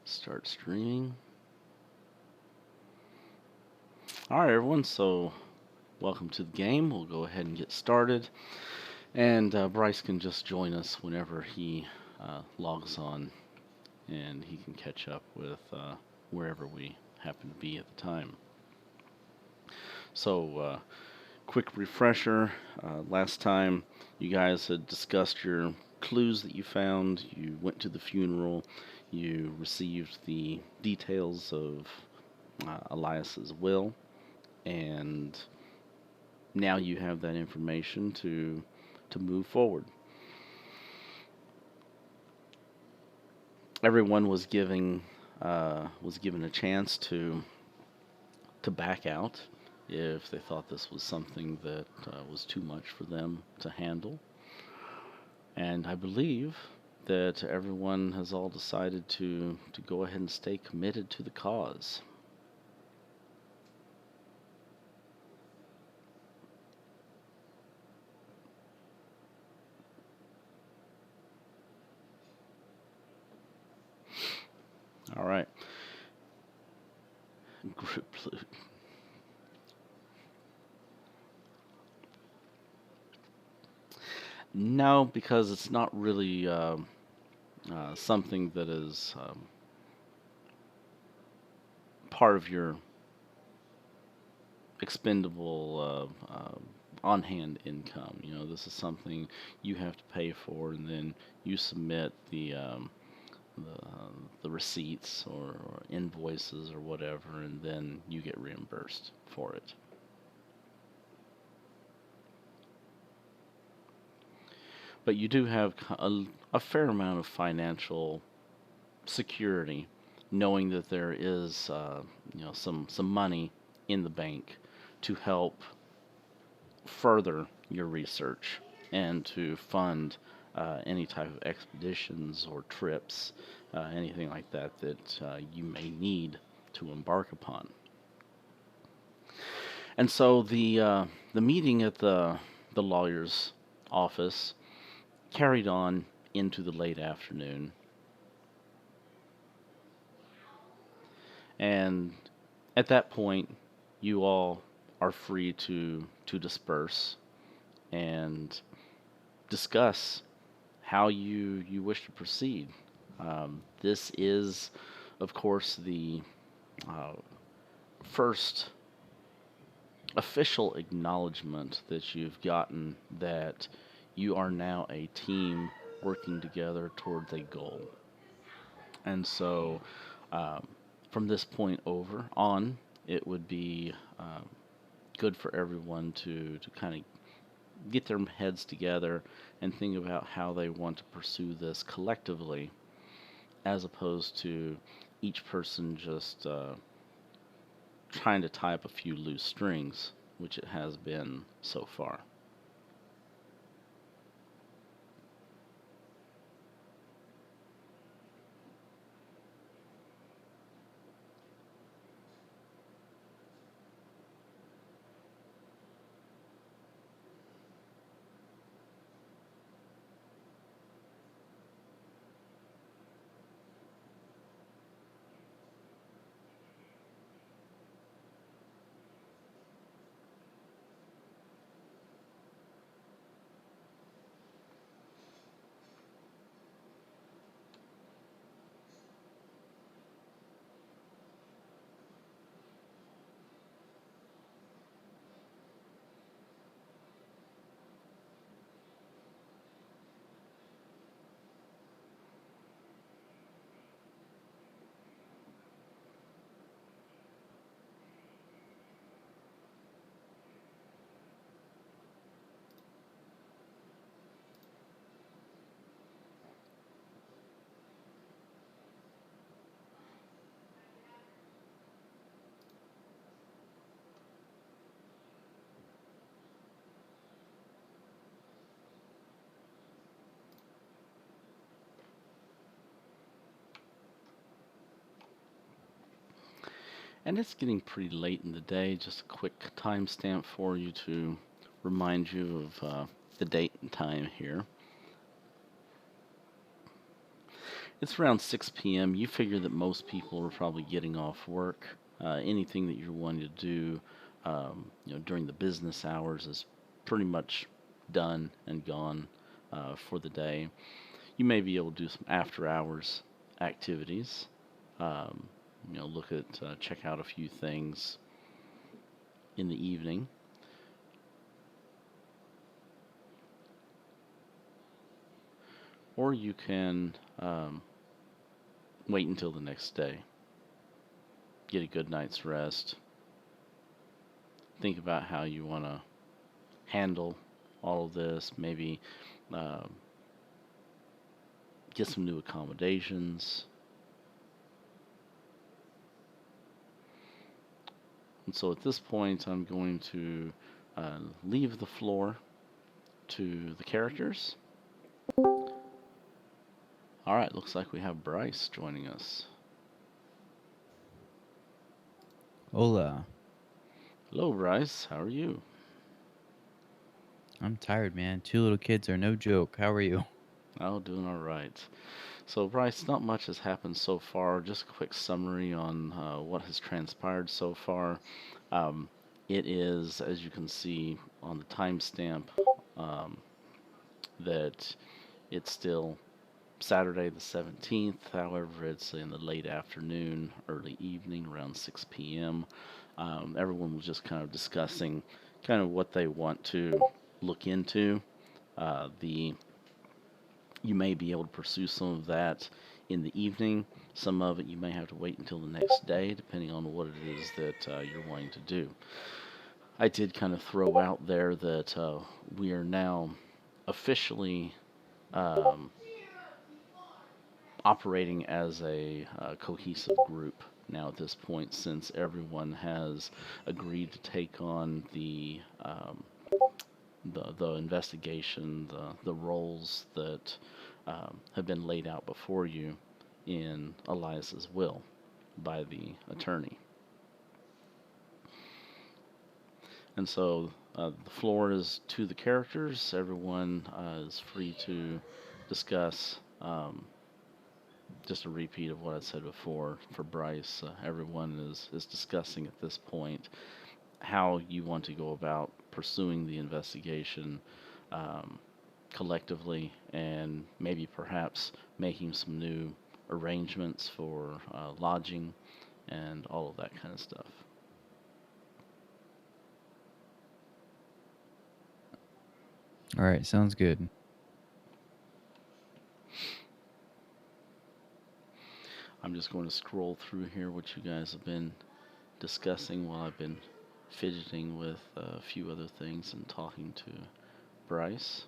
Start streaming. Alright, everyone, so welcome to the game. We'll go ahead and get started. And Brice can just join us whenever he logs on, and he can catch up with wherever we happen to be at the time. So, quick refresher. Last time you guys had discussed your clues that you found. You went to the funeral. You received the details of Elias's will, and now you have that information to move forward. Everyone was given a chance to back out if they thought this was something that was too much for them to handle. And I believe that everyone has all decided to go ahead and stay committed to the cause. All right. Group loot. No, because it's not really something that is part of your expendable on-hand income. You know, this is something you have to pay for, and then you submit the receipts or invoices or whatever, and then you get reimbursed for it. But you do have a fair amount of financial security, knowing that there is some money in the bank to help further your research and to fund any type of expeditions or trips, anything like that you may need to embark upon. And so the meeting at the lawyer's office carried on into the late afternoon. And at that point, you all are free to disperse and discuss how you wish to proceed. This is, of course, the first official acknowledgement that you've gotten that you are now a team working together towards a goal. And so, from this point on, it would be good for everyone to kind of get their heads together and think about how they want to pursue this collectively, as opposed to each person just trying to tie up a few loose strings, which it has been so far. And it's getting pretty late in the day. Just a quick timestamp for you to remind you of the date and time here. It's around 6 p.m. You figure that most people are probably getting off work. Anything that you're wanting to do, during the business hours is pretty much done and gone for the day. You may be able to do some after hours activities. Um, look at check out a few things in the evening. Or you can wait until the next day. Get a good night's rest. Think about how you want to handle all of this. Maybe uh, get some new accommodations. And so at this point, I'm going to leave the floor to the characters. All right, looks like we have Brice joining us. Hola. Hello, Brice. How are you? I'm tired, man. 2 little kids are no joke. How are you? Oh, doing all right. So, Brice, not much has happened so far. Just a quick summary on what has transpired so far. Um, it is, as you can see on the timestamp, um, that it's still Saturday the 17th. However, it's in the late afternoon, early evening, around 6 p.m. Everyone was just kind of discussing kind of what they want to look into. The You may be able to pursue some of that in the evening. Some of it you may have to wait until the next day, depending on what it is that you're wanting to do. I did kind of throw out there that we are now officially um, operating as a cohesive group now at this point, since everyone has agreed to take on the investigation, the roles that have been laid out before you in Elias's will by the attorney. And so the floor is to the characters. Everyone is free to discuss. Just a repeat of what I said before for Brice. Everyone is discussing at this point how you want to go about pursuing the investigation um, collectively, and maybe perhaps making some new arrangements for lodging and all of that kind of stuff. All right, sounds good. I'm just going to scroll through here what you guys have been discussing while I've been fidgeting with a few other things and talking to Brice.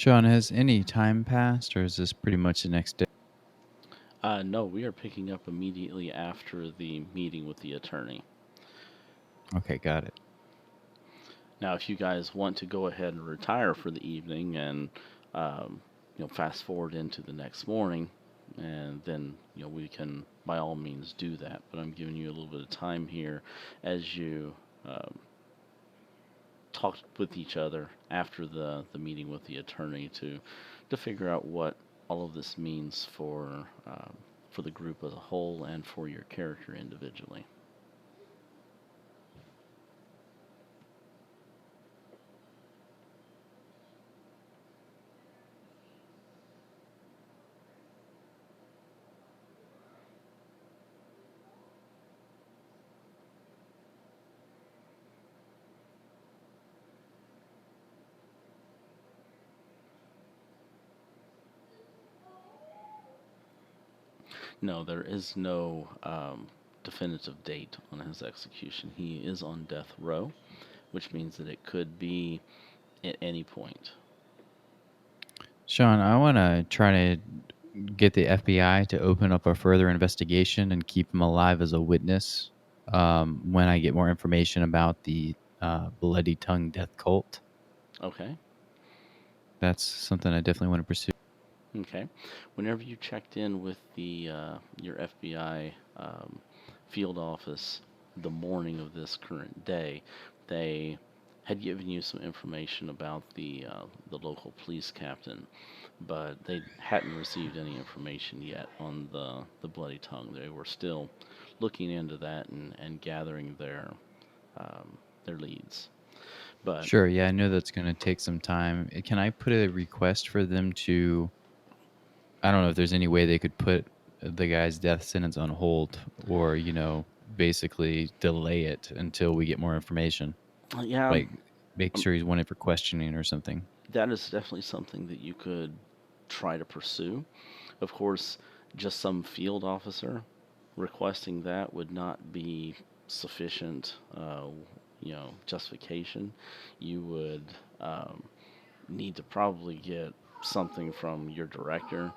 Sean, has any time passed, or is this pretty much the next day? No, we are picking up immediately after the meeting with the attorney. Okay, got it. Now, if you guys want to go ahead and retire for the evening and fast forward into the next morning, and then we can by all means do that. But I'm giving you a little bit of time here as you um, talk with each other after the meeting with the attorney to figure out what all of this means for the group as a whole and for your character individually. No, there is no definitive date on his execution. He is on death row, which means that it could be at any point. Sean, I want to try to get the FBI to open up a further investigation and keep him alive as a witness when I get more information about the Bloody Tongue Death Cult. Okay. That's something I definitely want to pursue. Okay. Whenever you checked in with the your FBI field office the morning of this current day, they had given you some information about the local police captain, but they hadn't received any information yet on the Bloody Tongue. They were still looking into that and gathering their leads. But Sure, yeah, I know that's going to take some time. Can I put a request for them to? I don't know if there's any way they could put the guy's death sentence on hold or, basically delay it until we get more information. yeah, Like, make um, sure he's wanted for questioning or something. that is definitely something that you could try to pursue. Of course, just some field officer requesting that would not be sufficient, justification. You would need to probably get something from your director,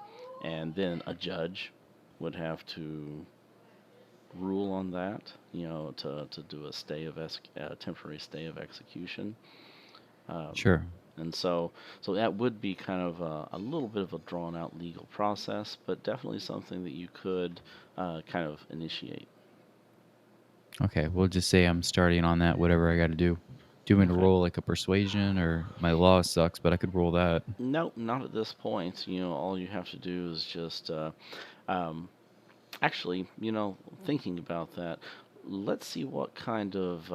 and then a judge would have to rule on that. To do a temporary stay of execution. Um, Sure. and so that would be kind of a little bit of a drawn out legal process, but definitely something that you could kind of initiate. Okay, we'll just say I'm starting on that, whatever I got to do. Do you want me to Okay. roll like a persuasion or my law sucks, but I could roll that? Nope, not at this point. All you have to do is just, um, actually, thinking about that, let's see what kind of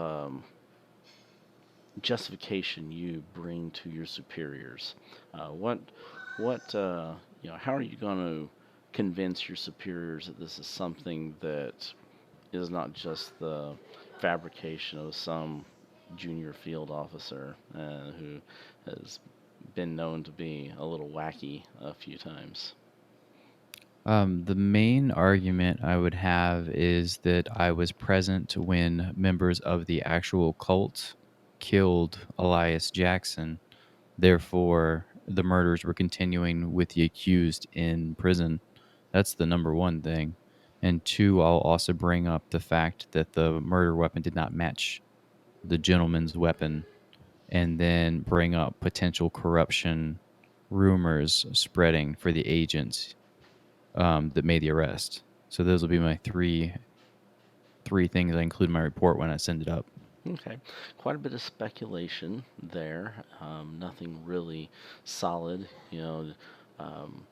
justification you bring to your superiors. What, how are you going to convince your superiors that this is something that is not just the fabrication of some junior field officer who has been known to be a little wacky a few times? The main argument I would have is that I was present when members of the actual cult killed Elias Jackson. Therefore, the murders were continuing with the accused in prison. That's the number one thing. And two, I'll also bring up the fact that the murder weapon did not match the gentleman's weapon, and then bring up potential corruption rumors spreading for the agents that made the arrest. So those will be my three things I include in my report when I send it up. Okay, quite a bit of speculation there. Nothing really solid, um,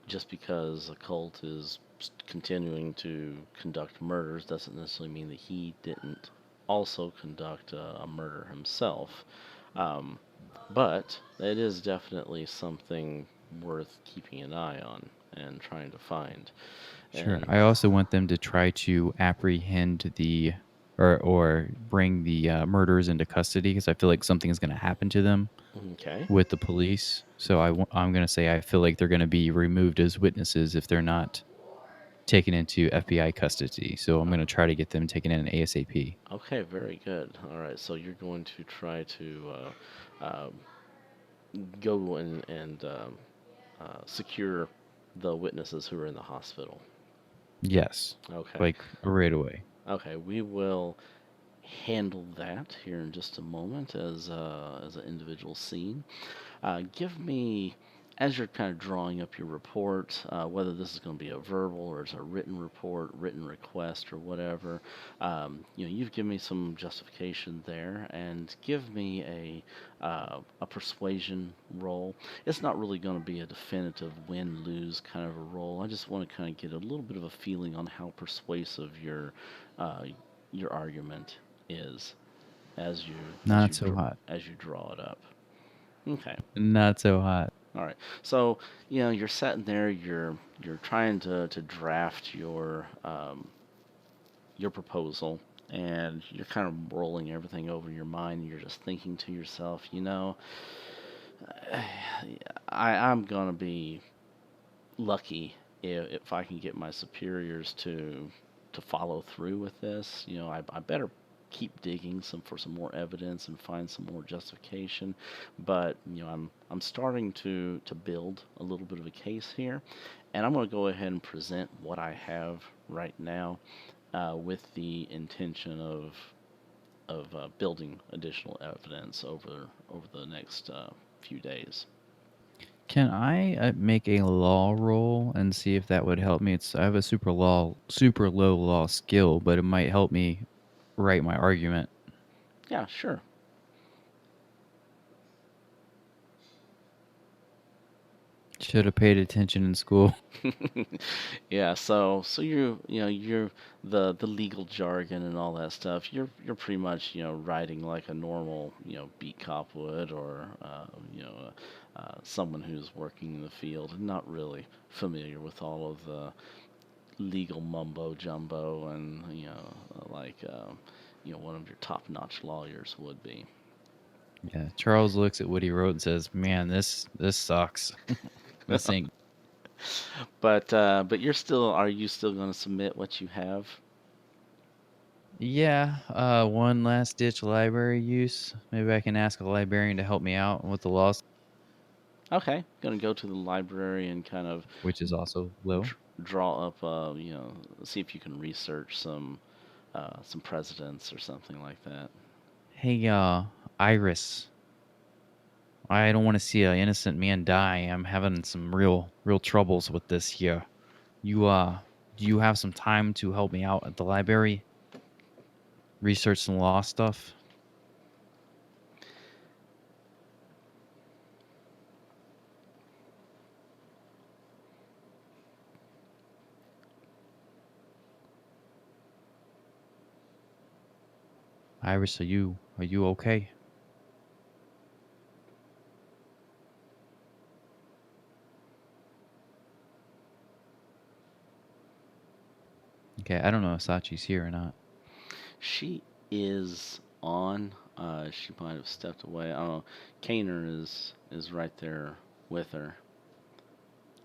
just because a cult is continuing to conduct murders doesn't necessarily mean that he didn't also conduct a murder himself. Um, but it is definitely something worth keeping an eye on and trying to find. Sure. And I also want them to try to apprehend the or bring the murderers into custody because I feel like something is going to happen to them okay, with the police. So I'm going to say I feel like they're going to be removed as witnesses if they're not taken into FBI custody. So I'm uh, going to try to get them taken in ASAP. okay, very good. All right, so you're going to try to go and secure the witnesses who are in the hospital. Yes, Okay. like right away. Okay, we will handle that here in just a moment as an individual scene. Give me, as you're kind of drawing up your report, whether this is going to be a verbal or it's a written report, written request, or whatever. You've given me some justification there, and give me a persuasion roll. It's not really going to be a definitive win-lose kind of a roll. I just want to kind of get a little bit of a feeling on how persuasive uh, your argument is as you as Not you so hot. as you draw it up. Okay. Not so hot. All right. So, you're sitting there, you're trying to draft your proposal, and you're kind of rolling everything over your mind. You're just thinking to yourself, I'm gonna be lucky if I can get my superiors to follow through with this, I better keep digging for some more evidence and find some more justification. But I'm starting to build a little bit of a case here, and I'm going to go ahead and present what I have right now, with the intention of building additional evidence over the next few days. Can I make a law roll and see if that would help me? I have a super low law skill, but it might help me write my argument. Yeah, sure. Should have paid attention in school. Yeah, so you're the legal jargon and all that stuff. You're pretty much writing like a normal beat cop would, or someone who's working in the field and not really familiar with all of the legal mumbo jumbo, and like one of your top notch lawyers would be. Yeah, Charles looks at what he wrote and says, "Man, this sucks. This ain't." But are you still going to submit what you have? Yeah, one last ditch library use. Maybe I can ask a librarian to help me out with the laws, Okay, going to go to the library and kind of which is also low. draw up, see if you can research some presidents or something like that. Hey, Iris, I don't want to see an innocent man die. I'm having some real troubles with this here. You, do you have some time to help me out at the library? Research some law stuff? Iris, are you okay? Okay, I don't know if Sachi's here or not. She is on. She might have stepped away. I don't know. Kaner is right there with her.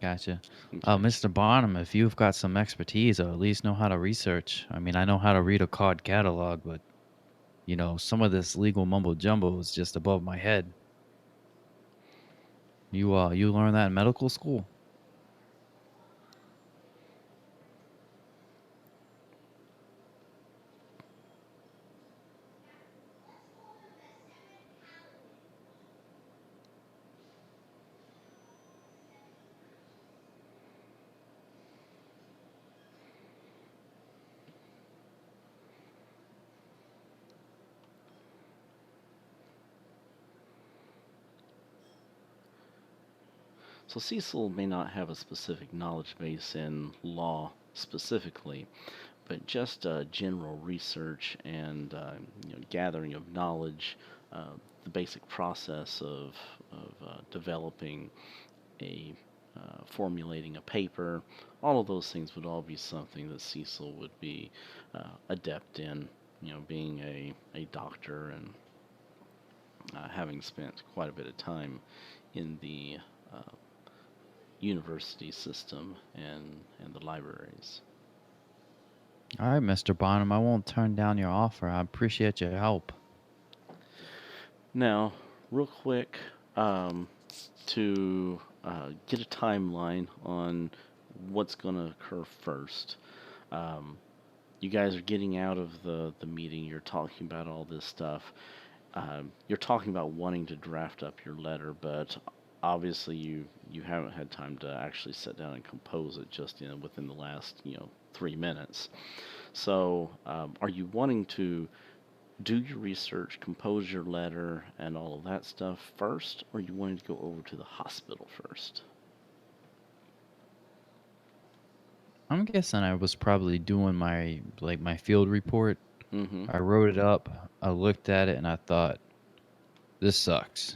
Gotcha. Okay. Mr. Barnum, if you've got some expertise or at least know how to research, I mean, I know how to read a card catalog, but some of this legal mumbo jumbo is just above my head. You learn that in medical school? So Cecil may not have a specific knowledge base in law specifically, but just general research and gathering of knowledge, the basic process of developing formulating a paper, all of those things would all be something that Cecil would be adept in. Being a doctor and having spent quite a bit of time in the uh, university system and the libraries. All right, Mr. Barnum, I won't turn down your offer. I appreciate your help. Now, real quick, to get a timeline on what's going to occur first. Um, you guys are getting out of the meeting. You're talking about all this stuff. You're talking about wanting to draft up your letter, but obviously you haven't had time to actually sit down and compose it just within the last 3 minutes. So, are you wanting to do your research, compose your letter, and all of that stuff first, or you wanting to go over to the hospital first? I'm guessing I was probably doing my field report. Mm-hmm. I wrote it up, I looked at it, and I thought, this sucks.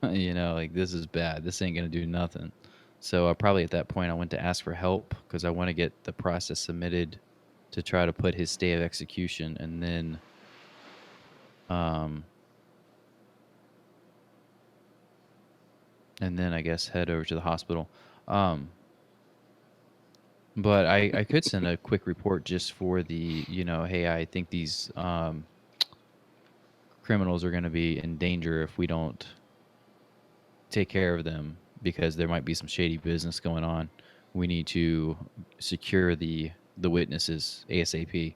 Like this is bad. This ain't gonna do nothing. So probably at that point I went to ask for help because I want to get the process submitted to try to put his stay of execution, um and then I guess head over to the hospital. Um But I could send a quick report just for the, hey, I think these criminals are going to be in danger if we don't take care of them because there might be some shady business going on. We need to secure the witnesses ASAP.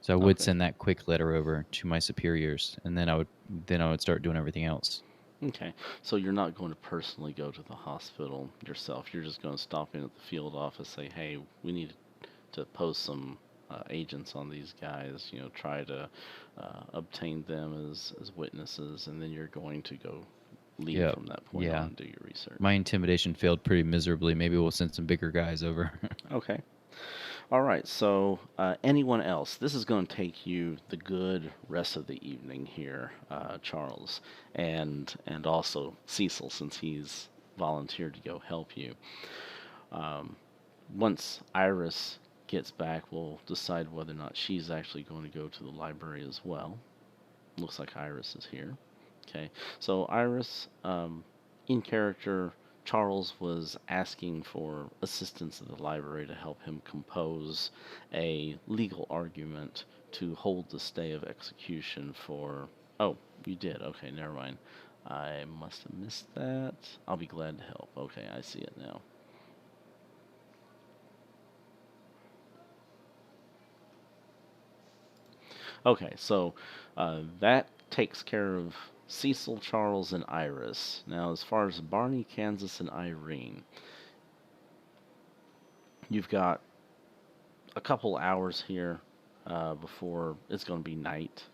So I would Okay. send that quick letter over to my superiors, and then I would start doing everything else. Okay. So you're not going to personally go to the hospital yourself. You're just going to stop in at the field office, say, "Hey, we need to post some agents on these guys. Try to obtain them as witnesses, and then you're going to go leave Yep. from that point on Yeah. and do your My research." intimidation failed pretty miserably. Maybe we'll send some bigger guys over. Okay. All right. So anyone else? This is going to take you the good rest of the evening here, Charles, and also Cecil, since he's volunteered to go help you. Um, Once Iris gets back, we'll decide whether or not she's actually going to go to the library as well. Looks like Iris is here. Okay, so Iris, in character, Charles was asking for assistance at the library to help him compose a legal argument to hold the stay of execution for. Oh, you did. Okay, never mind. I must have missed that. I'll be glad to help. Okay, I see it now. Okay, so that takes care of Cecil, Charles, and Iris. Now, as far as Barney, Kansas, and Irene, you've got a couple hours here before it's going to be night.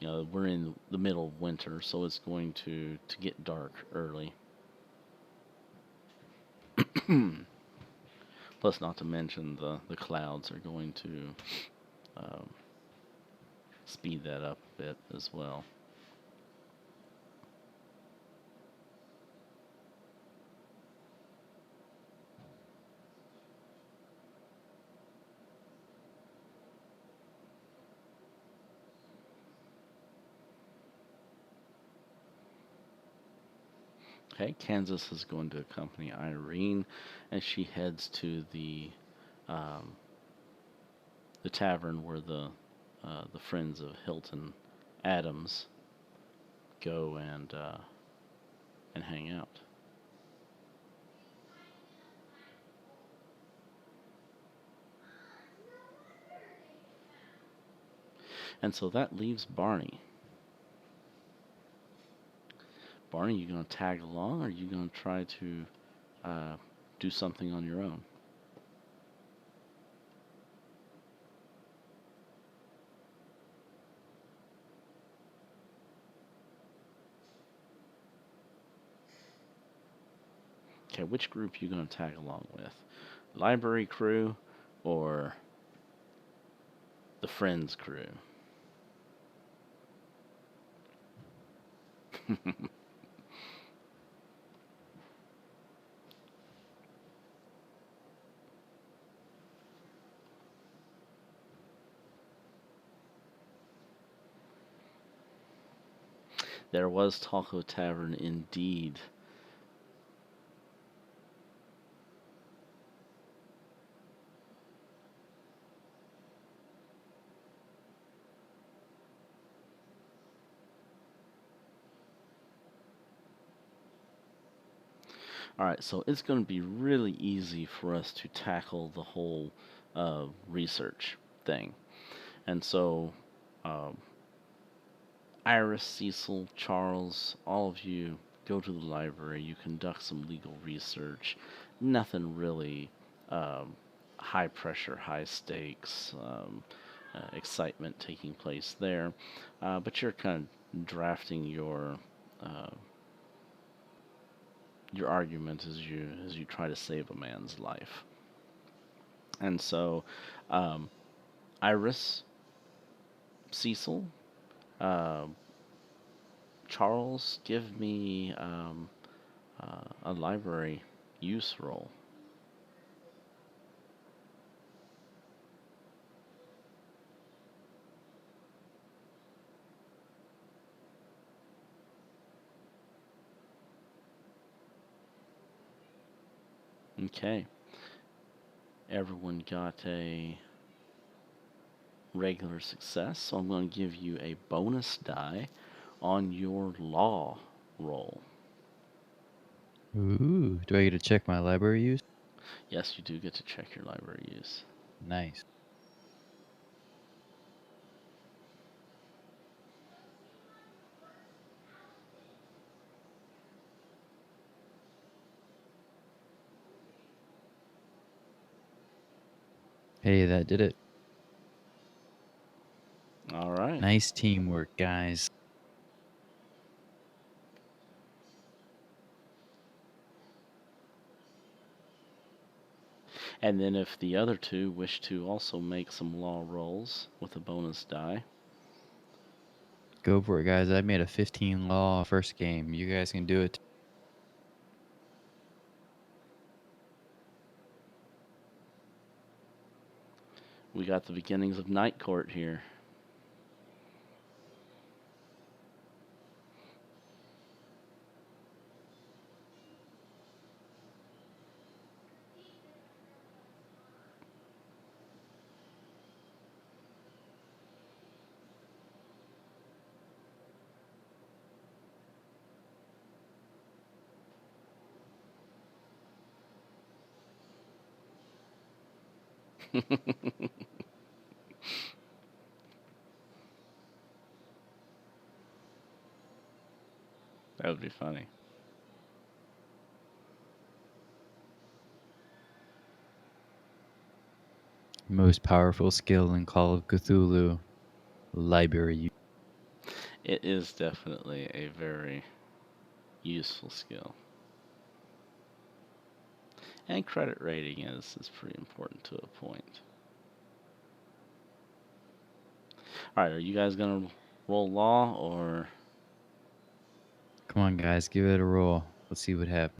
We're in the middle of winter, so it's going to get dark early. Plus, not to mention the clouds are going to um, speed that up a bit as well. Okay, Kansas is going to accompany Irene as she heads to um, the tavern where the friends of Hilton Adams go and hang out. And so that leaves Barney. Barney, you gonna tag along, or are you gonna try to uh, do something on your own? Okay, which group you gonna tag along with? Library crew or the Friends crew? There was Taco Tavern indeed. Alright, so it's going to be really easy for us to tackle the whole research thing. And so, um, Iris, Cecil, Charles, all of you go to the library, you conduct some legal research. Nothing really high pressure, high stakes, excitement taking place there. But you're kind of drafting uh, your argument as you try to save a man's life. And so, um, Iris, Cecil, uh, Charles, give me a library use roll. Okay. everyone got a regular success, so I'm going to give you a bonus die on your law roll. Ooh, do I get to check my library use? Yes, you do get to check your library use. Nice. Hey, that did it. All right. Nice teamwork, guys. And then if the other two wish to also make some law rolls with a bonus die. Go for it, guys. I made a 15 law first game. You guys can do it. We got the beginnings of Night Court here. That would be funny. Most powerful skill in Call of Cthulhu. Library use. It is definitely a very useful skill. And credit rating is pretty important to a point. Alright, are you guys going to roll law or... Come on, guys. Give it a roll. Let's see what happens.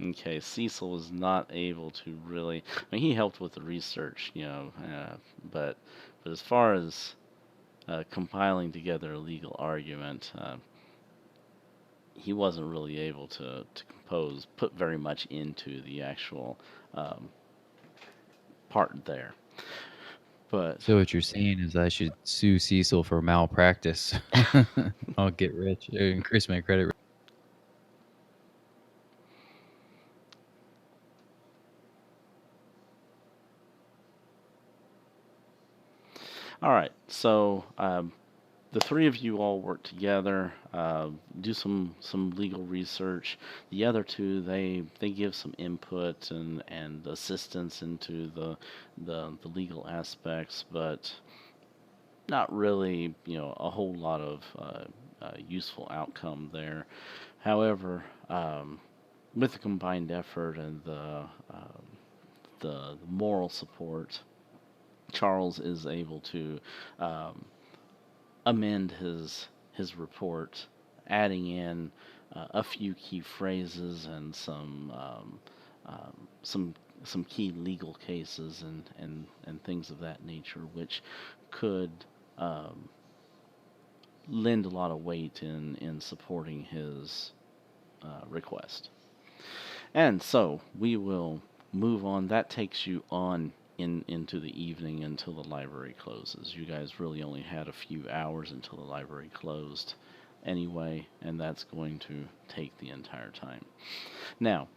Okay, Cecil was not able to really... I mean, he helped with the research, but as far as compiling together a legal argument, he wasn't really able to put very much into the actual part there. But So what you're saying is I should sue Cecil for malpractice. I'll get rich. Increase my credit. all right, so the three of you all work together, do some legal research. The other two, they give some input and assistance into the legal aspects, but not really, a whole lot of useful outcome there. However, with the combined effort and the moral support, Charles is able to amend his report, adding in a few key phrases and some key legal cases and things of that nature, which could um, lend a lot of weight in supporting his request. And so we will move on. That takes you on into the evening until the library closes. You guys really only had a few hours until the library closed anyway, and that's going to take the entire time. Now,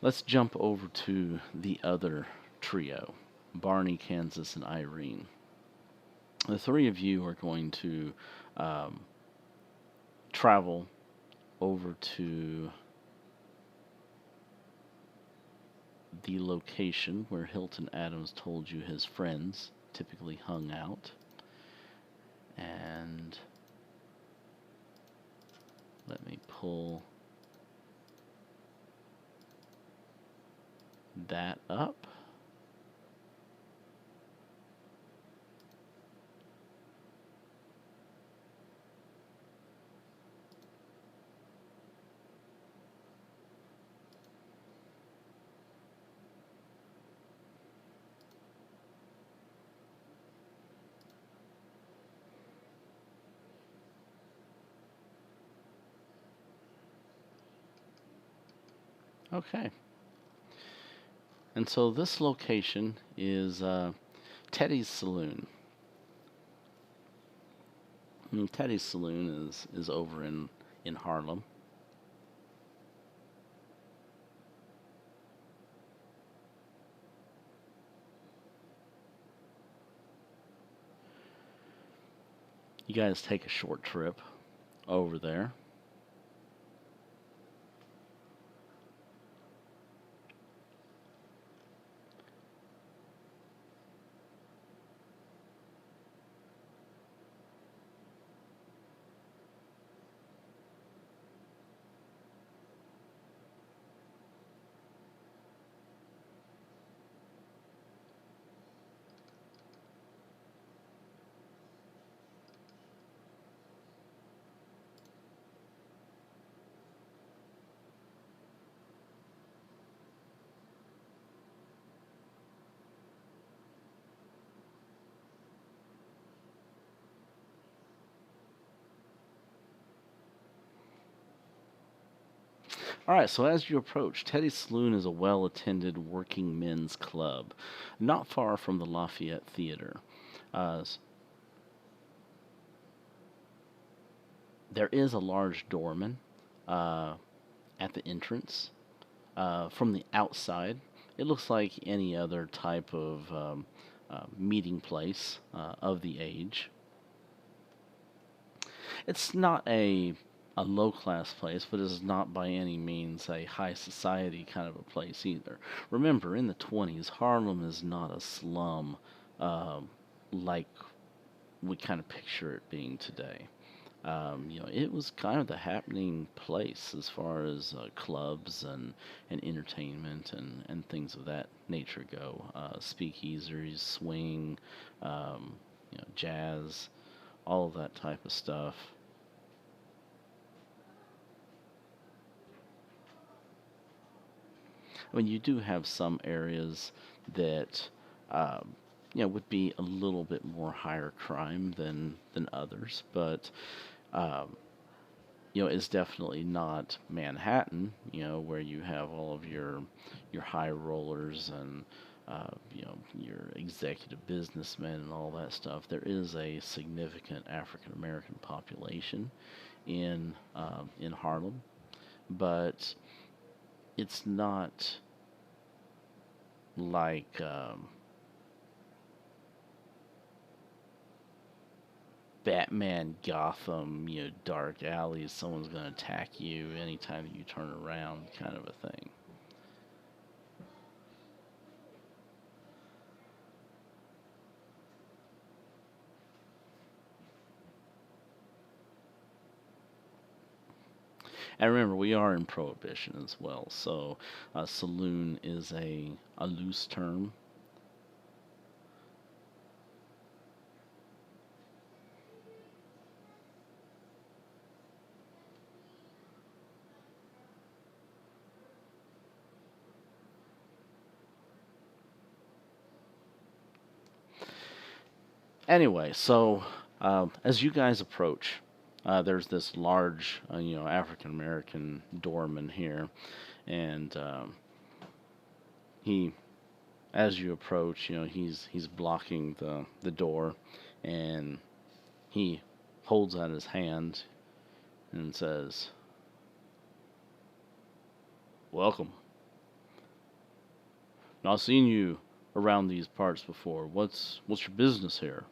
let's jump over to the other trio, Barney, Kansas, and Irene. The three of you are going to travel over to the location where Hilton Adams told you his friends typically hung out. And let me pull that up. Okay. And so this location is Teddy's Saloon. And Teddy's Saloon is over in Harlem. You guys take a short trip over there. All right, so as you approach, Teddy's Saloon is a well attended working men's club, not far from the Lafayette Theater. Uh, there is a large doorman uh, at the entrance. From the outside, it looks like any other type of meeting place of the age. It's not a low class place, but it's not by any means a high society kind of a place either. Remember, in the 20s, Harlem is not a slum um, like we kind of picture it being today. It was kind of the happening place as far as clubs and entertainment and things of that nature go. Speakeasies, swing, jazz, all of that type of stuff. I mean, you do have some areas that, um, would be a little bit more higher crime than others, but um, it's definitely not Manhattan. Where you have all of your high rollers and your executive businessmen and all that stuff. There is a significant African American population in Harlem, but it's not like Batman Gotham, dark alleys, someone's going to attack you anytime that you turn around, kind of a thing. And remember, we are in Prohibition as well, so saloon is a loose term. Anyway, so as you guys approach, there's this large, African American doorman here, and he, as you approach, he's blocking the door, and he holds out his hand and says, "Welcome. Now, I've seen you around these parts before. What's your business here?"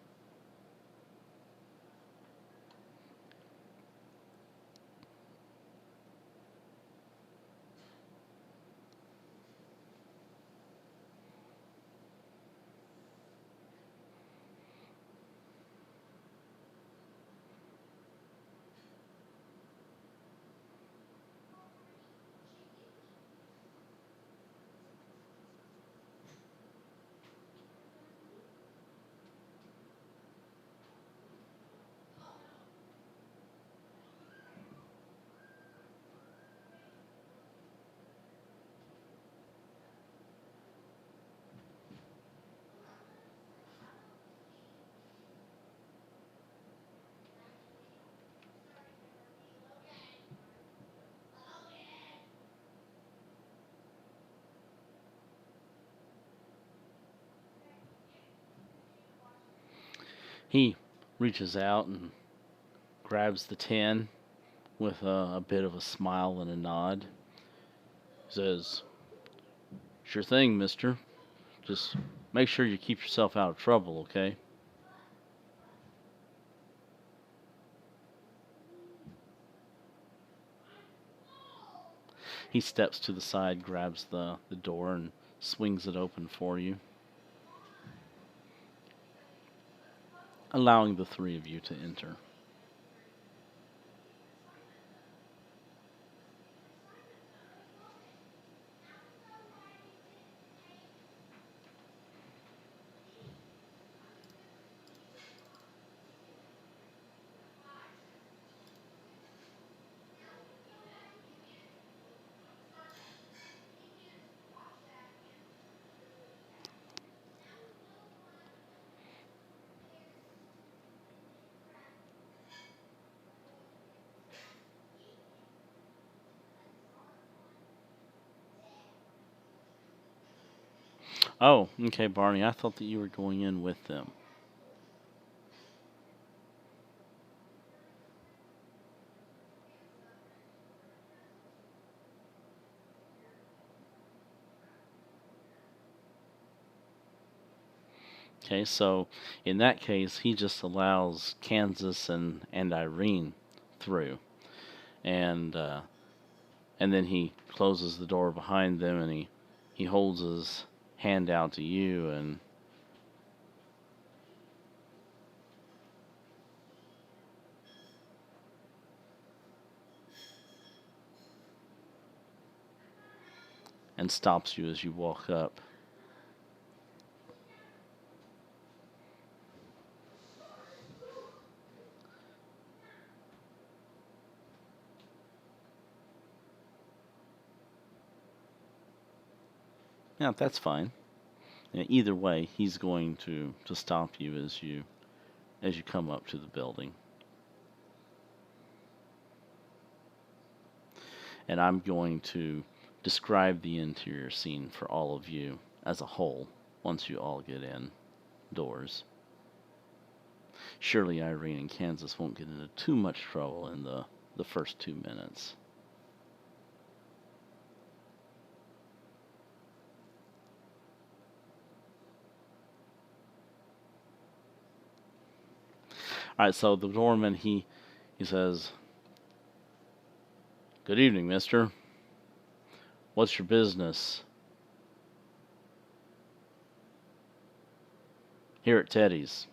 He reaches out and grabs the tin with a bit of a smile and a nod. Says, "Sure thing, mister. Just make sure you keep yourself out of trouble, okay?" He steps to the side, grabs the door, and swings it open for you, allowing the three of you to enter. Oh, okay, Barney. I thought that you were going in with them. Okay, so in that case, he just allows Kansas and Irene through, and and then he closes the door behind them, and he holds his hand out to you, and stops you as you walk up. Yeah, that's fine. Either way, he's going to stop you as you come up to the building. And I'm going to describe the interior scene for all of you as a whole once you all get indoors. Surely Irene and Kansas won't get into too much trouble in the first 2 minutes. Alright, so the doorman, he says, "Good evening, mister. What's your business here at Teddy's?"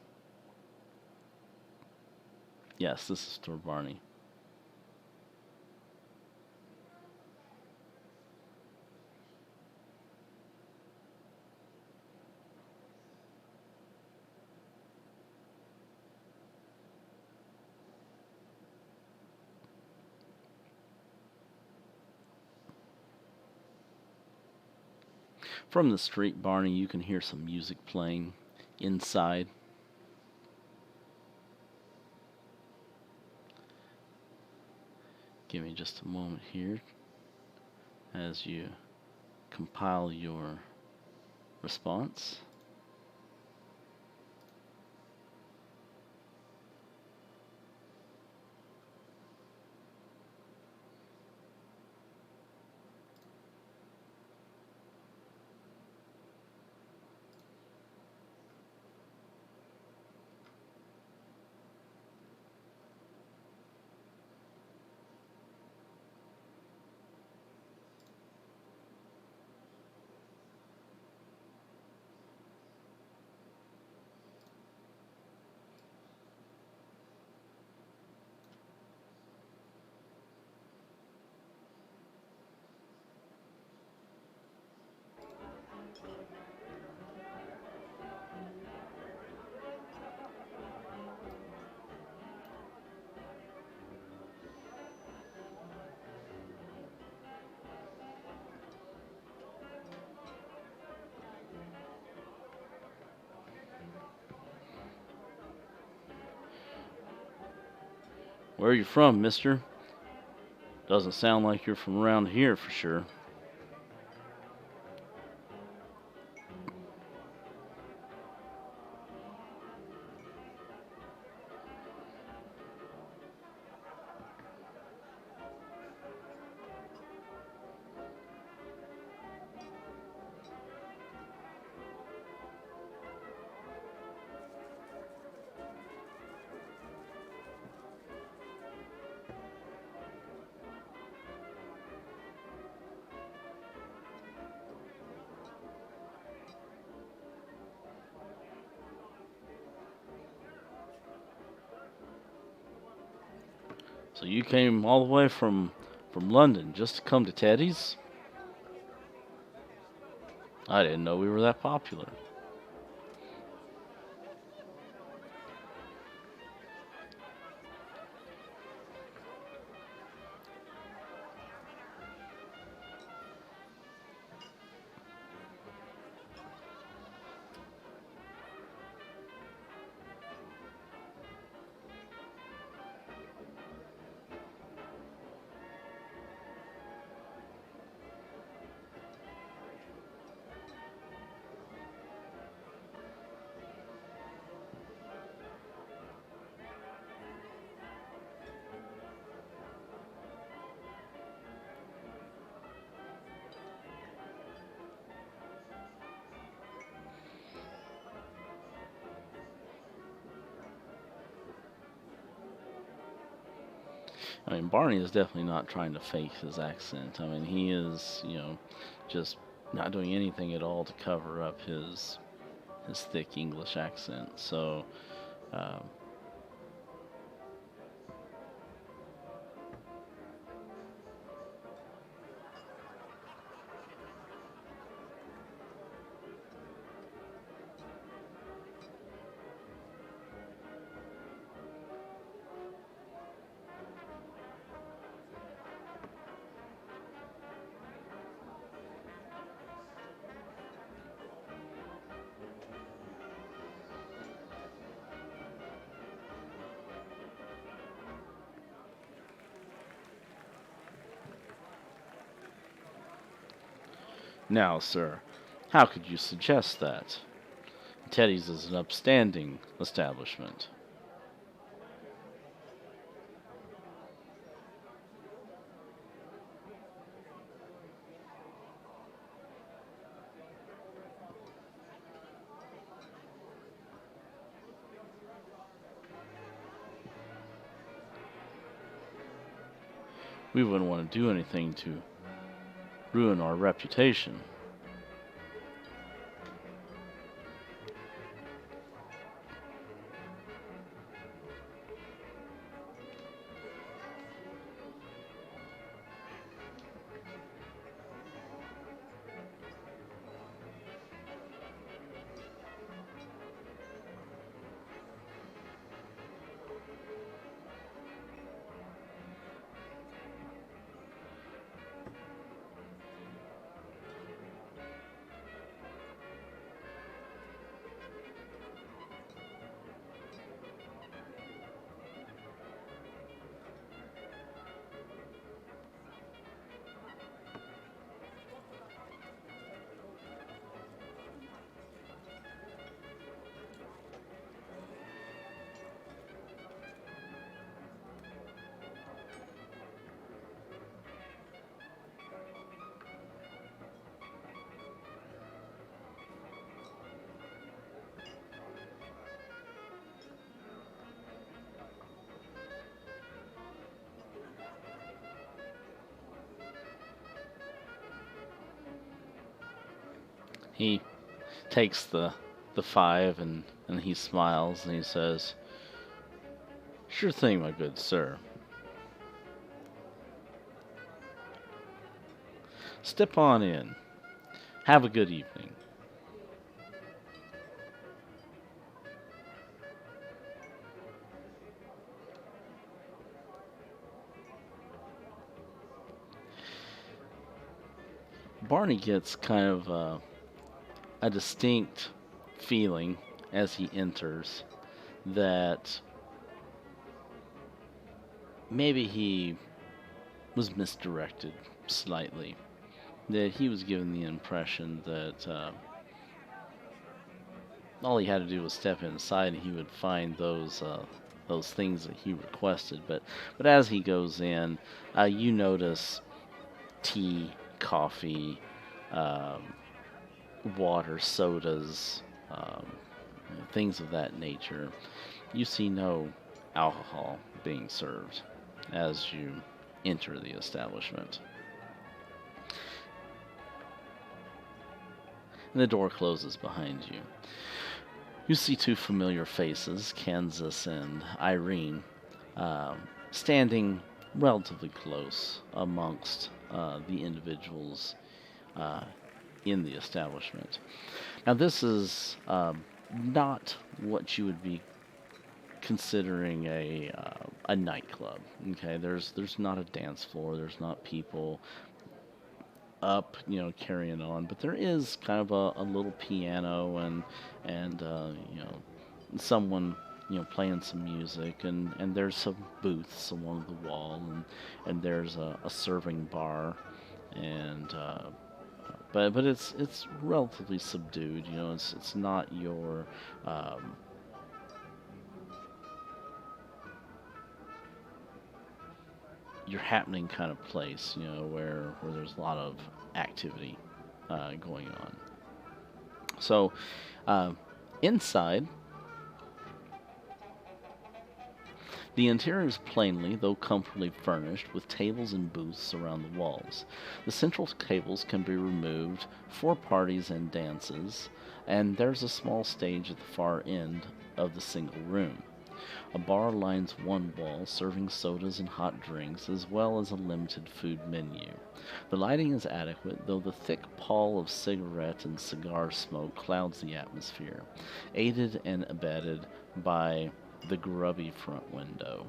"Yes, this is Sir Barney." From the street, Barney, you can hear some music playing inside. Give me just a moment here as you compile your response. "Where are you from, mister? Doesn't sound like you're from around here for sure." So you came all the way from London just to come to Teddy's? I didn't know we were that popular. I mean, Barney is definitely not trying to fake his accent. I mean, he is, just not doing anything at all to cover up his thick English accent. So, um, now, sir, how could you suggest that? Teddy's is an upstanding establishment. We wouldn't want to do anything to ruin our reputation. He takes the five and he smiles and he says, "Sure thing, my good sir. Step on in. Have a good evening." Barney gets kind of a distinct feeling as he enters that maybe he was misdirected slightly. That he was given the impression that all he had to do was step inside and he would find those things that he requested. But as he goes in, you notice tea, coffee, um, water, sodas, things of that nature. You see no alcohol being served as you enter the establishment. And the door closes behind you. You see two familiar faces, Kansas and Irene, standing relatively close amongst the individuals uh, in the establishment. Now, this is not what you would be considering a nightclub. Okay, there's not a dance floor. There's not people up, carrying on, but there is kind of a little piano and someone playing some music, and there's some booths along the wall, and there's a serving bar, and but it's relatively subdued. It's not um, your happening kind of place, where there's a lot of activity going on. So uh, inside, the interior is plainly, though comfortably furnished, with tables and booths around the walls. The central tables can be removed for parties and dances, and there's a small stage at the far end of the single room. A bar lines one wall, serving sodas and hot drinks, as well as a limited food menu. The lighting is adequate, though the thick pall of cigarette and cigar smoke clouds the atmosphere, aided and abetted by the grubby front window.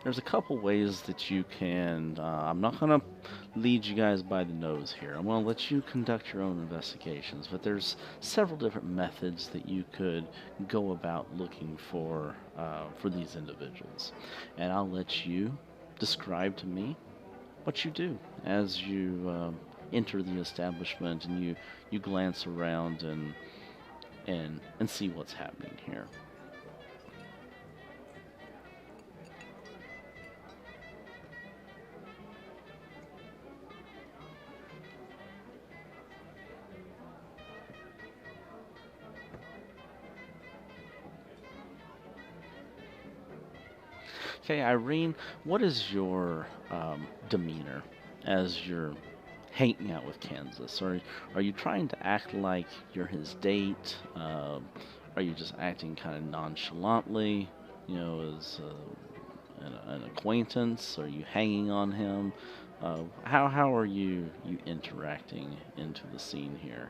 There's a couple ways that you can. I'm not going to lead you guys by the nose here. I'm going to let you conduct your own investigations, but there's several different methods that you could go about looking for these individuals, and I'll let you describe to me what you do as you enter the establishment and you glance around and see what's happening here. Okay, Irene, what is your demeanor as you're hanging out with Kansas? Are you trying to act like you're his date? Are you just acting kind of nonchalantly, as an acquaintance? Are you hanging on him? How are you interacting into the scene here?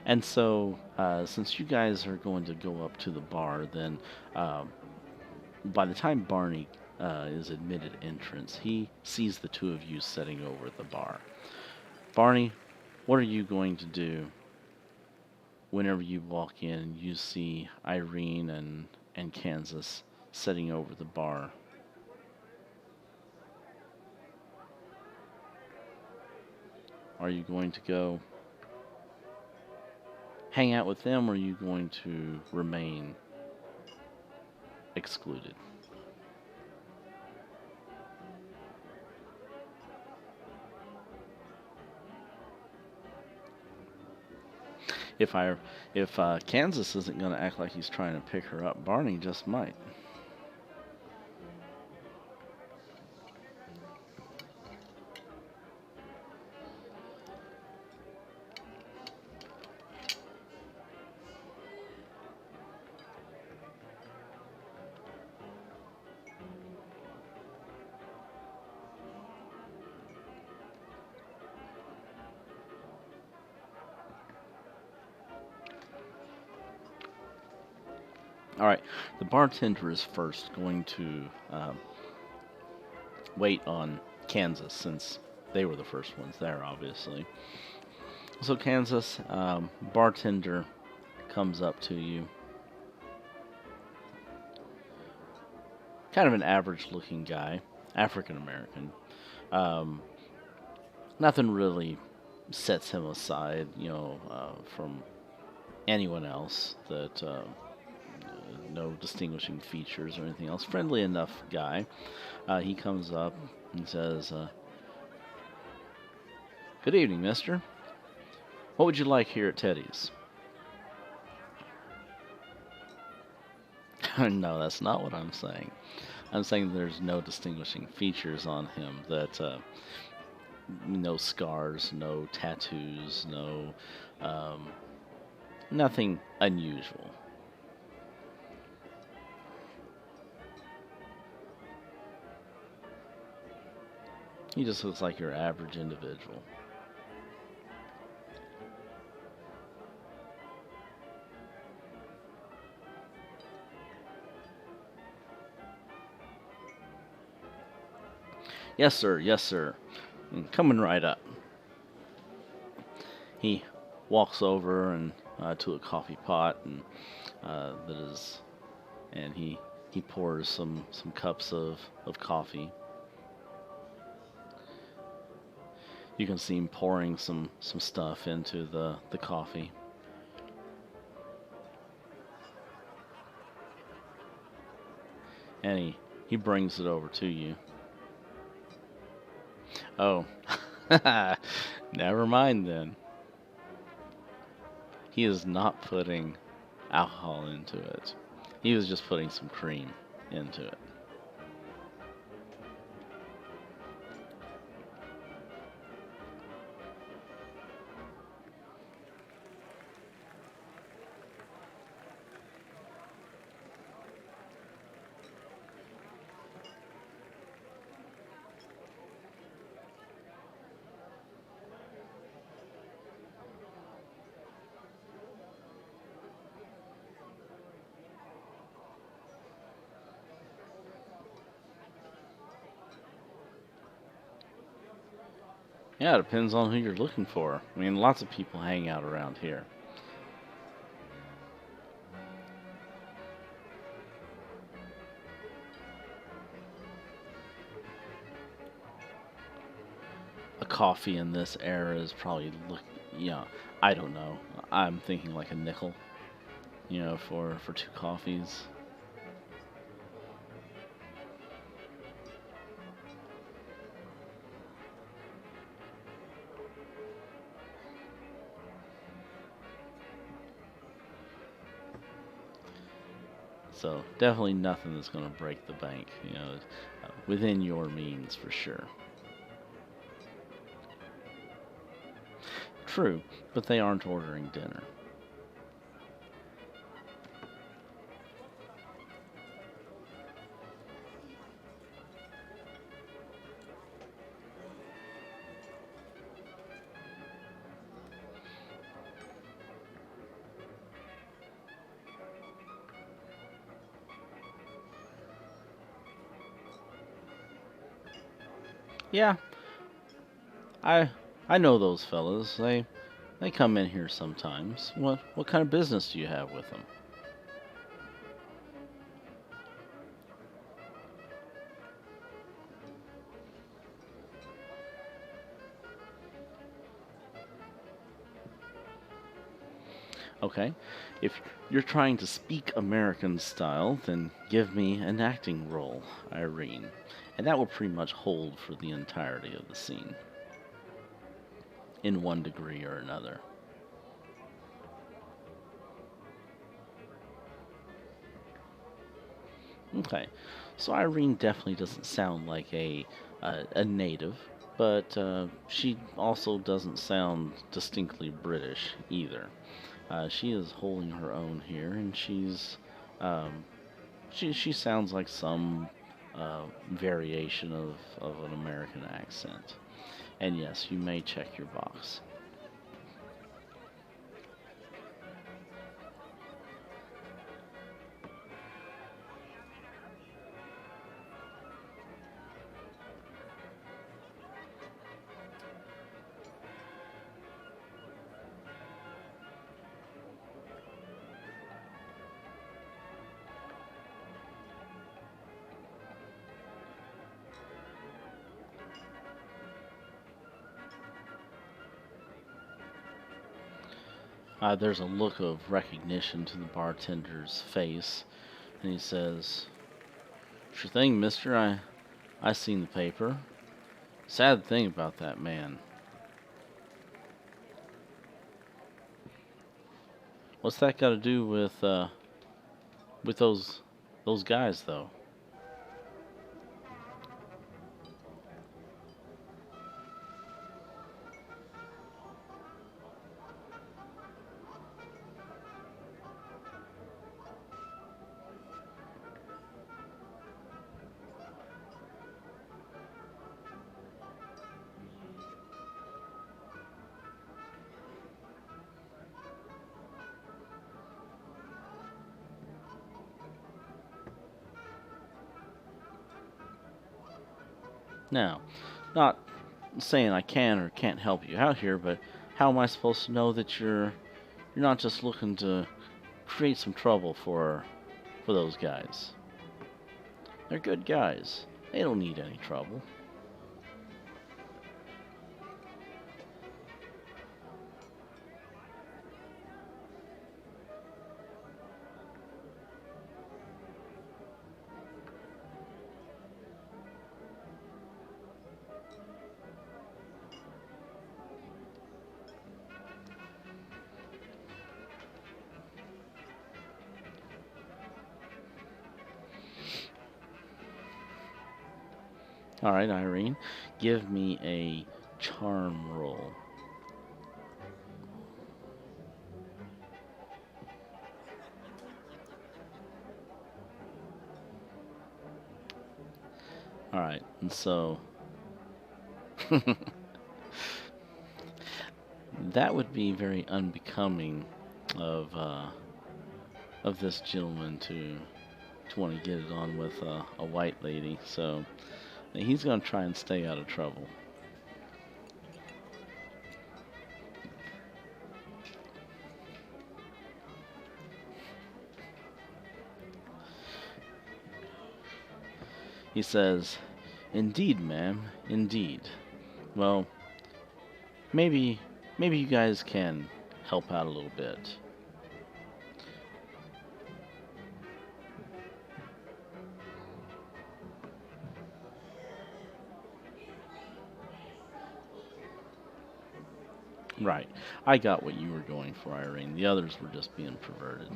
And so, since you guys are going to go up to the bar, then um, by the time Barney is admitted entrance, he sees the two of you sitting over at the bar. Barney, what are you going to do whenever you walk in and you see Irene and Kansas sitting over the bar? Are you going to go hang out with them, or are you going to remain excluded? If I if Kansas isn't going to act like he's trying to pick her up, Barney just might. All right, the bartender is first going to wait on Kansas since they were the first ones there, obviously. So Kansas, bartender comes up to you, kind of an average-looking guy, African American. Um, Nothing really sets him aside, from anyone else. That no distinguishing features or anything else. Friendly enough guy. He comes up and says, "Good evening, mister. What would you like here at Teddy's?" No, that's not what I'm saying. I'm saying there's no distinguishing features on him. That no scars, no tattoos, no um, nothing unusual. He just looks like your average individual. Yes, sir. Yes, sir. Coming right up. He walks over and to a coffee pot, and that is, and he pours some cups of coffee. You can see him pouring some stuff into the coffee. And he brings it over to you. Oh, never mind then. He is not putting alcohol into it. He was just putting some cream into it. Yeah, it depends on who you're looking for. I mean, lots of people hang out around here. A coffee in this era is probably I don't know. I'm thinking like a nickel, for two coffees. So definitely nothing that's going to break the bank, within your means for sure. True, but they aren't ordering dinner. Yeah, I I know those fellas. They come in here sometimes. What kind of business do you have with them? Okay, if you're trying to speak American style, then give me an acting role, Irene, and that will pretty much hold for the entirety of the scene, in one degree or another. Okay, so Irene definitely doesn't sound like a native, but she also doesn't sound distinctly British either. She is holding her own here, and um, she sounds like some variation of an American accent. And yes, you may check your box. There's a look of recognition to the bartender's face, and he says, "Sure thing, mister. I seen the paper. Sad thing about that man. What's that got to do with those guys, though?" Now, not saying I can or can't help you out here, but how am I supposed to know that you're not just looking to create some trouble for those guys? They're good guys. They don't need any trouble. All right, Irene, give me a charm roll. All right, and so that would be very unbecoming of this gentleman to want to get it on with a white lady. So he's going to try and stay out of trouble. He says, "Indeed, ma'am, indeed. Well, maybe you guys can help out a little bit." Right. I got what you were going for, Irene. The others were just being perverted.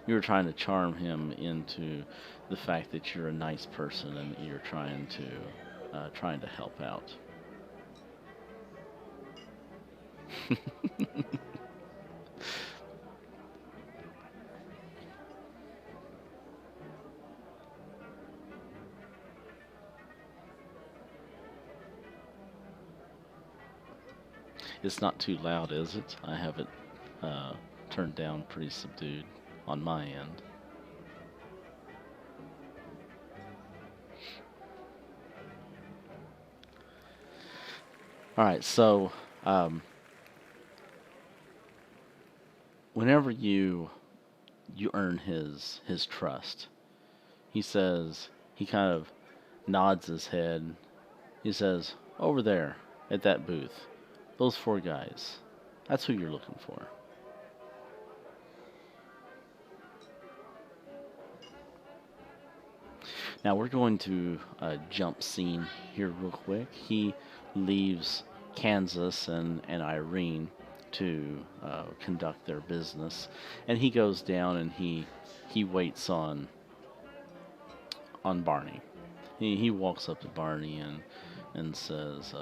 You were trying to charm him into the fact that you're a nice person and that you're trying to help out. It's not too loud, is it? I have it turned down pretty subdued on my end. All right, so whenever you earn his trust, he says he kind of nods his head. He says, "Over there at that booth, those four guys. That's who you're looking for." Now we're going to jump scene here real quick. He leaves Kansas and Irene to conduct their business, and he goes down and he waits on Barney. He walks up to Barney and says,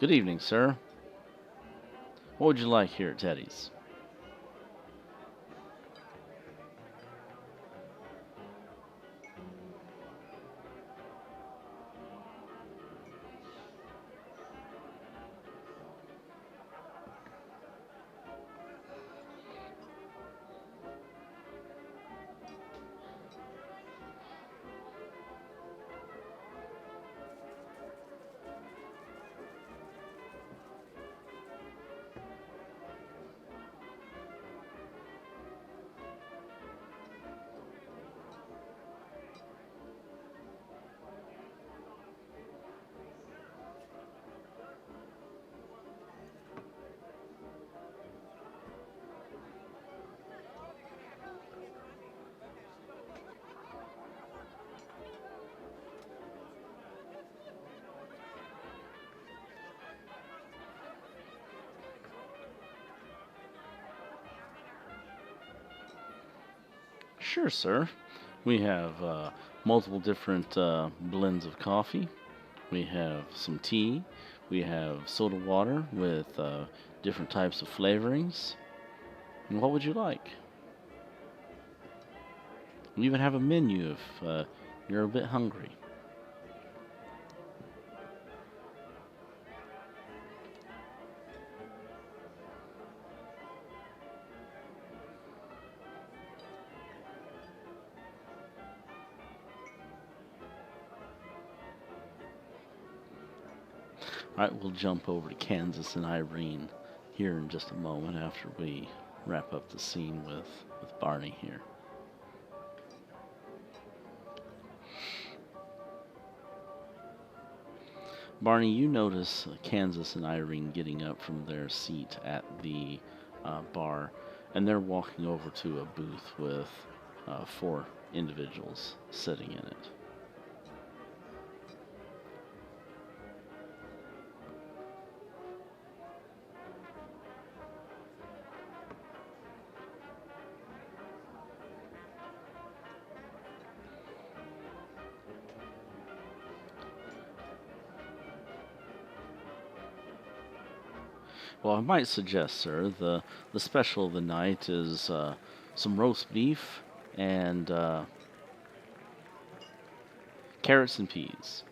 "Good evening, sir. What would you like here at Teddy's?" Sure, sir. We have multiple different blends of coffee. We have some tea. We have soda water with different types of flavorings. And what would you like? We even have a menu if you're a bit hungry. Alright, we'll jump over to Kansas and Irene here in just a moment after we wrap up the scene with Barney here. Barney, you notice Kansas and Irene getting up from their seat at the bar, and they're walking over to a booth with 4 individuals sitting in it. Well, I might suggest, sir, the special of the night is some roast beef and carrots and peas.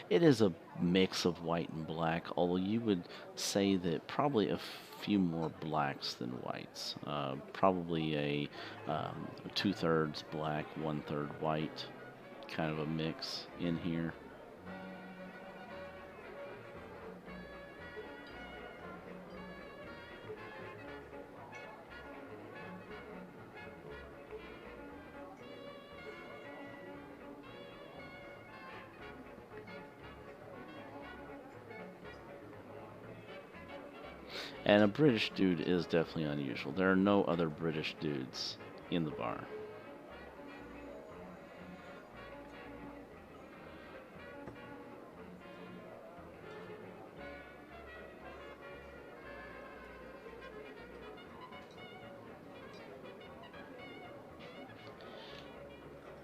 It is a mix of white and black, although you would say that probably a few more blacks than whites. Probably a 2/3 black, 1/3 white, kind of a mix in here. And a British dude is definitely unusual. There are no other British dudes in the bar.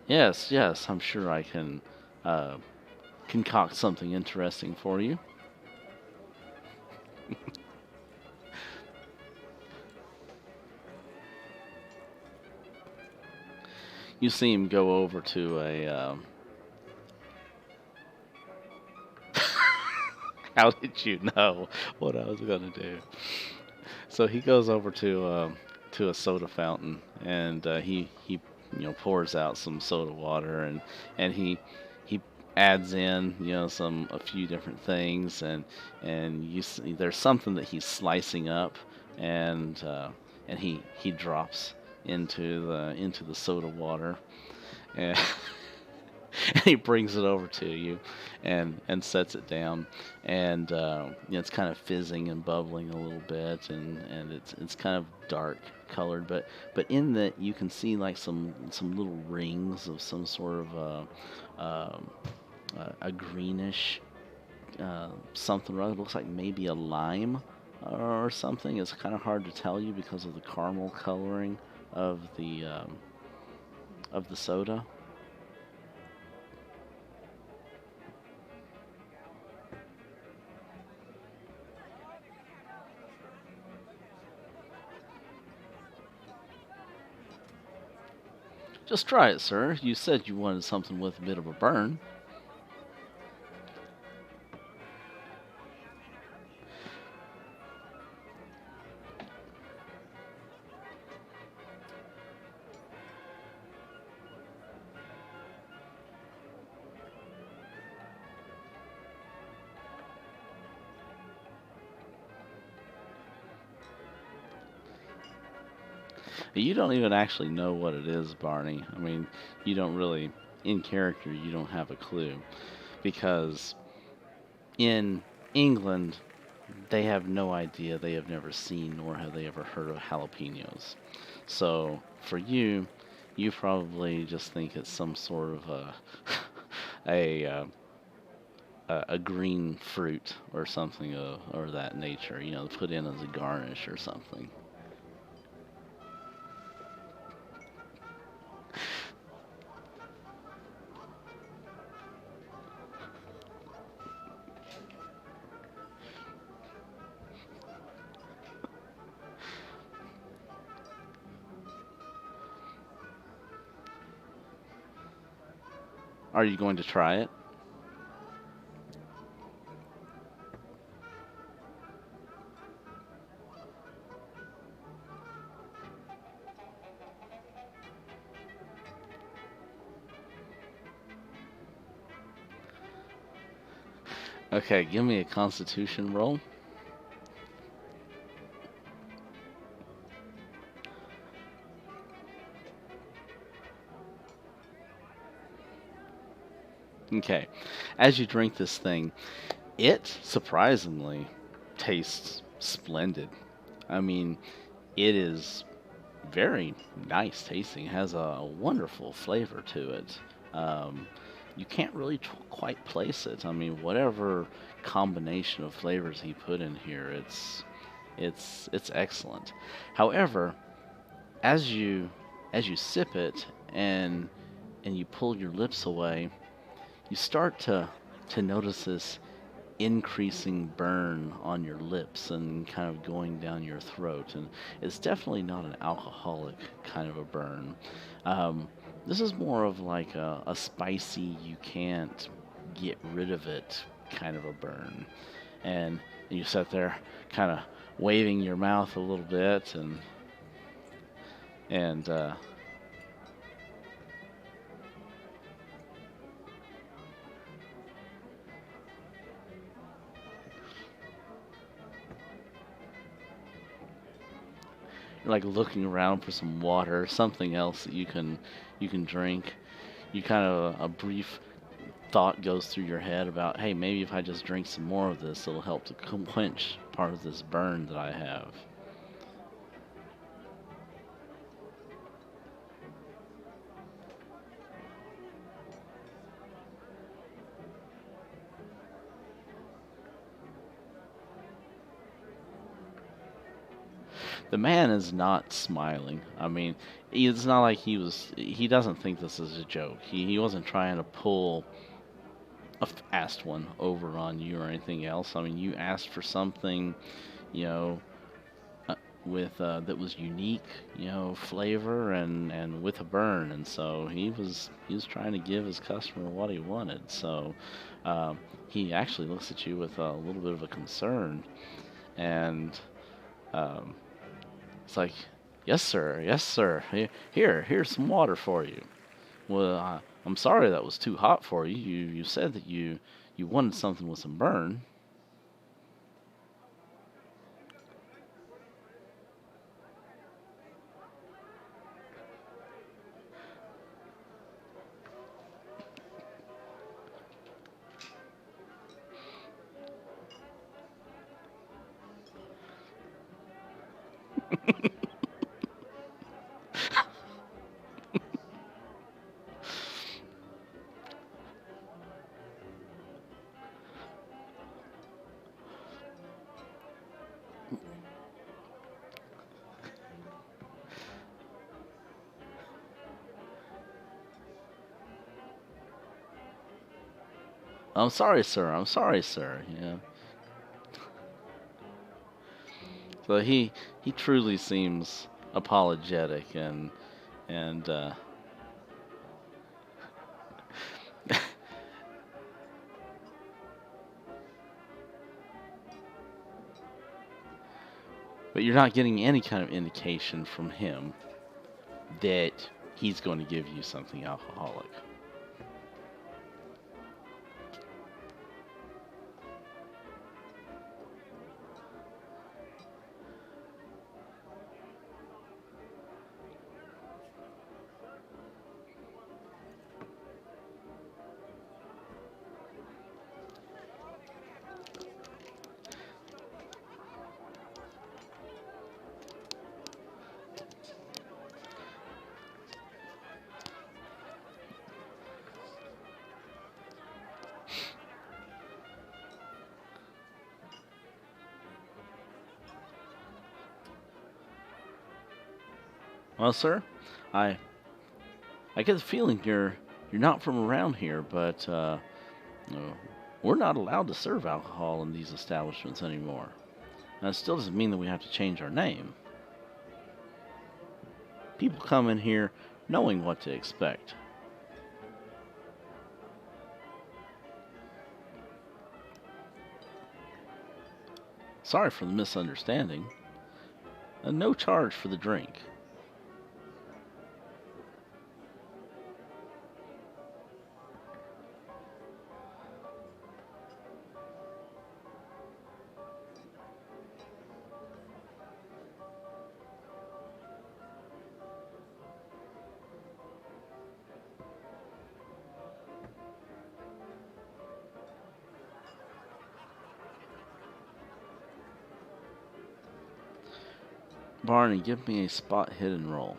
Yes, yes, I'm sure I can concoct something interesting for you. You see him go over to a. How did you know what I was going to do? So he goes over to a soda fountain, and he pours out some soda water, and he adds in some a few different things, and you see there's something that he's slicing up, and he drops into the soda water, and and he brings it over to you and sets it down, and it's kind of fizzing and bubbling a little bit, and it's kind of dark colored, but in that you can see like some little rings of some sort of a greenish something or other. It looks like maybe a lime or something. It's kind of hard to tell you because of the caramel coloring of the soda. Just try it, sir. You said you wanted something with a bit of a burn. You don't even actually know what it is, Barney. I mean, you don't really, in character, you don't have a clue. Because in England, they have no idea. They have never seen nor have they ever heard of jalapenos. So for you, you probably just think it's some sort of a a green fruit or something or that nature, put in as a garnish or something. Are you going to try it? Okay, give me a Constitution roll. Okay, as you drink this thing, it surprisingly tastes splendid. I mean, it is very nice tasting. It has a wonderful flavor to it. Um, you can't really quite place it. I mean, whatever combination of flavors he put in here, it's excellent. However, as you sip it and you pull your lips away, you start to notice this increasing burn on your lips and kind of going down your throat. And it's definitely not an alcoholic kind of a burn. This is more of like a spicy, you can't get rid of it kind of a burn. And you sit there kind of waving your mouth a little bit and you're like looking around for some water, something else that you can drink. You kind of a brief thought goes through your head about, hey, maybe if I just drink some more of this, it'll help to quench part of this burn that I have. The man is not smiling. I mean, it's not like he doesn't think this is a joke. He wasn't trying to pull a fast one over on you or anything else. I mean, you asked for something, you know, uh, with that was unique, flavor and with a burn, and so he was trying to give his customer what he wanted. So he actually looks at you with a little bit of a concern, and um, it's like, yes, sir, yes, sir. Here's some water for you. Well, I'm sorry that was too hot for you. You said that you wanted something with some burn. I'm sorry, sir. I'm sorry, sir. So he truly seems apologetic and but you're not getting any kind of indication from him that he's going to give you something alcoholic. Well, sir, I I get the feeling you're not from around here, but no, we're not allowed to serve alcohol in these establishments anymore. That still doesn't mean that we have to change our name. People come in here knowing what to expect. Sorry for the misunderstanding. No charge for the drink. Barney, give me a spot hidden roll.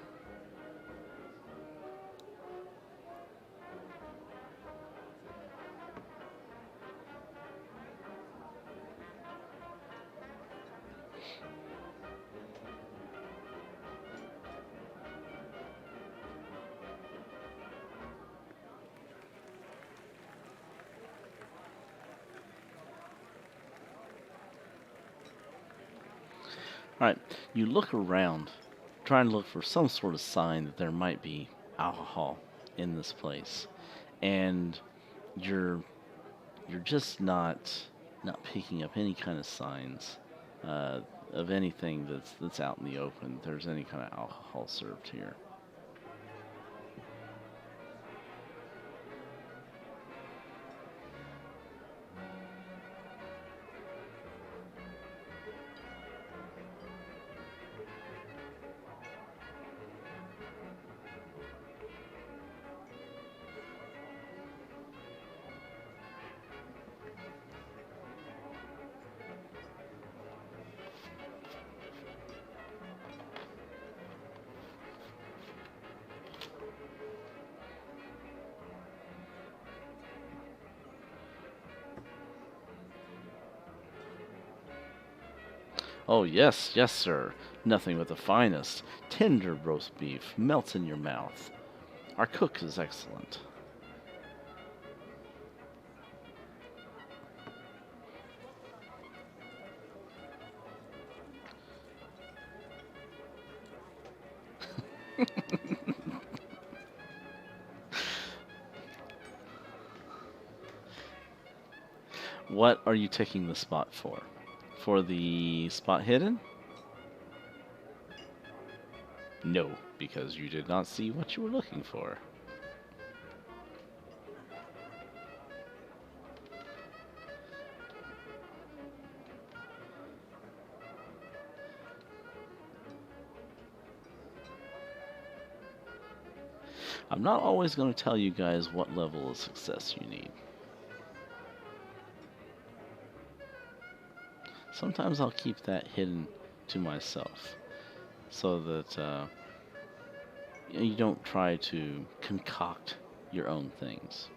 Alright, you look around, trying to look for some sort of sign that there might be alcohol in this place. And you're just not picking up any kind of signs of anything that's out in the open. There's any kind of alcohol served here. Oh, yes, yes, sir. Nothing but the finest. Tender roast beef melts in your mouth. Our cook is excellent. What are you taking the spot for? For the spot hidden? No, because you did not see what you were looking for. I'm not always going to tell you guys what level of success you need. Sometimes I'll keep that hidden to myself so that you don't try to concoct your own things.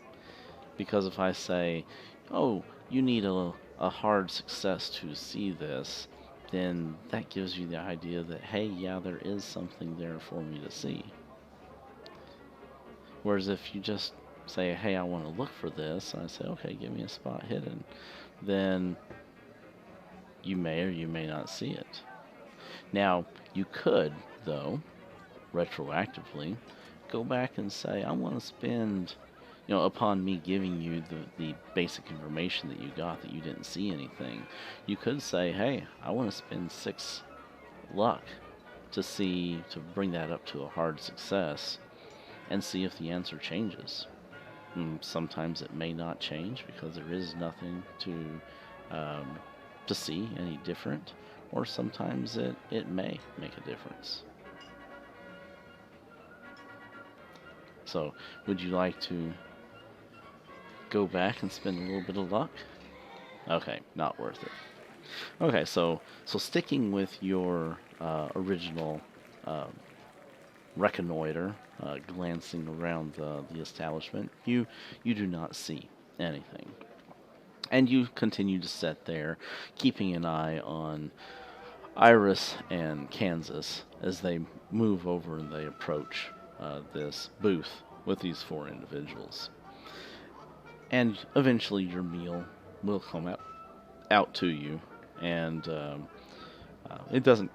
Because if I say, oh, you need a hard success to see this, then that gives you the idea that, hey, yeah, there is something there for me to see. Whereas if you just say, hey, I want to look for this, and I say, okay, give me a spot hidden, then you may or you may not see it. Now, you could, though, retroactively, go back and say, I want to spend, upon me giving you the basic information that you got, that you didn't see anything, you could say, hey, I want to spend 6 luck to bring that up to a hard success and see if the answer changes. Sometimes it may not change because there is nothing to see any different, or sometimes it may make a difference. So, would you like to go back and spend a little bit of luck? Okay, not worth it. Okay, so sticking with your original reconnoiter, glancing around the establishment, you do not see anything. And you continue to sit there, keeping an eye on Iris and Kansas as they move over and they approach this booth with these four individuals. And eventually your meal will come out to you, and it doesn't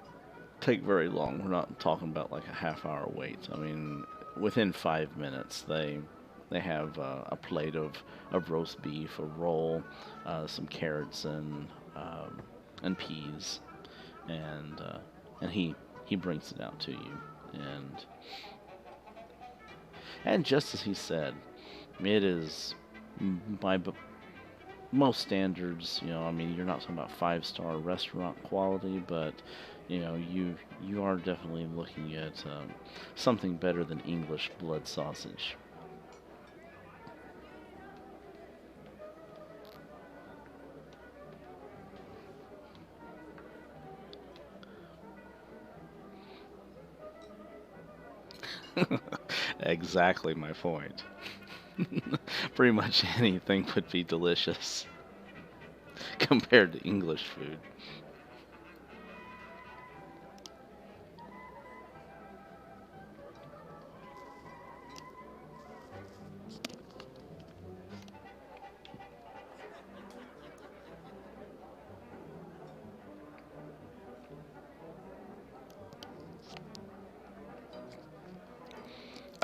take very long. We're not talking about like a half-hour wait. I mean, within 5 minutes, they have a plate of roast beef, a roll, some carrots and peas, and he brings it out to you, and just as he said, it is by most standards. I mean, you're not talking about 5-star restaurant quality, but you are definitely looking at something better than English blood sausage. Exactly my point. Pretty much anything would be delicious compared to English food.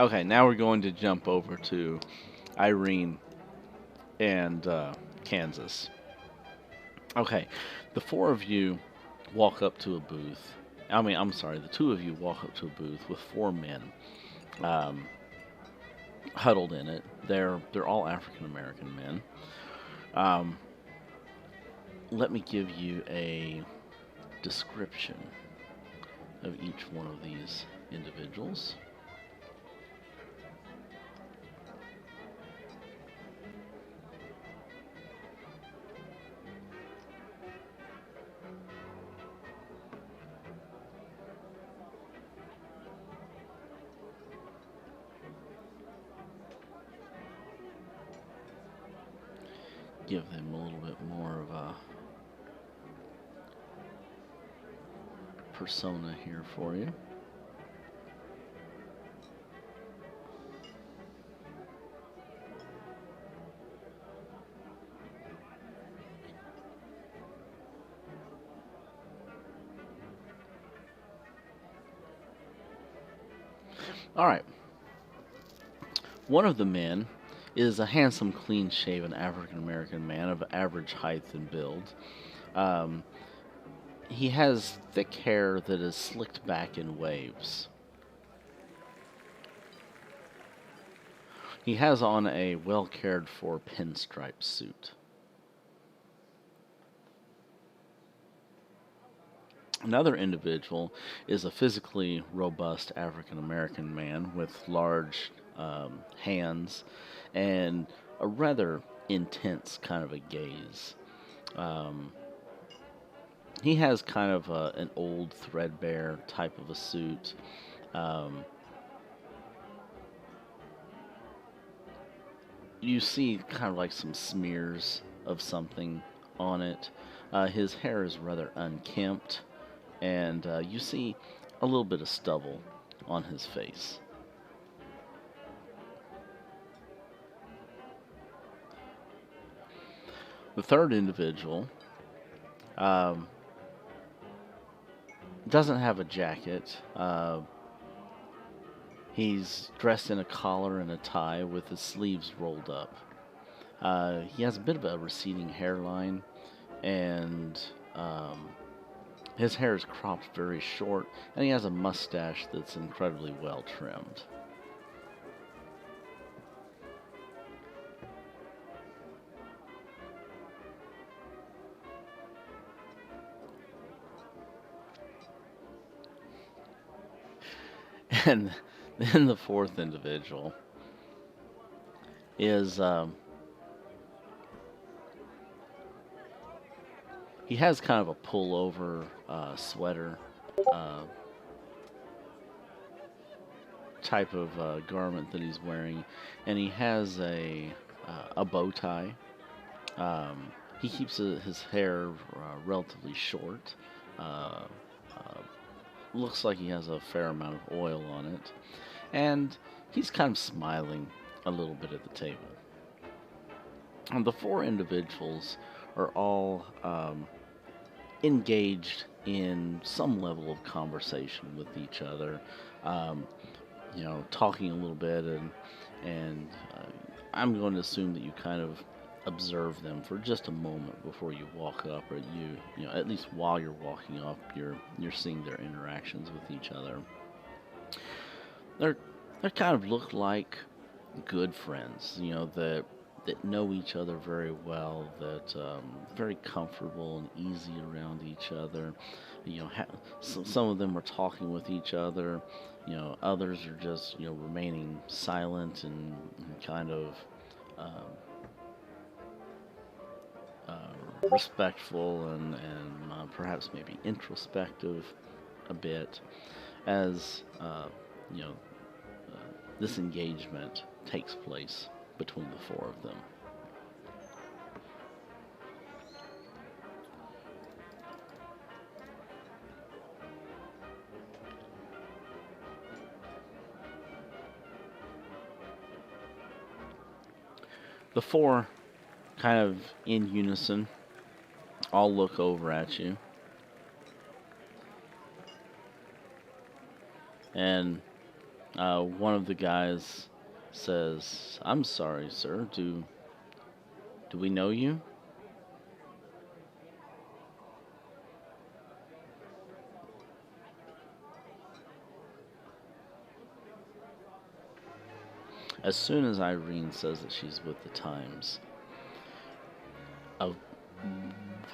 Okay, now we're going to jump over to Irene and Kansas. Okay, the four of you walk up to a booth. I'm sorry, the two of you walk up to a booth with four men um, huddled in it. They're all African American men. Um, Let me give you a description of each one of these individuals. Give them a little bit more of a persona here for you. All right. One of the men is a handsome, clean-shaven African-American man of average height and build. Um, he has thick hair that is slicked back in waves. He has on a well-cared-for pinstripe suit. Another individual is a physically robust African American man with large hands and a rather intense kind of a gaze. Um, he has kind of an old, threadbare type of a suit. Um, you see kind of like some smears of something on it. His hair is rather unkempt, and you see a little bit of stubble on his face. The third individual um, doesn't have a jacket. He's dressed in a collar and a tie with his sleeves rolled up. He has a bit of a receding hairline, and his hair is cropped very short, and he has a mustache that's incredibly well trimmed. And then the fourth individual is he has kind of a pullover sweater type of garment that he's wearing, and he has a bow tie. He keeps his hair relatively short, looks like he has a fair amount of oil on it, and he's kind of smiling a little bit at the table. And the four individuals are all engaged in some level of conversation with each other, um, talking a little bit, and I'm going to assume that you kind of observe them for just a moment before you walk up, or at least while you're walking up, you're seeing their interactions with each other. They're they kind of look like good friends, that know each other very well, that very comfortable and easy around each other. Some of them are talking with each other. Others are just remaining silent and kind of um, respectful and perhaps maybe introspective a bit as you know this engagement takes place between the four of them. The four, kind of in unison, all look over at you. And one of the guys says, "I'm sorry, sir. Do we know you?" As soon as Irene says that she's with the Times, a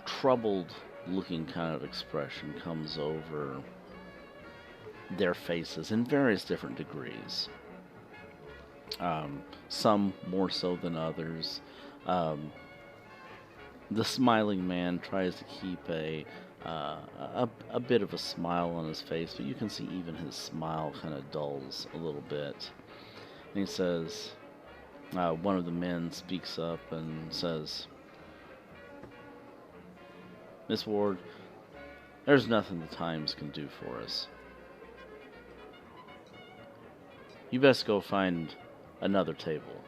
troubled looking kind of expression comes over their faces in various different degrees. Some more so than others. Um, the smiling man tries to keep a bit of a smile on his face, but you can see even his smile kind of dulls a little bit. And he says, one of the men speaks up and says, "Miss Ward, there's nothing the Times can do for us. You best go find another table."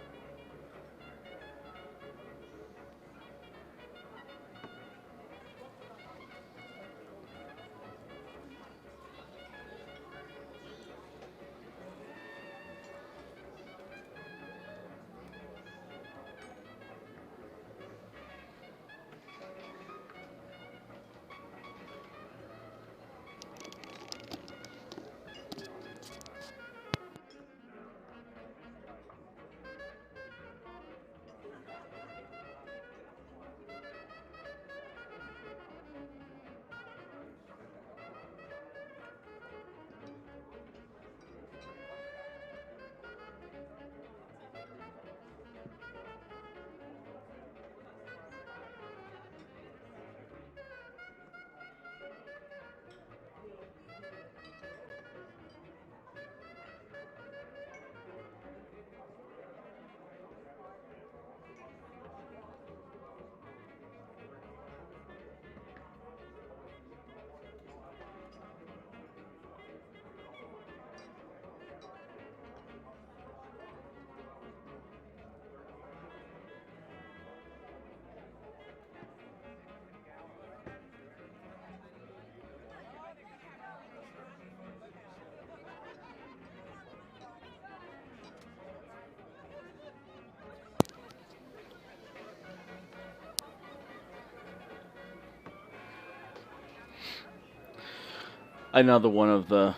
Another one of the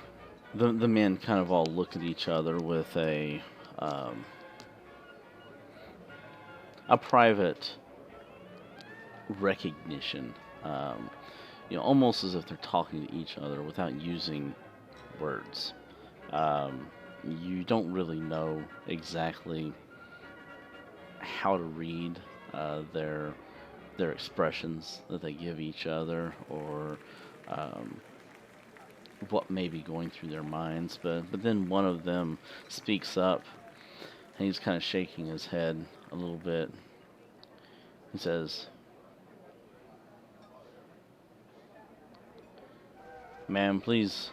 men kind of all look at each other with um, a private recognition, almost as if they're talking to each other without using words. Um, you don't really know exactly how to read their expressions that they give each other, or um, what may be going through their minds. But then one of them speaks up, and he's kind of shaking his head a little bit. He says, "Ma'am, please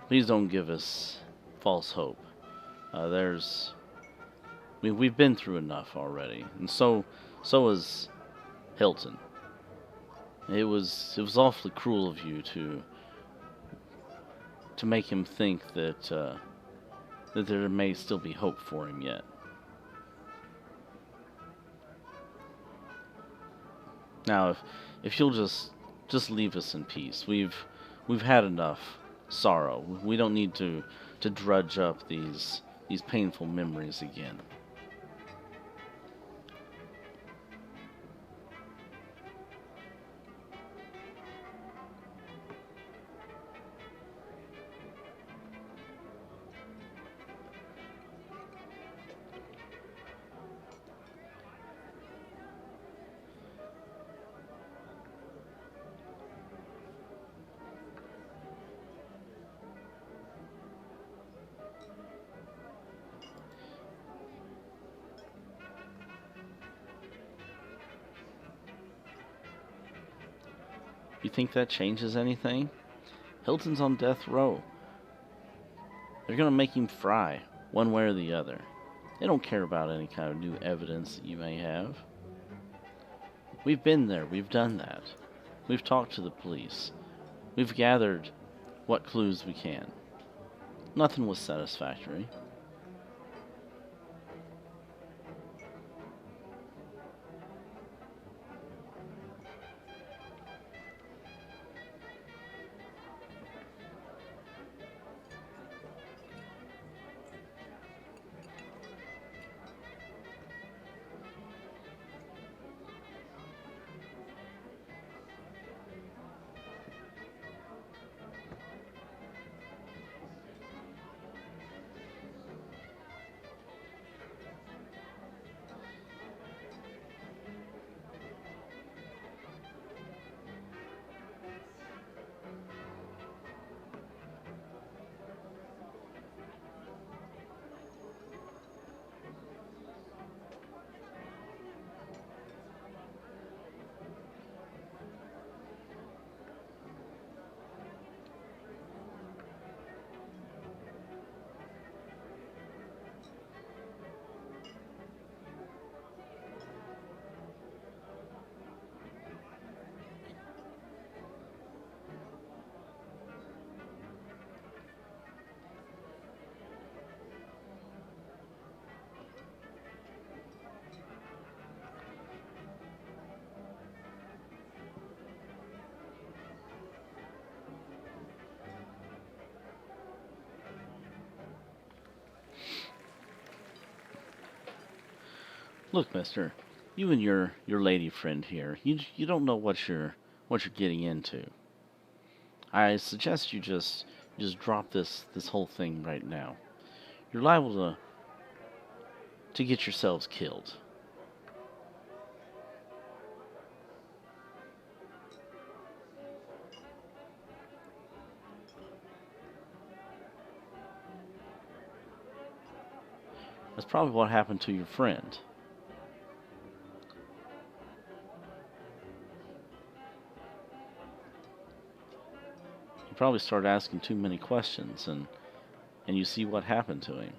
Please don't give us false hope. There's, I mean, we've been through enough already, and so is Hilton. It was awfully cruel of you to make him think that there may still be hope for him yet. Now, if you'll just leave us in peace, we've had enough sorrow. We don't need to drudge up these painful memories again. You think that changes anything? Hilton's on death row. They're gonna make him fry, one way or the other. They don't care about any kind of new evidence that you may have. We've been there, we've done that. We've talked to the police. We've gathered what clues we can. Nothing was satisfactory. Look, mister, you and your lady friend here, you don't know what you're getting into. I suggest you just drop this whole thing right now. You're liable to get yourselves killed. That's probably what happened to your friend. You probably started asking too many questions and you see what happened to him.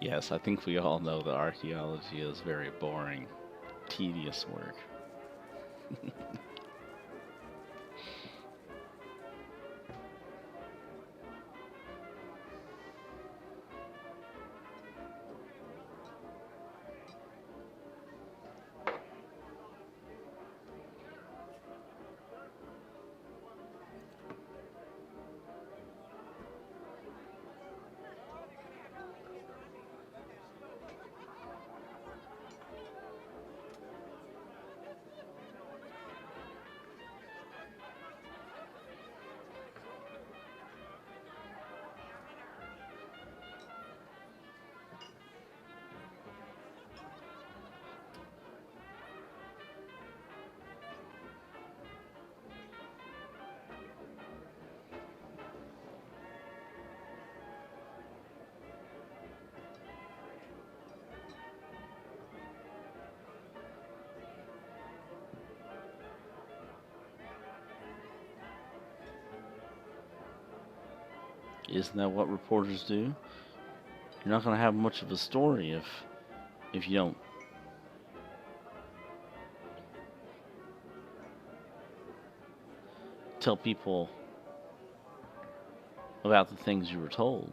Yes, I think we all know that archaeology is very boring, tedious work. Isn't that what reporters do? You're not going to have much of a story if you don't tell people about the things you were told.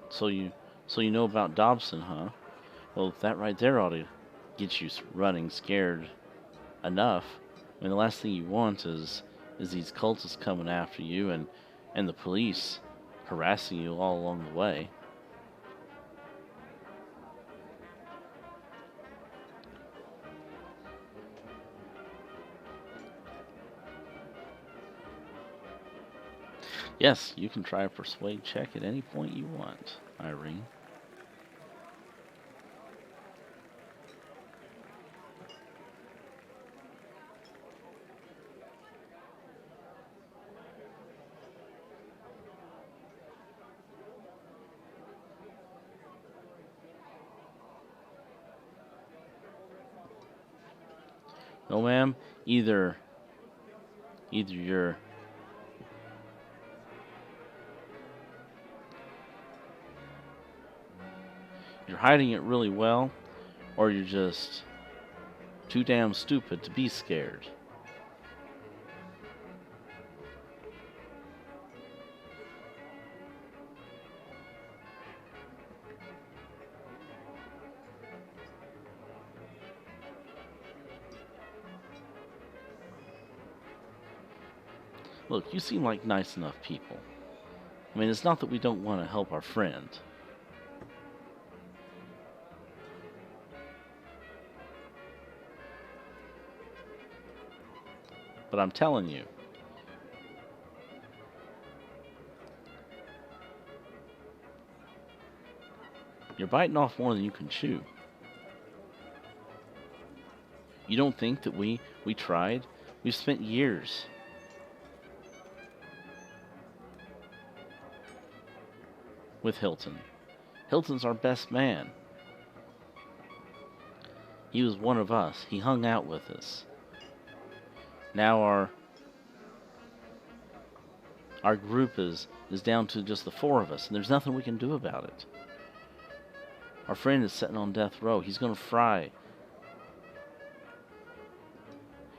So you know about Dobson, huh? Well, that right there ought to get you running scared enough. I mean, the last thing you want is these cultists coming after you and the police harassing you all along the way. Yes, you can try a persuade check at any point you want, Irene. No, ma'am. Either you're hiding it really well, or you're just too damn stupid to be scared. Look, you seem like nice enough people. I mean, it's not that we don't want to help our friend. But I'm telling you, you're biting off more than you can chew. You don't think that we tried? We've spent years with Hilton. Hilton's our best man. He was one of us. He hung out with us. Now our group is down to just the four of us, and there's nothing we can do about it. Our friend is sitting on death row. He's going to fry.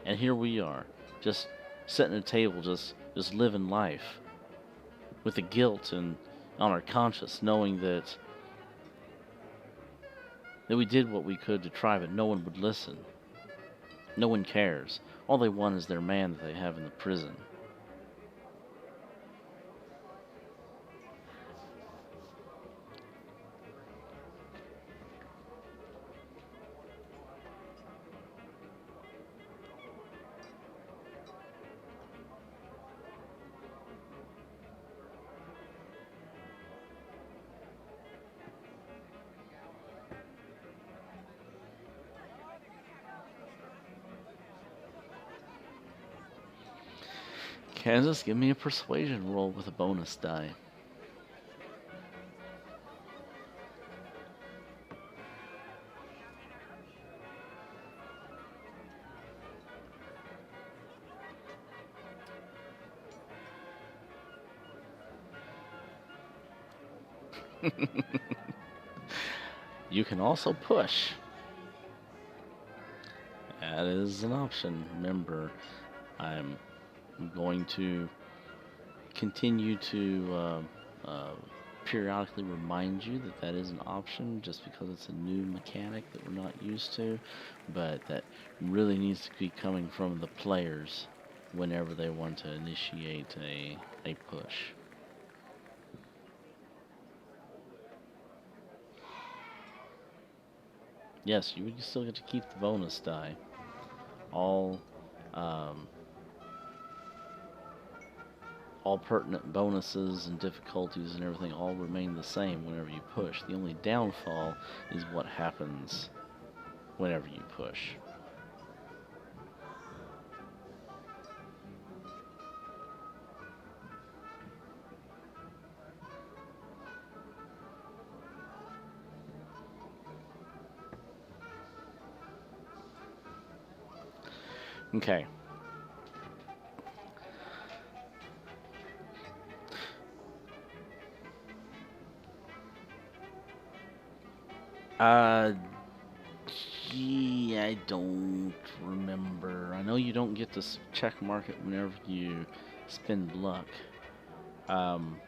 And here we are, just sitting at a table, just living life with the guilt and on our conscience, knowing that we did what we could to try, but no one would listen. No one cares. All they want is their man that they have in the prison. Kansas, give me a persuasion roll with a bonus die. You can also push. That is an option. Remember, I'm going to continue to periodically remind you that that is an option just because it's a new mechanic that we're not used to, but that really needs to be coming from the players whenever they want to initiate a push. Yes, you would still get to keep the bonus die. All pertinent bonuses and difficulties and everything all remain the same whenever you push. The only downfall is what happens whenever you push. Okay. Uh, Gee, I don't remember. I know you don't get to check mark it whenever you spend luck. Um,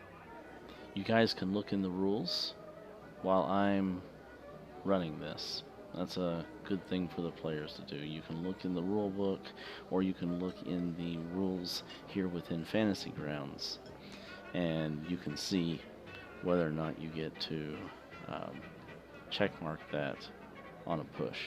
you guys can look in the rules while I'm running this. That's a good thing for the players to do. You can look in the rule book, or you can look in the rules here within Fantasy Grounds, and you can see whether or not you get to um, checkmark that on a push.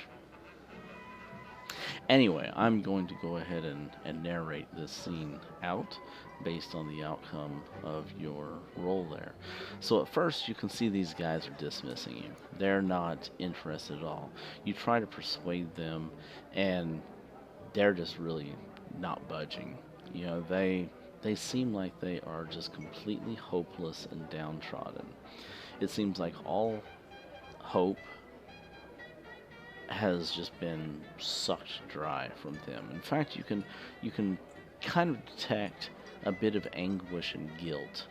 Anyway, I'm going to go ahead and narrate this scene out based on the outcome of your role there. So at first, you can see these guys are dismissing you. They're not interested at all. You try to persuade them, and they're just really not budging. You know, they seem like they are just completely hopeless and downtrodden. It seems like all hope has just been sucked dry from them. In fact, you can kind of detect a bit of anguish and guilt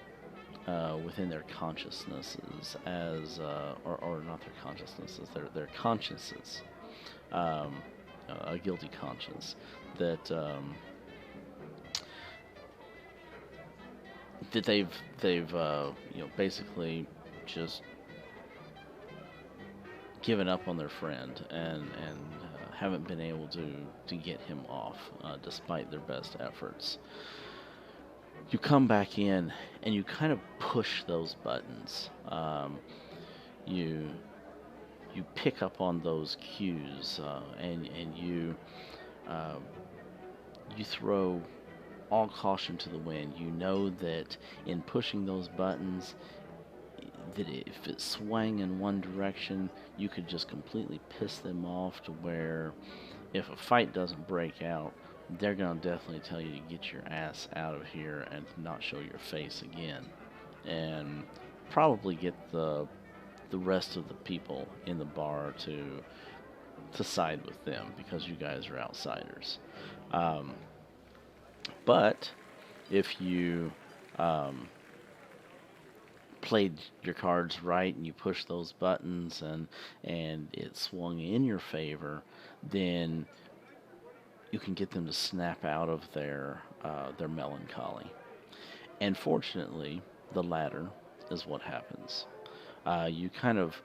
within their consciousnesses, as or not their consciousnesses, their consciences, um, a guilty conscience that that they've basically just given up on their friend and haven't been able to get him off despite their best efforts. You come back in and you kind of push those buttons. You you pick up on those cues and uh, you throw all caution to the wind. You know that in pushing those buttons, that if it swang in one direction, you could just completely piss them off to where if a fight doesn't break out, they're going to definitely tell you to get your ass out of here and not show your face again. And probably get the rest of the people in the bar to side with them because you guys are outsiders. Um, but if you um, played your cards right and you pushed those buttons and it swung in your favor, then you can get them to snap out of their melancholy. And fortunately, the latter is what happens. You kind of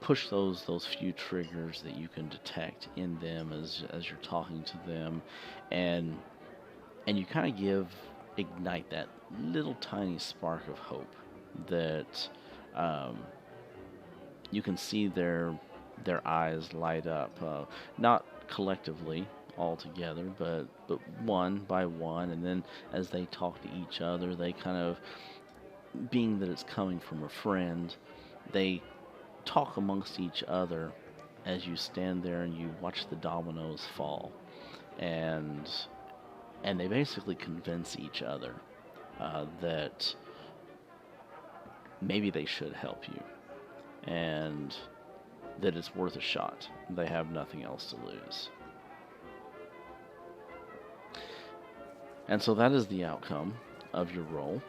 push those few triggers that you can detect in them as you're talking to them, and you kind of ignite that little tiny spark of hope that um, you can see their eyes light up, not collectively all together, but one by one, and then as they talk to each other, they kind of, being that it's coming from a friend, they talk amongst each other as you stand there and you watch the dominoes fall, and they basically convince each other that maybe they should help you and that it's worth a shot. They have nothing else to lose. And so that is the outcome of your roll.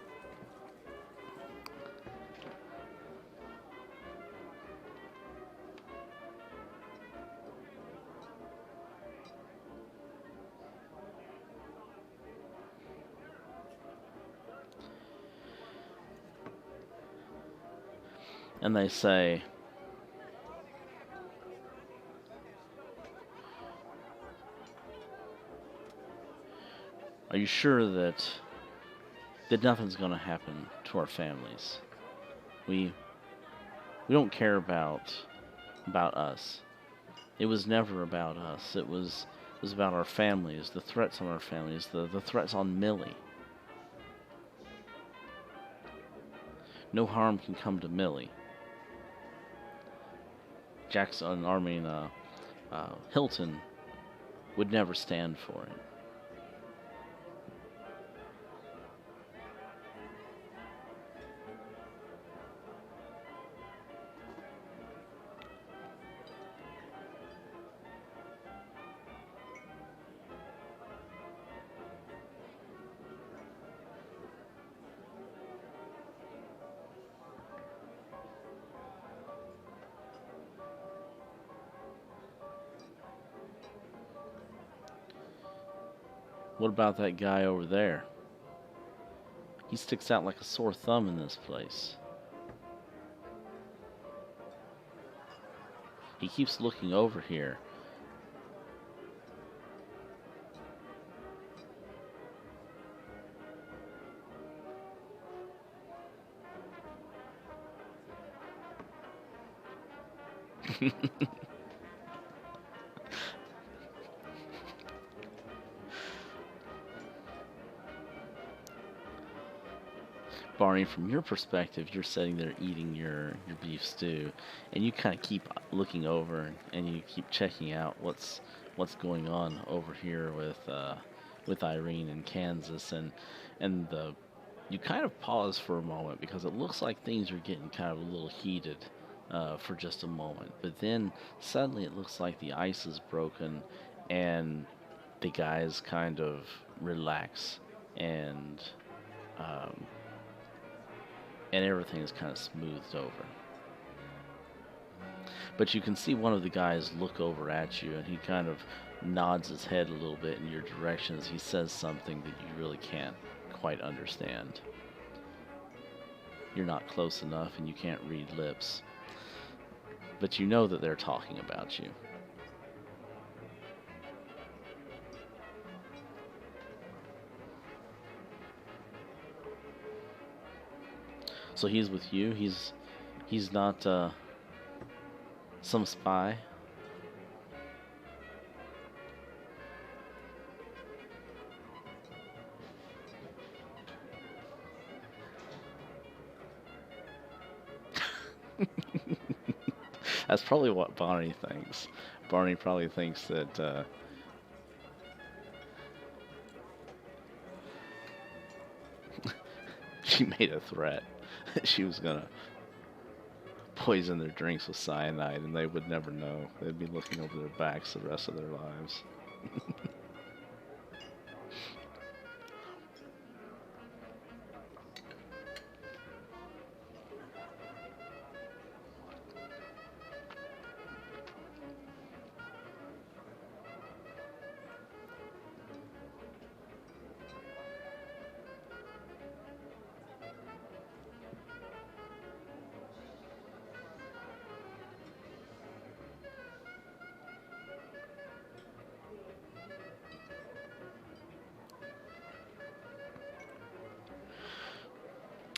And they say, "Are you sure that nothing's going to happen to our families? We don't care about us. It was never about us. It was about our families, the threats on our families, the threats on Millie. No harm can come to Millie. Jackson, Hilton would never stand for it." What about that guy over there? He sticks out like a sore thumb in this place. He keeps looking over here. Barney, from your perspective, you're sitting there eating your beef stew, and you kind of keep looking over and you keep checking out what's going on over here with Irene in Kansas, and the you kind of pause for a moment because it looks like things are getting kind of a little heated for just a moment, but then suddenly it looks like the ice is broken, and the guys kind of relax and. Um, and everything is kind of smoothed over. But you can see one of the guys look over at you, and he kind of nods his head a little bit in your direction as he says something that you really can't quite understand. You're not close enough, and you can't read lips. But you know that they're talking about you. So he's with you. He's not some spy. That's probably what Barney thinks. Barney probably thinks that she made a threat. She was gonna poison their drinks with cyanide, and they would never know. They'd be looking over their backs the rest of their lives.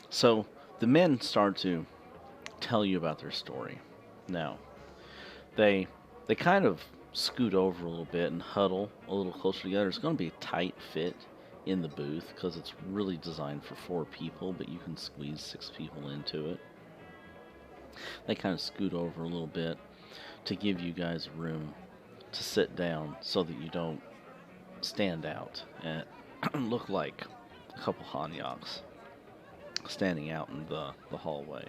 So the men start to tell you about their story. Now, they they kind of scoot over a little bit and huddle a little closer together. It's going to be a tight fit in the booth because it's really designed for 4 people, but you can squeeze 6 people into it. They kind of scoot over a little bit to give you guys room to sit down so that you don't stand out and look like a couple Hanyaks standing out in the hallway.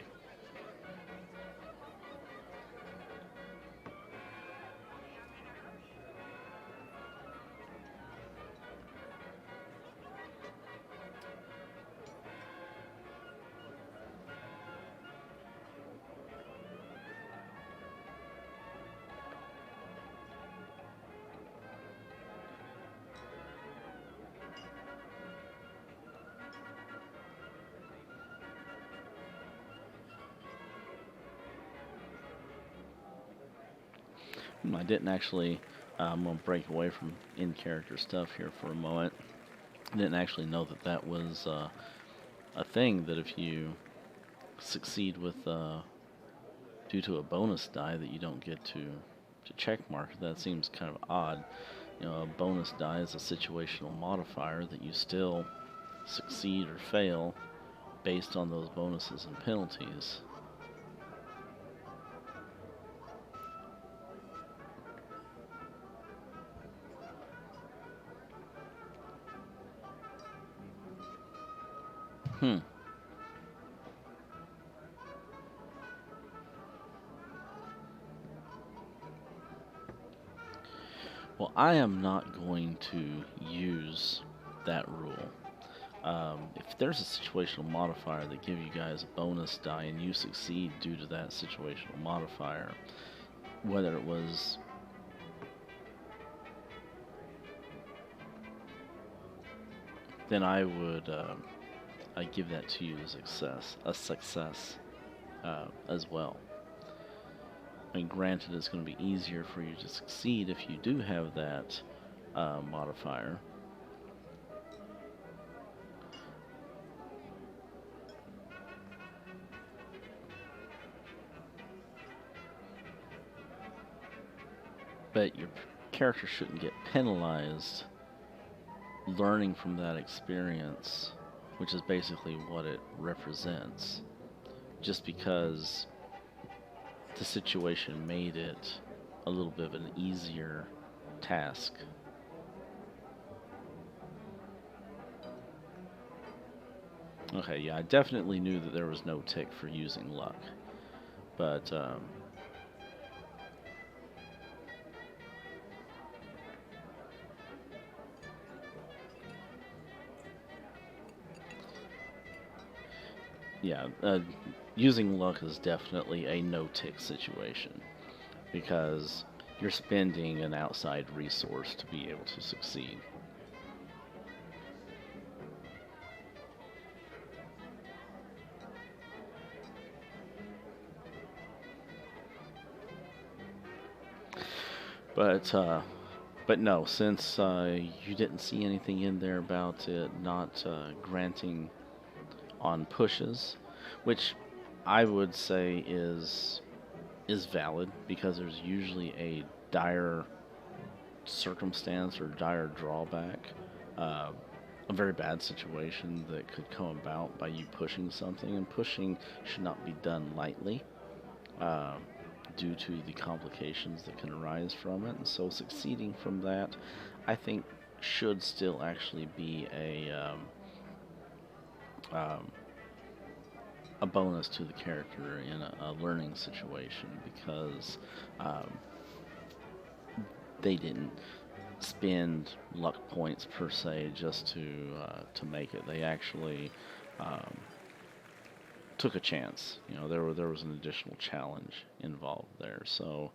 I didn't actually, I'm going to break away from in-character stuff here for a moment. I didn't actually know that that was a thing, that if you succeed with, due to a bonus die, that you don't get to check mark. That seems kind of odd. You know, a bonus die is a situational modifier that you still succeed or fail based on those bonuses and penalties. Hmm. Well, I am not going to use that rule. If there's a situational modifier that gives you guys a bonus die and you succeed due to that situational modifier, whether it was then I would I give that to you as a success as well. I mean, granted, it's going to be easier for you to succeed if you do have that modifier. But your character shouldn't get penalized learning from that experience, which is basically what it represents, just because the situation made it a little bit of an easier task. Okay, yeah, I definitely knew that there was no tick for using luck, but yeah, using luck is definitely a no-tick situation because you're spending an outside resource to be able to succeed. But no, since you didn't see anything in there about it not granting on pushes, which I would say is valid because there's usually a dire circumstance or dire drawback, uh, a very bad situation that could come about by you pushing something, and pushing should not be done lightly. Uh, Due to the complications that can arise from it, and so succeeding from that, I think, should still actually be um, a bonus to the character in a learning situation because um, they didn't spend luck points per se just to make it. They actually um, took a chance. You know, there was an additional challenge involved there. So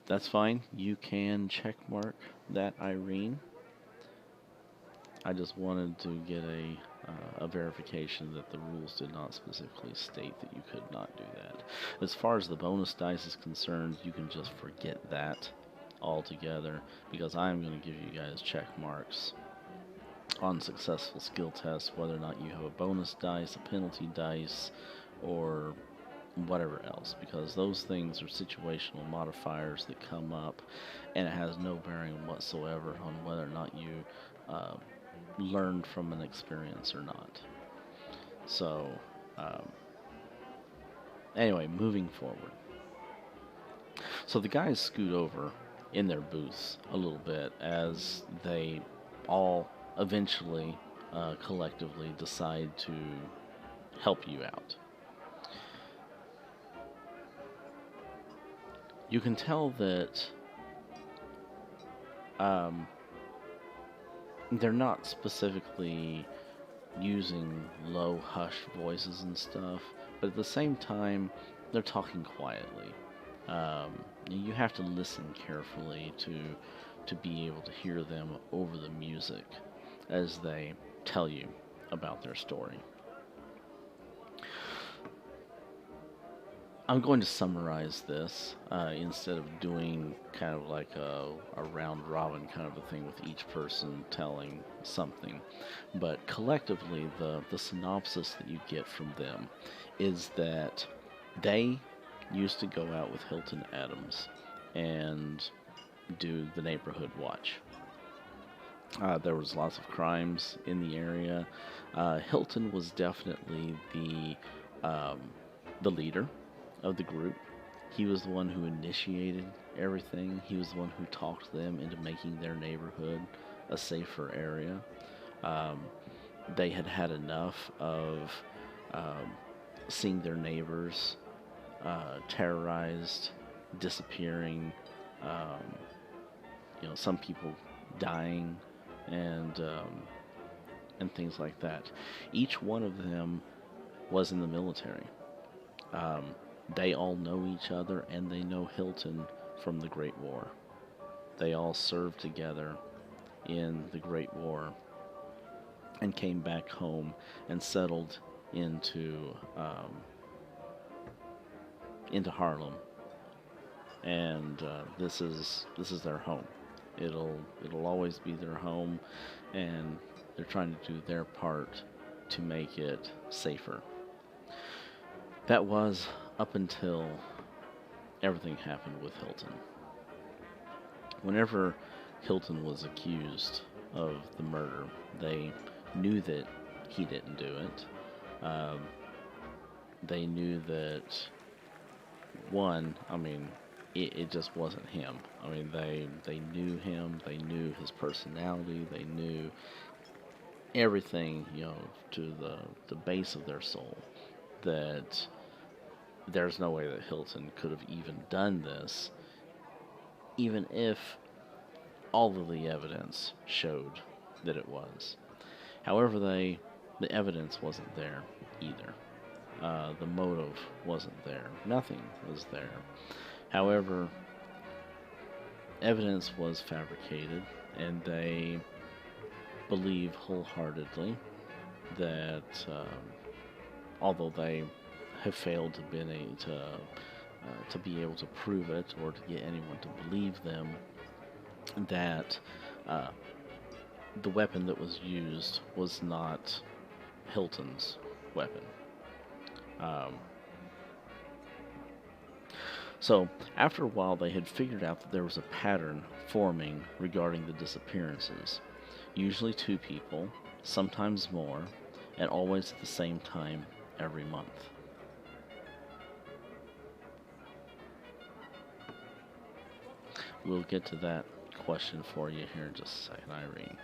that's fine. You can check mark that, Irene. I just wanted to get a verification that the rules did not specifically state that you could not do that. As far as the bonus dice is concerned, you can just forget that altogether because I'm going to give you guys check marks on successful skill tests, whether or not you have a bonus dice, a penalty dice, or whatever else, because those things are situational modifiers that come up, and it has no bearing whatsoever on whether or not you uh, learned from an experience or not. So, um, anyway, moving forward. So the guys scoot over in their booths a little bit as they all eventually, collectively decide to help you out. You can tell that um, they're not specifically using low, hushed voices and stuff, but at the same time, they're talking quietly. Um, you have to listen carefully to be able to hear them over the music as they tell you about their story. I'm going to summarize this instead of doing kind of like a round robin kind of a thing with each person telling something. But collectively, the synopsis that you get from them is that they used to go out with Hilton Adams and do the neighborhood watch. There was lots of crimes in the area. Hilton was definitely the leader of the group. He was the one who initiated everything. He was the one who talked them into making their neighborhood a safer area. Um, they had had enough of um, seeing their neighbors terrorized, disappearing, um, some people dying, and and things like that. Each one of them was in the military. Um, they all know each other, and they know Hilton from the Great War. They all served together in the Great War, and came back home and settled into into Harlem, and this is their home. It'll always be their home, and they're trying to do their part to make it safer. That was up until everything happened with Hilton. Whenever Hilton was accused of the murder, they knew that he didn't do it. Um, they knew that I mean, it just wasn't him. I mean, they knew him. They knew his personality. They knew everything, to the base of their soul. That there's no way that Hilton could have even done this, even if all of the evidence showed that it was. However, the evidence wasn't there either. The motive wasn't there. Nothing was there. However, evidence was fabricated, and they believe wholeheartedly that although they have failed to be able to prove it or to get anyone to believe them, that uh, the weapon that was used was not Hilton's weapon. Um, so, after a while, they had figured out that there was a pattern forming regarding the disappearances. Usually two people, sometimes more, and always at the same time every month. We'll get to that question for you here in just a second, Irene.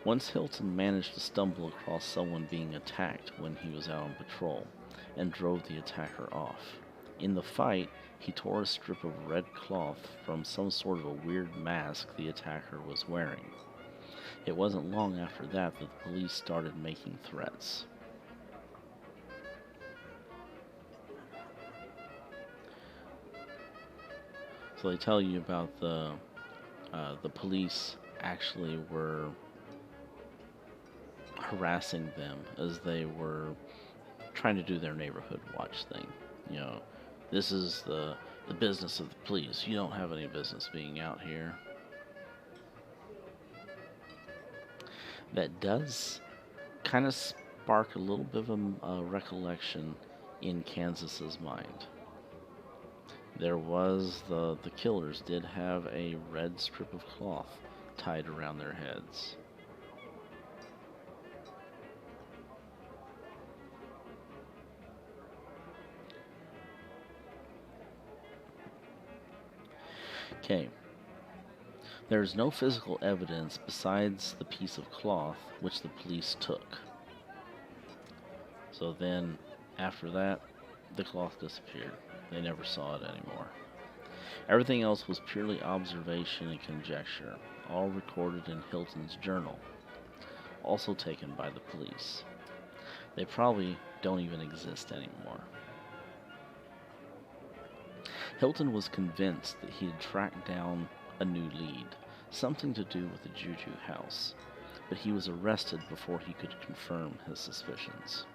Once Hilton managed to stumble across someone being attacked when he was out on patrol, and drove the attacker off. In the fight, he tore a strip of red cloth from some sort of a weird mask the attacker was wearing. It wasn't long after that the police started making threats. So they tell you about the police actually were harassing them as they were trying to do their neighborhood watch thing. You know, this is the business of the police. You don't have any business being out here. That does kind of spark a little bit of a recollection in Kansas's mind. There was the killers did have a red strip of cloth tied around their heads. Okay. There is no physical evidence besides the piece of cloth which the police took. So then, after that, the cloth disappeared. They never saw it anymore. Everything else was purely observation and conjecture, all recorded in Hilton's journal, also taken by the police. They probably don't even exist anymore. Hilton was convinced that he had tracked down a new lead, something to do with the Juju house, but he was arrested before he could confirm his suspicions.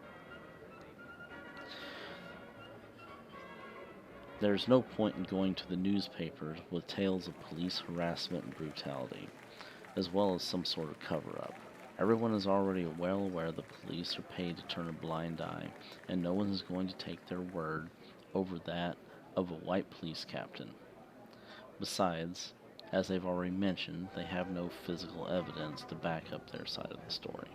There's no point in going to the newspapers with tales of police harassment and brutality, as well as some sort of cover-up. Everyone is already well aware the police are paid to turn a blind eye, and no one is going to take their word over that of a white police captain. Besides, as they've already mentioned, they have no physical evidence to back up their side of the story.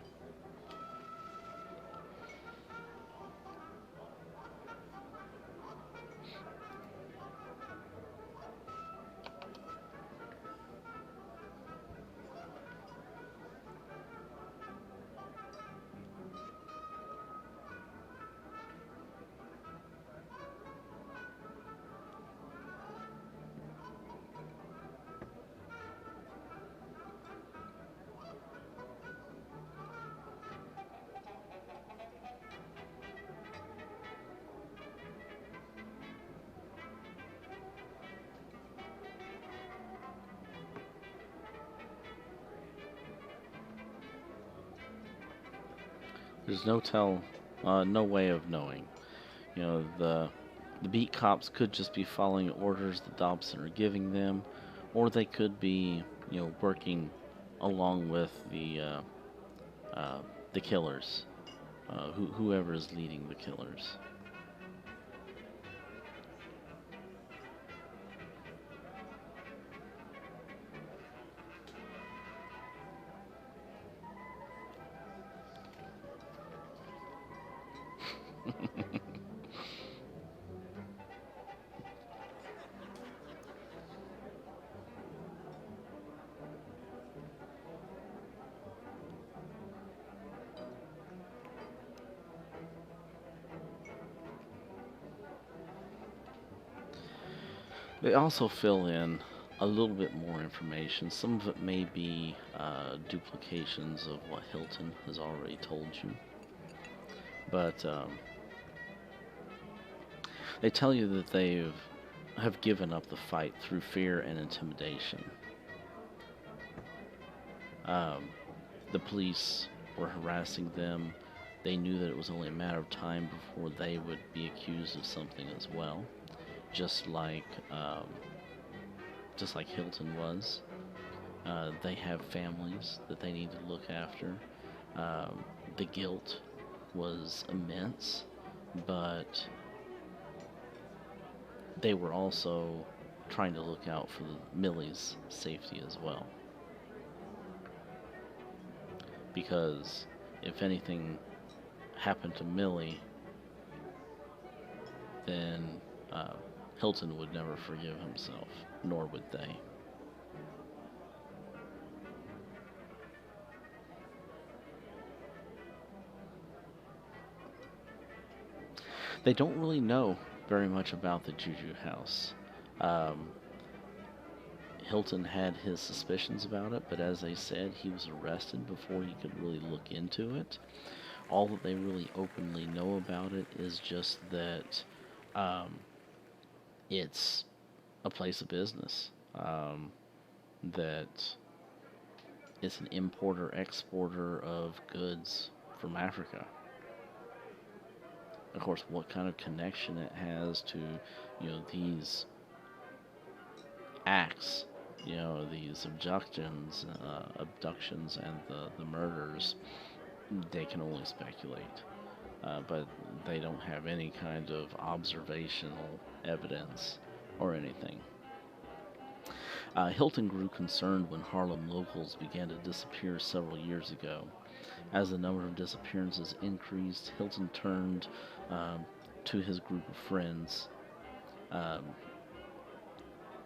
There's no way of knowing. You know, the beat cops could just be following orders that Dobson are giving them, or they could be, working along with uh, the killers, whoever is leading the killers. They also fill in a little bit more information. Some of it may be duplications of what Hilton has already told you, but they tell you that they have given up the fight through fear and intimidation. Um, the police were harassing them. They knew that it was only a matter of time before they would be accused of something as well, just like um, just like Hilton was. They have families that they need to look after. Um, the guilt was immense, but they were also trying to look out for Millie's safety as well. Because if anything happened to Millie, then uh, Hilton would never forgive himself, nor would they. They don't really know very much about the Juju house. Um, Hilton had his suspicions about it, but as they said, he was arrested before he could really look into it. All that they really openly know about it is just that um, it's a place of business, that it's an importer exporter of goods from Africa. Of course, what kind of connection it has to, these acts, these abductions and the murders, they can only speculate. But they don't have any kind of observational evidence or anything. Hilton grew concerned when Harlem locals began to disappear several years ago. As the number of disappearances increased, Hilton turned um, to his group of friends um,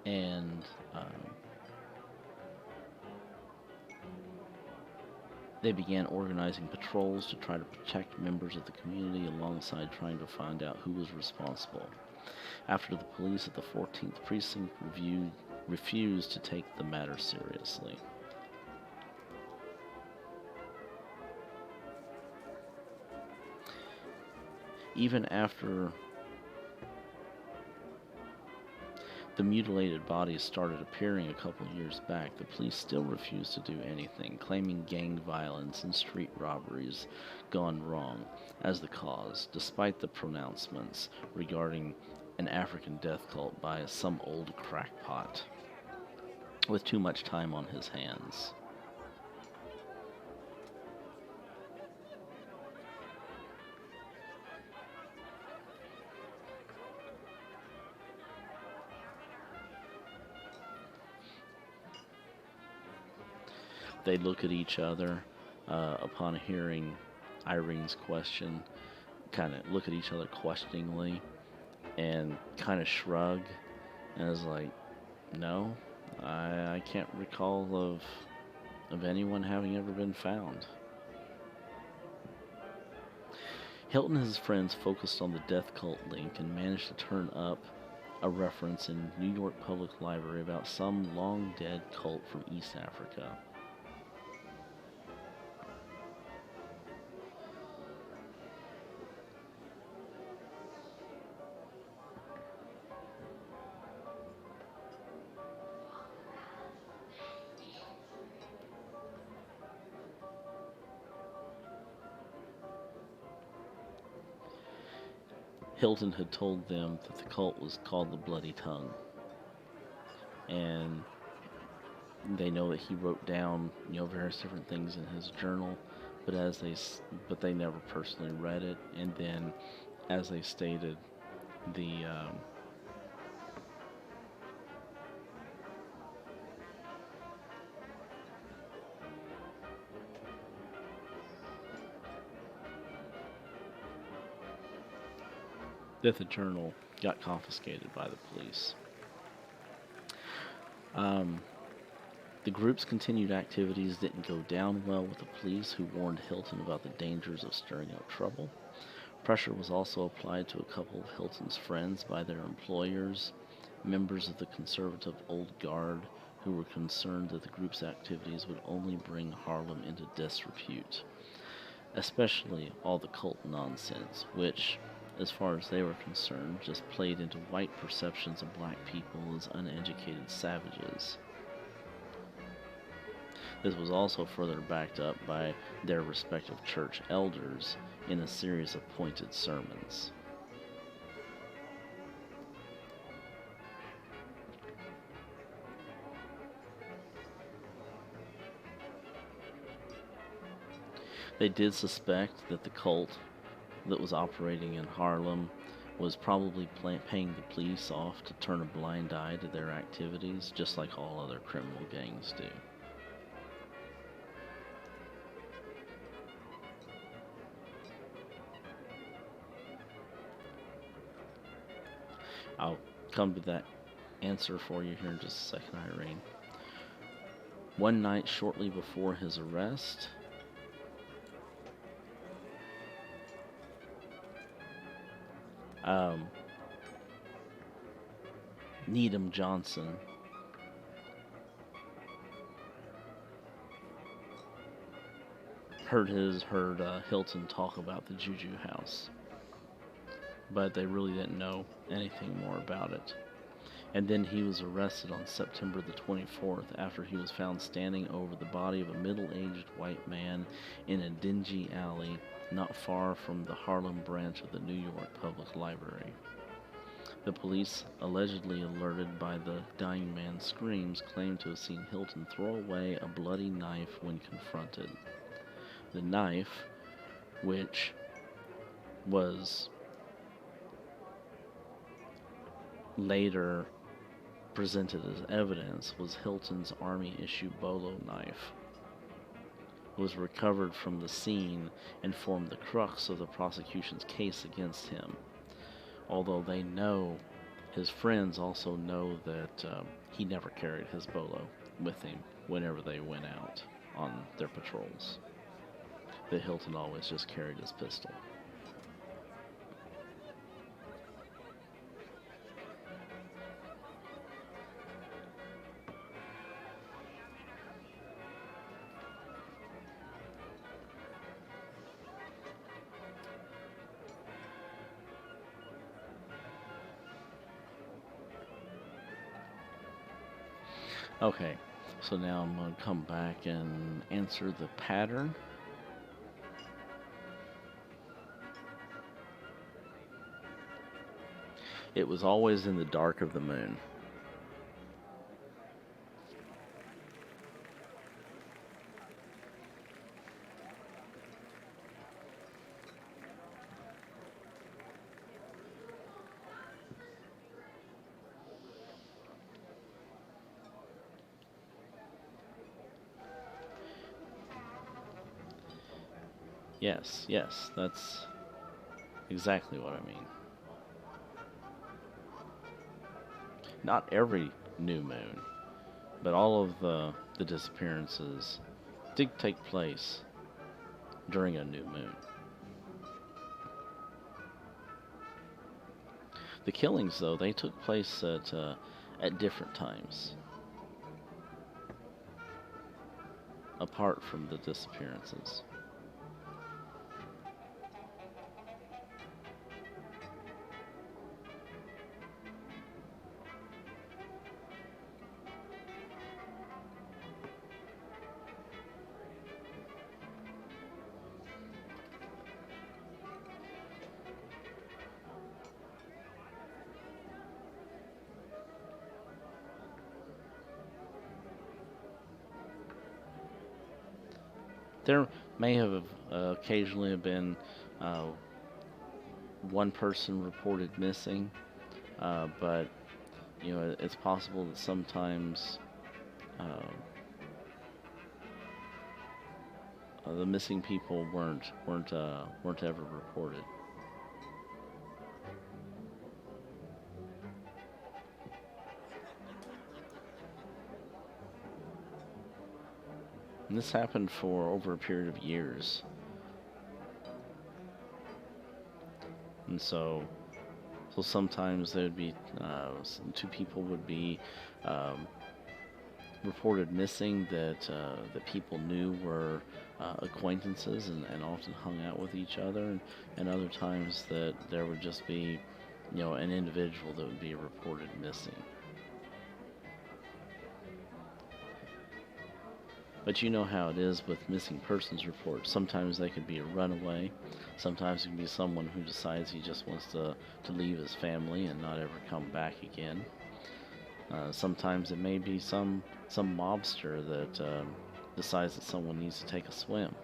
and they began organizing patrols to try to protect members of the community alongside trying to find out who was responsible. After the police at the 14th Precinct refused to take the matter seriously. Even after the mutilated bodies started appearing a couple years back, the police still refused to do anything, claiming gang violence and street robberies gone wrong as the cause, despite the pronouncements regarding an African death cult by some old crackpot with too much time on his hands. They look at each other upon hearing Irene's question, kind of look at each other questioningly, and kind of shrug, and is like, "No, I can't recall of anyone having ever been found." Hilton and his friends focused on the death cult link and managed to turn up a reference in New York Public Library about some long dead cult from East Africa. Hilton had told them that the cult was called the Bloody Tongue, and they know that he wrote down, various different things in his journal, but but they never personally read it. And then, as they stated, the that the journal got confiscated by the police. The group's continued activities didn't go down well with the police, who warned Hilton about the dangers of stirring up trouble. Pressure was also applied to a couple of Hilton's friends by their employers, members of the conservative Old Guard, who were concerned that the group's activities would only bring Harlem into disrepute, especially all the cult nonsense, which, as far as they were concerned, just played into white perceptions of black people as uneducated savages. This was also further backed up by their respective church elders in a series of pointed sermons. They did suspect that the cult that was operating in Harlem was probably paying the police off to turn a blind eye to their activities, just like all other criminal gangs do. I'll come to that answer for you here in just a second, Irene. One night shortly before his arrest, Needham Johnson heard Hilton talk about the Juju House, but they really didn't know anything more about it. And then he was arrested on September the 24th after he was found standing over the body of a middle-aged white man in a dingy alley not far from the Harlem branch of the New York Public Library. The police, allegedly alerted by the dying man's screams, claimed to have seen Hilton throw away a bloody knife when confronted. The knife, which was later presented as evidence, was Hilton's Army-issue bolo knife, was recovered from the scene and formed the crux of the prosecution's case against him. Although his friends also know that he never carried his bolo with him whenever they went out on their patrols. That Hilton always just carried his pistol. Okay, so now I'm going to come back and answer the pattern. It was always in the dark of the moon. Yes, that's exactly what I mean. Not every new moon, but all of the disappearances did take place during a new moon. The killings, though, they took place at different times, apart from the disappearances. There may have occasionally been uh, one person reported missing, but it's possible that sometimes uh, the missing people weren't ever reported. And this happened for over a period of years, and so sometimes there would be two people would be um, reported missing that people knew were acquaintances and often hung out with each other, and other times that there would just be, an individual that would be reported missing. But you know how it is with missing persons reports. Sometimes they could be a runaway. Sometimes it can be someone who decides he just wants to leave his family and not ever come back again. Sometimes it may be some mobster that decides that someone needs to take a swim.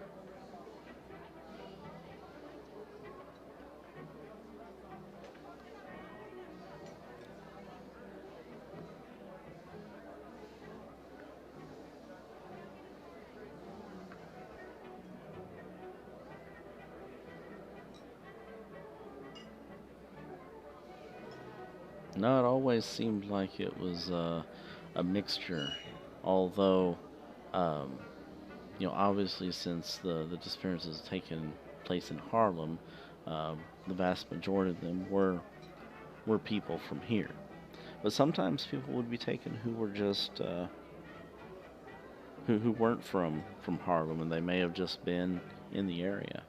No, it always seemed like it was a mixture, although um, obviously since the disappearances taken place in Harlem, the vast majority of them were people from here. But sometimes people would be taken who were just who weren't from Harlem, and they may have just been in the area.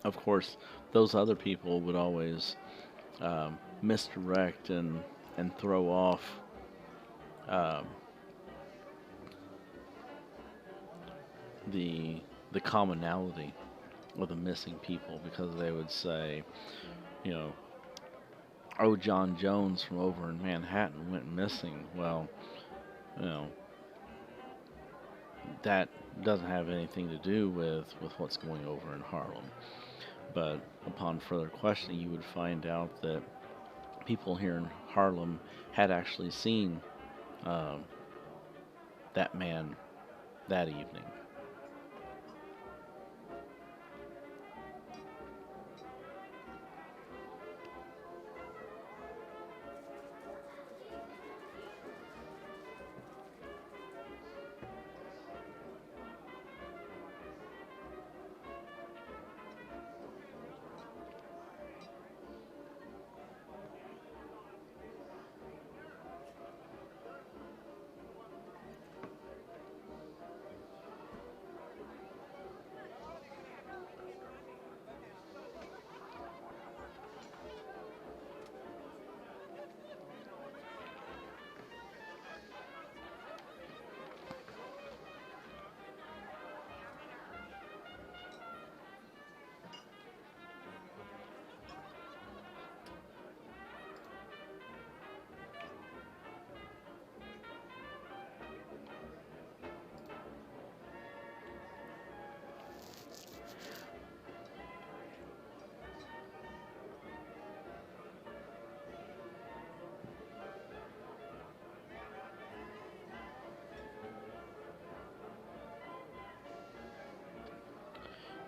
Of course, those other people would always misdirect and throw off um, the the commonality of the missing people, because they would say, you know, oh, John Jones from over in Manhattan went missing. Well, you know, that doesn't have anything to do with what's going over in Harlem. But upon further questioning, you would find out that people here in Harlem had actually seen uh, that man that evening.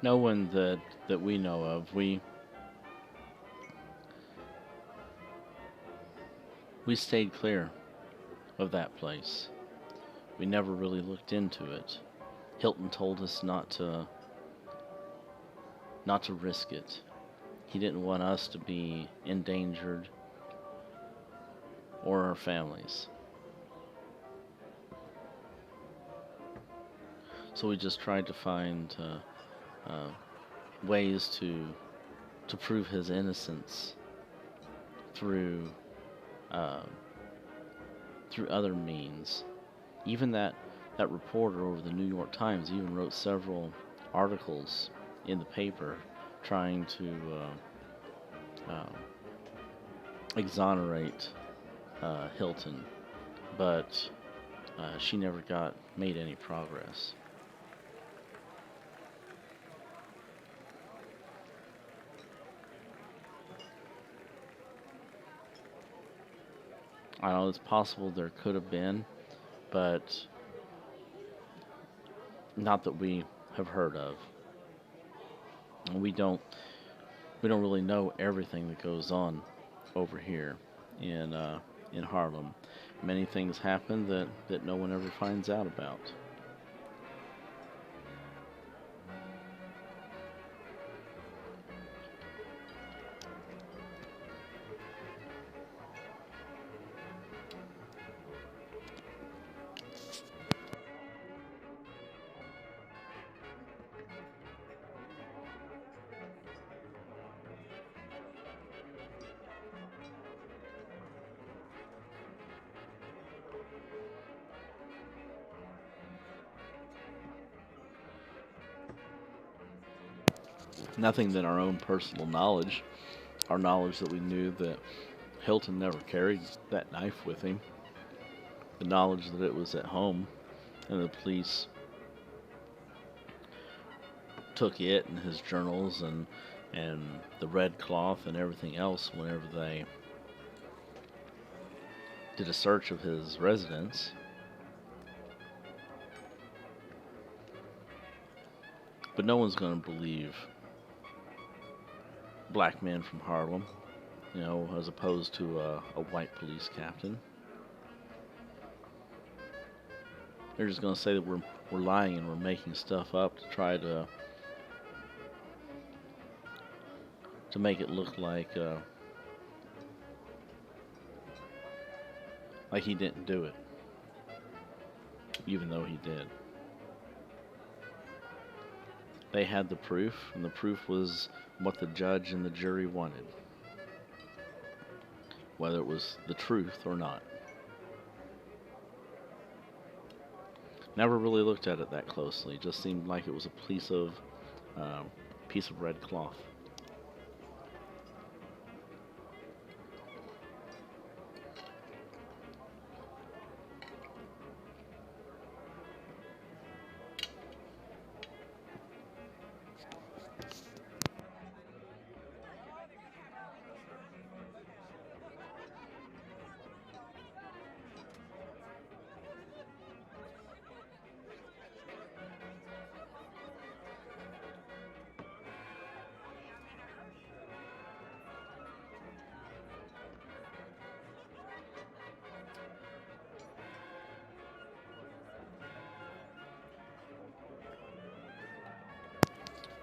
No one that we know of. We stayed clear of that place. We never really looked into it. Hilton told us not to risk it. He didn't want us to be endangered or our families. So we just tried to find ways to prove his innocence through uh, through other means. Even that reporter over the New York Times even wrote several articles in the paper trying to exonerate Hilton, but she never made any progress. I know it's possible there could have been, but not that we have heard of. We don't really know everything that goes on over here in Harlem. Many things happen that no one ever finds out about. Nothing than our own personal knowledge, our knowledge that we knew that Hilton never carried that knife with him, the knowledge that it was at home, and the police took it and his journals and the red cloth and everything else whenever they did a search of his residence. But no one's going to believe black men from Harlem, as opposed to a white police captain. They're just going to say that we're lying and we're making stuff up to try to make it look like he didn't do it, even though he did. They had the proof, and the proof was what the judge and the jury wanted, whether it was the truth or not. Never really looked at it that closely. It just seemed like it was a piece of red cloth.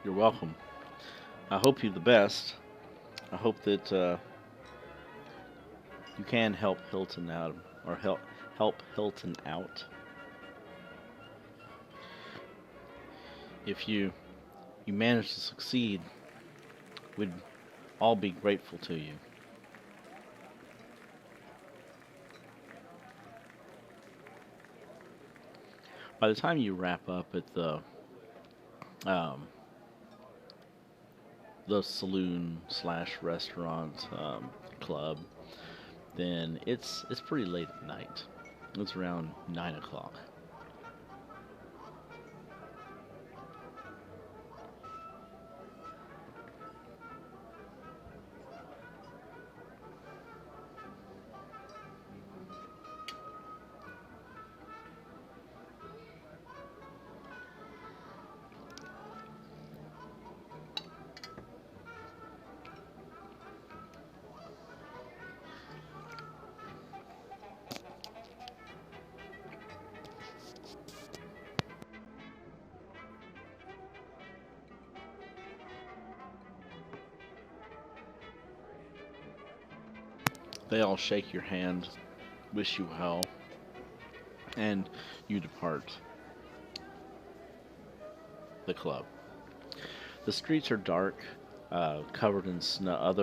You're welcome. I hope you the best. I hope that you can help Hilton out, or help Hilton out. If you manage to succeed, we'd all be grateful to you. By the time you wrap up at the saloon / restaurant club, then it's pretty late at night. It's around 9 o'clock. They all shake your hand, wish you well, and you depart the club. The streets are dark, covered in snow.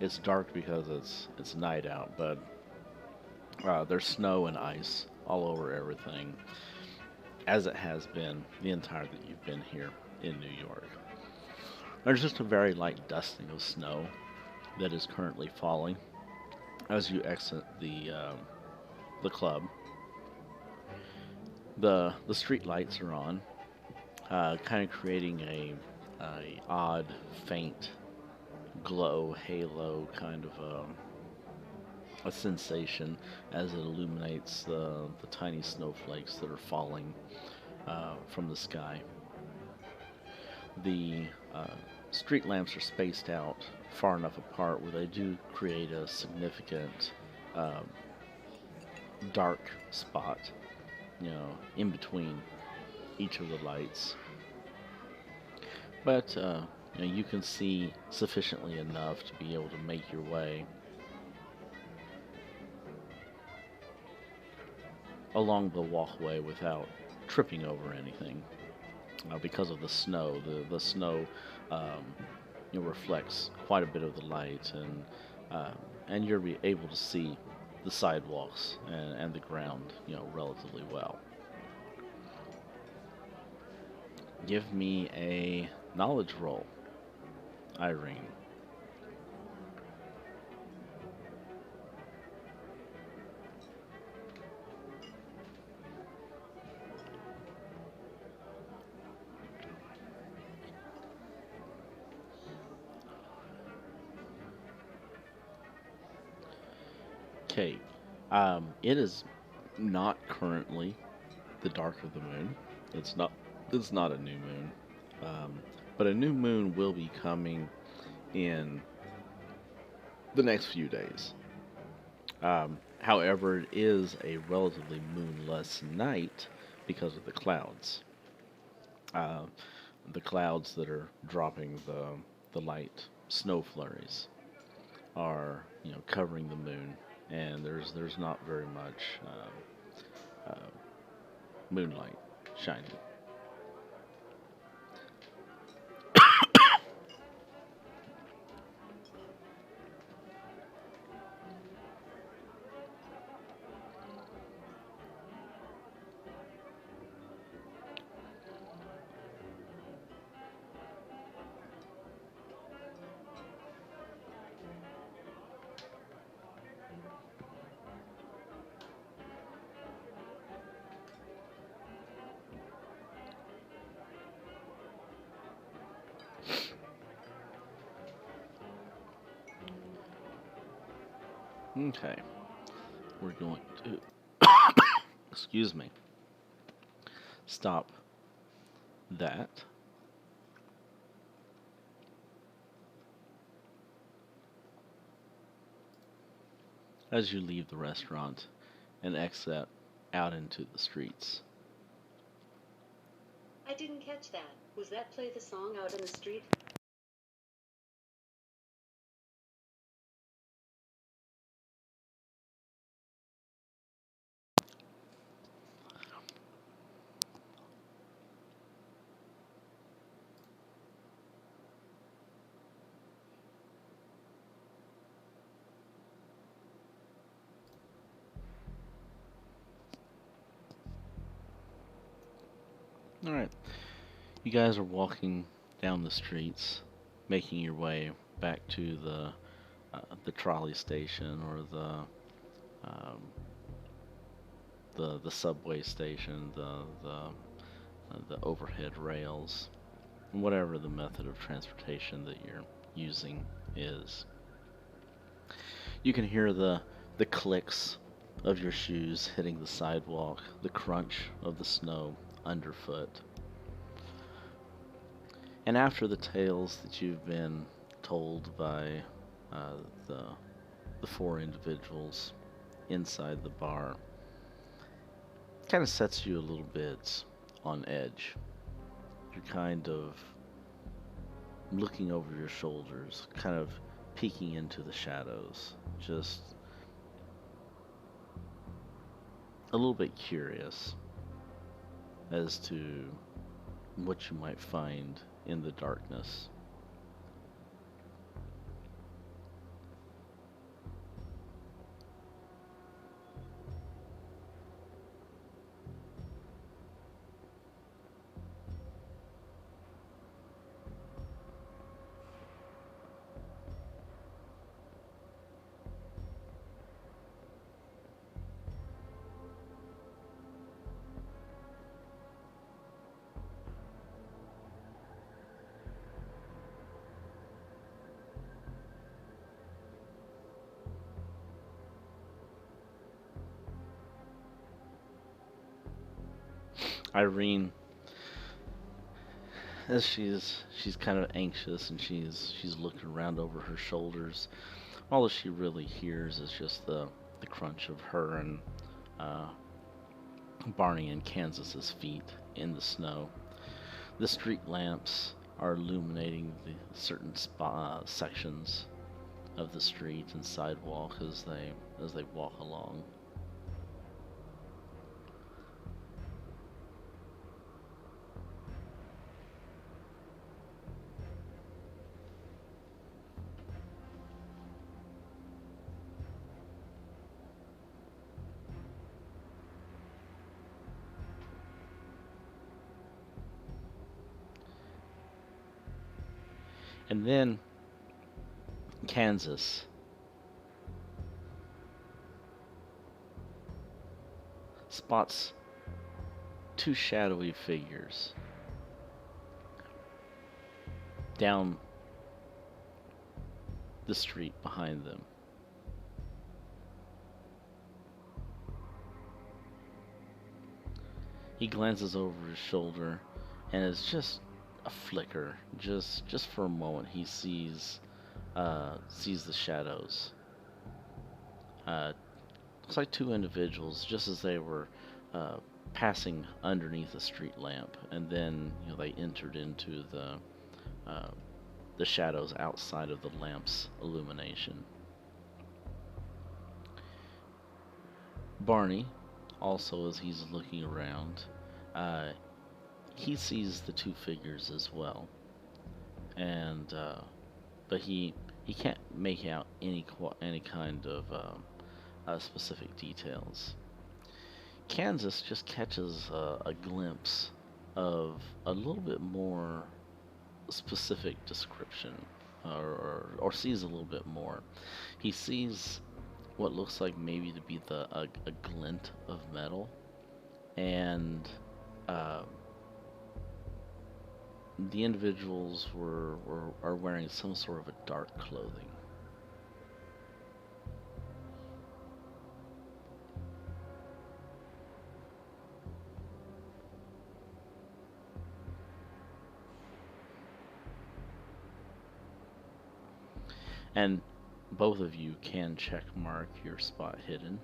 It's dark because it's night out, but there's snow and ice all over everything, as it has been the entire that you've been here in New York. There's just a very light dusting of snow that is currently falling as you exit the club. The street lights are on, kind of creating a odd, faint glow, halo kind of a sensation as it illuminates the tiny snowflakes that are falling from the sky. The street lamps are spaced out far enough apart where they do create a significant uh, dark spot, in between each of the lights. But you can see sufficiently enough to be able to make your way along the walkway without tripping over anything. Because of the snow, the snow um, reflects quite a bit of the light, and you're able to see the sidewalks and the ground, relatively well. Give me a knowledge roll, Irene. Okay. It is not currently the dark of the moon. It's not. It's not a new moon. Um, but a new moon will be coming in the next few days. However, it is a relatively moonless night because of the clouds. Uh, the clouds that are dropping the light snow flurries are covering the moon, and there's not very much moonlight shining. Okay, we're going to excuse me, stop that. As you leave the restaurant and exit out into the streets. I didn't catch that. Was that play the song out in the street? All right, you guys are walking down the streets, making your way back to the trolley station or um, the subway station, the overhead rails, whatever the method of transportation that you're using is. You can hear the clicks of your shoes hitting the sidewalk, the crunch of the snow underfoot. And after the tales that you've been told by uh, the the four individuals inside the bar, kind of sets you a little bit on edge. You're kind of looking over your shoulders, kind of peeking into the shadows, just a little bit curious as to what you might find in the darkness. Irene, as she's kind of anxious and she's looking around over her shoulders, all that she really hears is just the crunch of her and uh, Barney and Kansas's feet in the snow. The street lamps are illuminating the certain sections of the street and sidewalk as they walk along. And then Kansas spots two shadowy figures down the street behind them. He glances over his shoulder, and it's just a flicker. Just for a moment, he sees the shadows. Looks like two individuals, just as they were passing underneath a street lamp, and then they entered into the shadows outside of the lamp's illumination. Barney, also as he's looking around, he sees the two figures as well, and but he can't make out any kind of specific details. Kansas just catches a glimpse of a little bit more specific description, or sees a little bit more. He sees what looks like maybe to be a glint of metal, and the individuals are wearing some sort of a dark clothing. And both of you can check mark your spot hidden.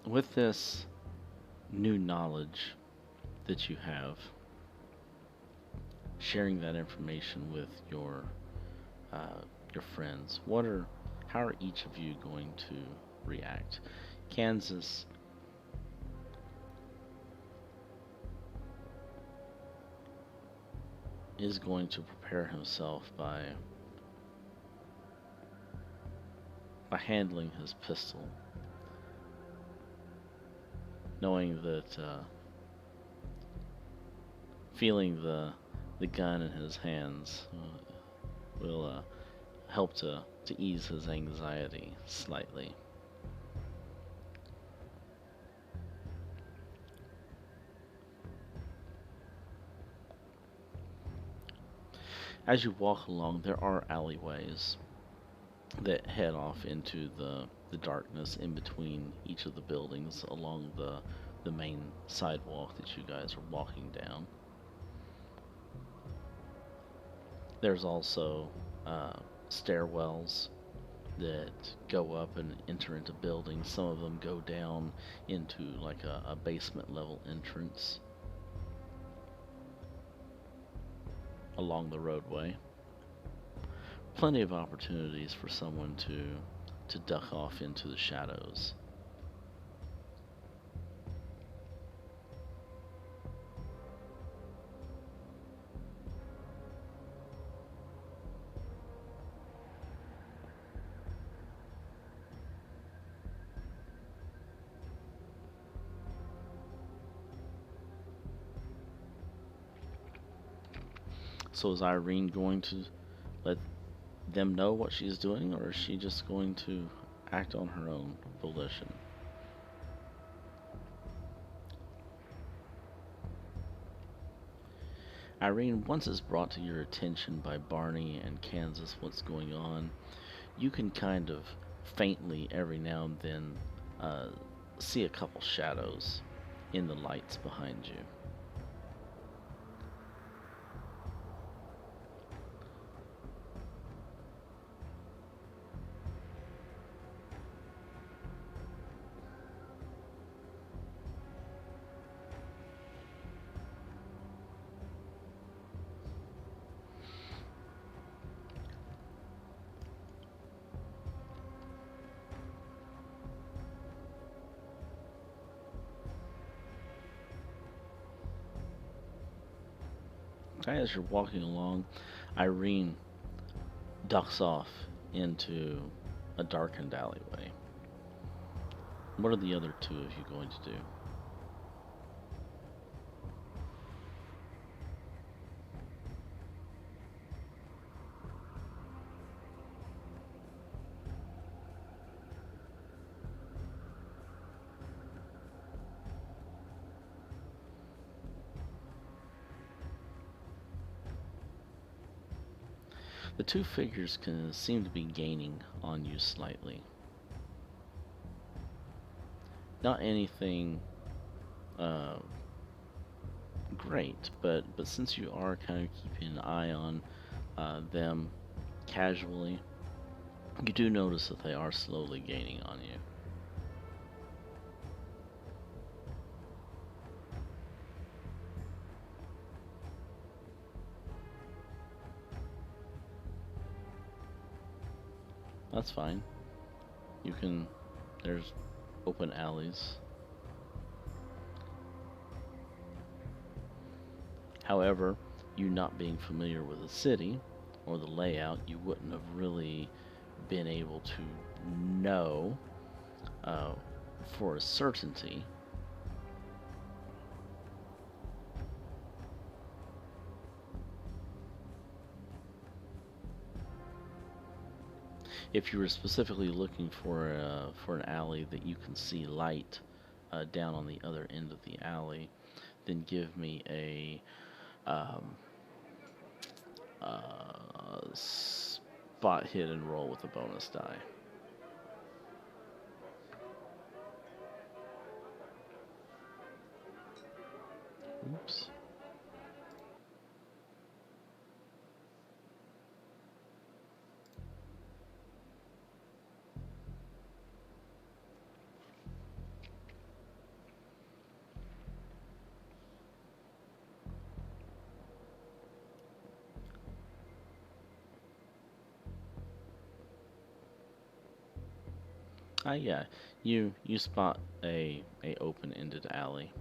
With this new knowledge that you have, sharing that information with your friends, how are each of you going to react? Kansas is going to prepare himself by handling his pistol, knowing that feeling the gun in his hands will help to ease his anxiety slightly. As you walk along, there are alleyways that head off into the darkness in between each of the buildings along the main sidewalk that you guys are walking down. There's also stairwells that go up and enter into buildings. Some of them go down into like a basement level entrance along the roadway. Plenty of opportunities for someone to duck off into the shadows. So is Irene going to let them know what she's doing, or is she just going to act on her own volition? Irene, once it's brought to your attention by Barney and Kansas what's going on, you can kind of faintly, every now and then, uh, see a couple shadows in the lights behind you. As you're walking along, Irene ducks off into a darkened alleyway. What are the other two of you going to do? The two figures can seem to be gaining on you slightly. Not anything great, but since you are kind of keeping an eye on them casually, you do notice that they are slowly gaining on you. That's fine. You can, there's open alleys. However, you not being familiar with the city or the layout, you wouldn't have really been able to know for a certainty if you were specifically looking for an alley that you can see light down on the other end of the alley, then give me a spot hit and roll with a bonus die. Oops. Yeah, you spot a open-ended alley.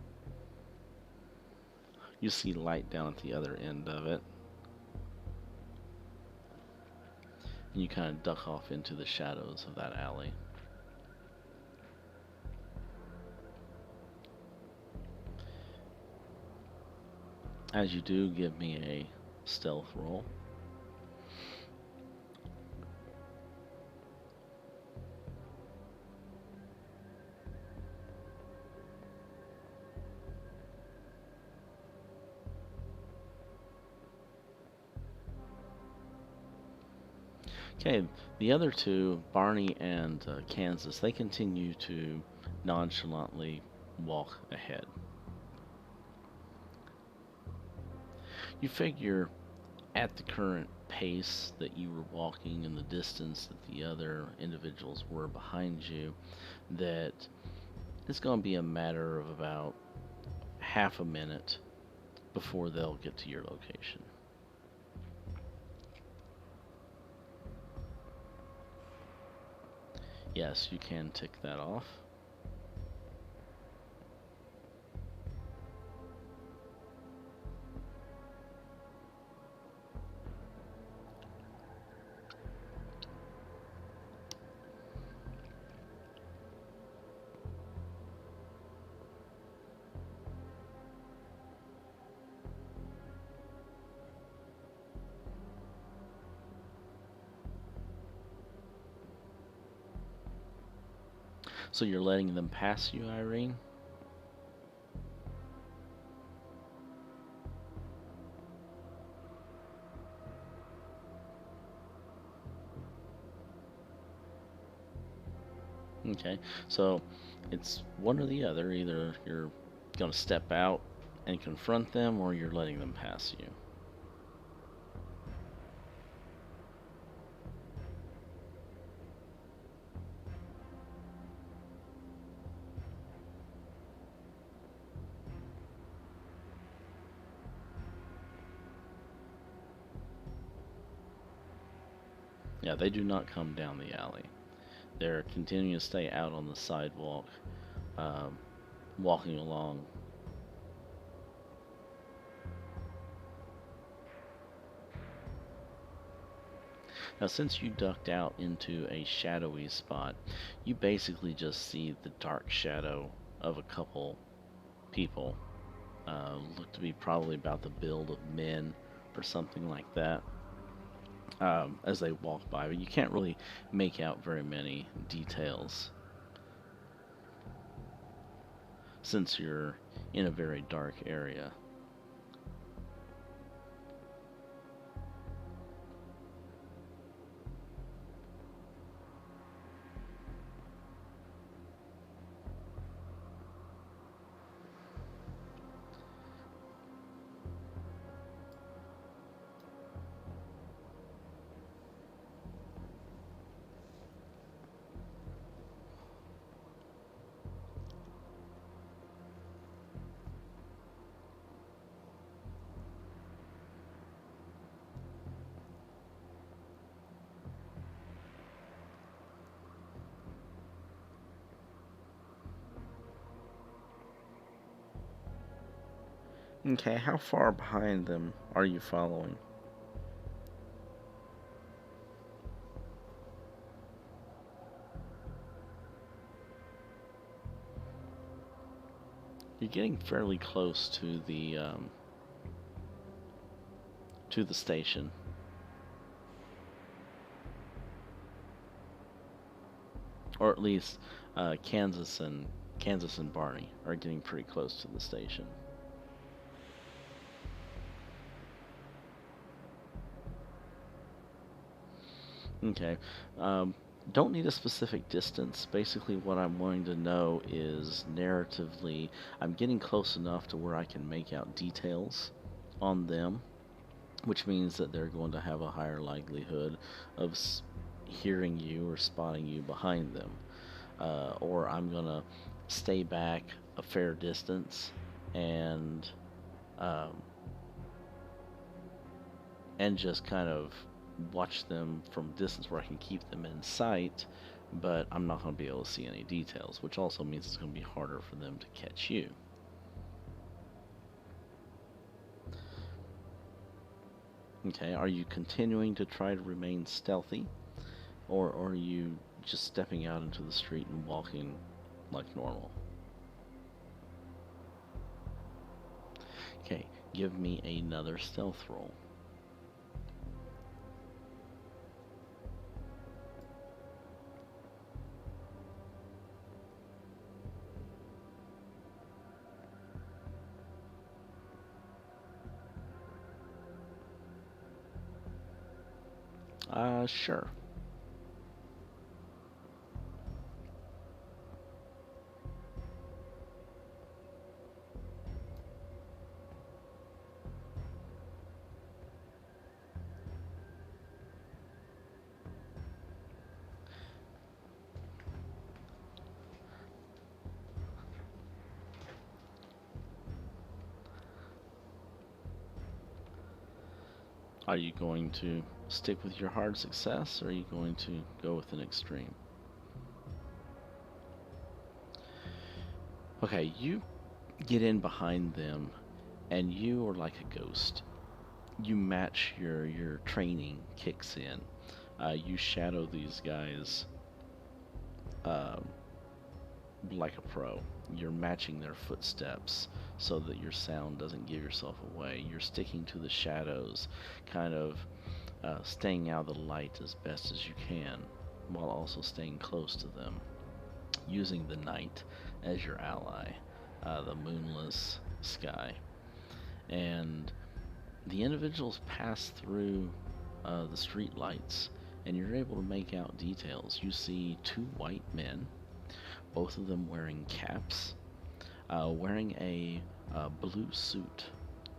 You see light down at the other end of it, and you kind of duck off into the shadows of that alley. As you do, give me a stealth roll. Okay, the other two, Barney and Kansas, they continue to nonchalantly walk ahead. You figure at the current pace that you were walking and the distance that the other individuals were behind you, that it's going to be a matter of about half a minute before they'll get to your location. Yes, you can tick that off. So you're letting them pass you, Irene? Okay, so it's one or the other. Either you're going to step out and confront them, or you're letting them pass you. Yeah, they do not come down the alley. They're continuing to stay out on the sidewalk, um, walking along. Now, since you ducked out into a shadowy spot, you basically just see the dark shadow of a couple people. Look to be probably about the build of men or something like that. As they walk by, but you can't really make out very many details since you're in a very dark area. Okay, how far behind them are you following? You're getting fairly close to the station. Or at least Kansas and Barney are getting pretty close to the station. Okay. Don't need a specific distance. Basically, what I'm wanting to know is narratively, I'm getting close enough to where I can make out details on them, which means that they're going to have a higher likelihood of hearing you or spotting you behind them. Or I'm going to stay back a fair distance and um, just kind of watch them from a distance where I can keep them in sight, but I'm not going to be able to see any details, which also means it's going to be harder for them to catch you. Okay, are you continuing to try to remain stealthy, or are you just stepping out into the street and walking like normal? Okay, give me another stealth roll. Sure. Are you going to stick with your hard success, or are you going to go with an extreme? Okay, you get in behind them, and you are like a ghost. You match your training kicks in. You shadow these guys um, like a pro. You're matching their footsteps so that your sound doesn't give yourself away. You're sticking to the shadows, kind of staying out of the light as best as you can, while also staying close to them. using the night as your ally, the moonless sky. And the individuals pass through the street lights, and you're able to make out details. You see two white men, both of them wearing caps, wearing a blue suit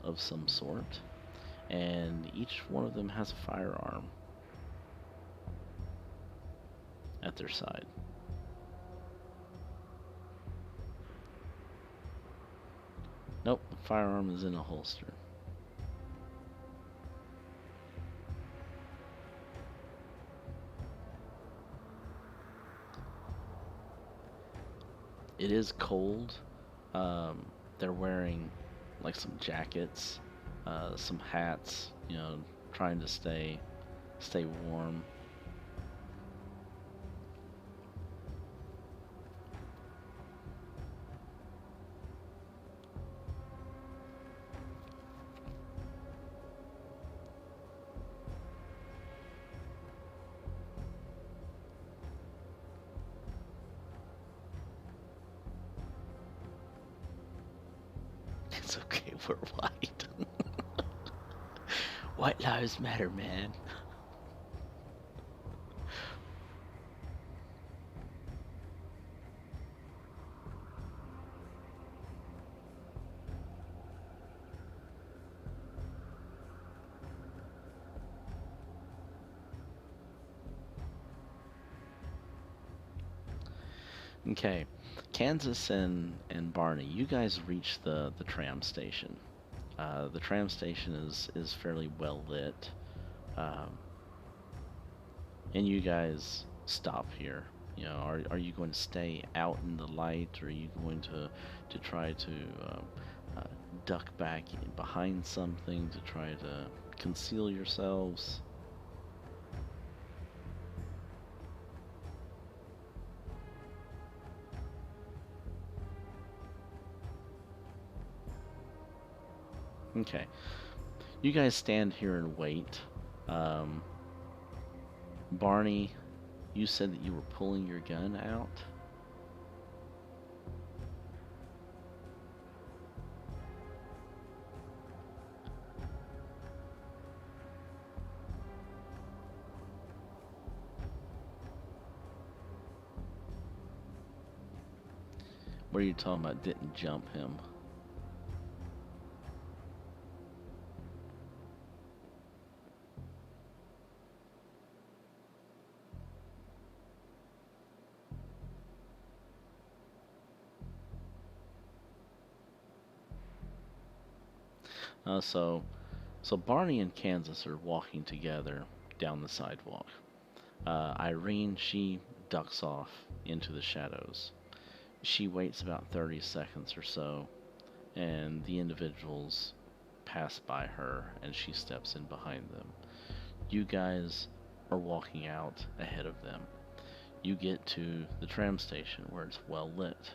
of some sort, and each one of them has a firearm at their side. Nope, the firearm is in a holster. It is cold. They're wearing like some jackets, some hats, trying to stay warm. It's okay, we're white. White lives matter, man. Okay, Kansas and Barney, you guys reach the tram station. The tram station is fairly well lit, um, and you guys stop here. Are you going to stay out in the light, or are you going to try to uh, duck back behind something to try to conceal yourselves? Okay. You guys stand here and wait. Um, Barney, you said that you were pulling your gun out. What are you talking about? Didn't jump him. So Barney and Kansas are walking together down the sidewalk. Irene, she ducks off into the shadows. She waits about 30 seconds or so, and the individuals pass by her, and she steps in behind them. You guys are walking out ahead of them. You get to the tram station where it's well lit.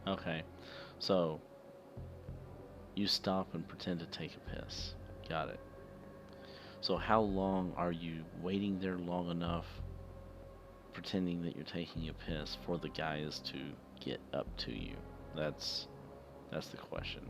Okay, so you stop and pretend to take a piss. Got it. So how long are you waiting there long enough, pretending that you're taking a piss for the guys to get up to you? That's the question.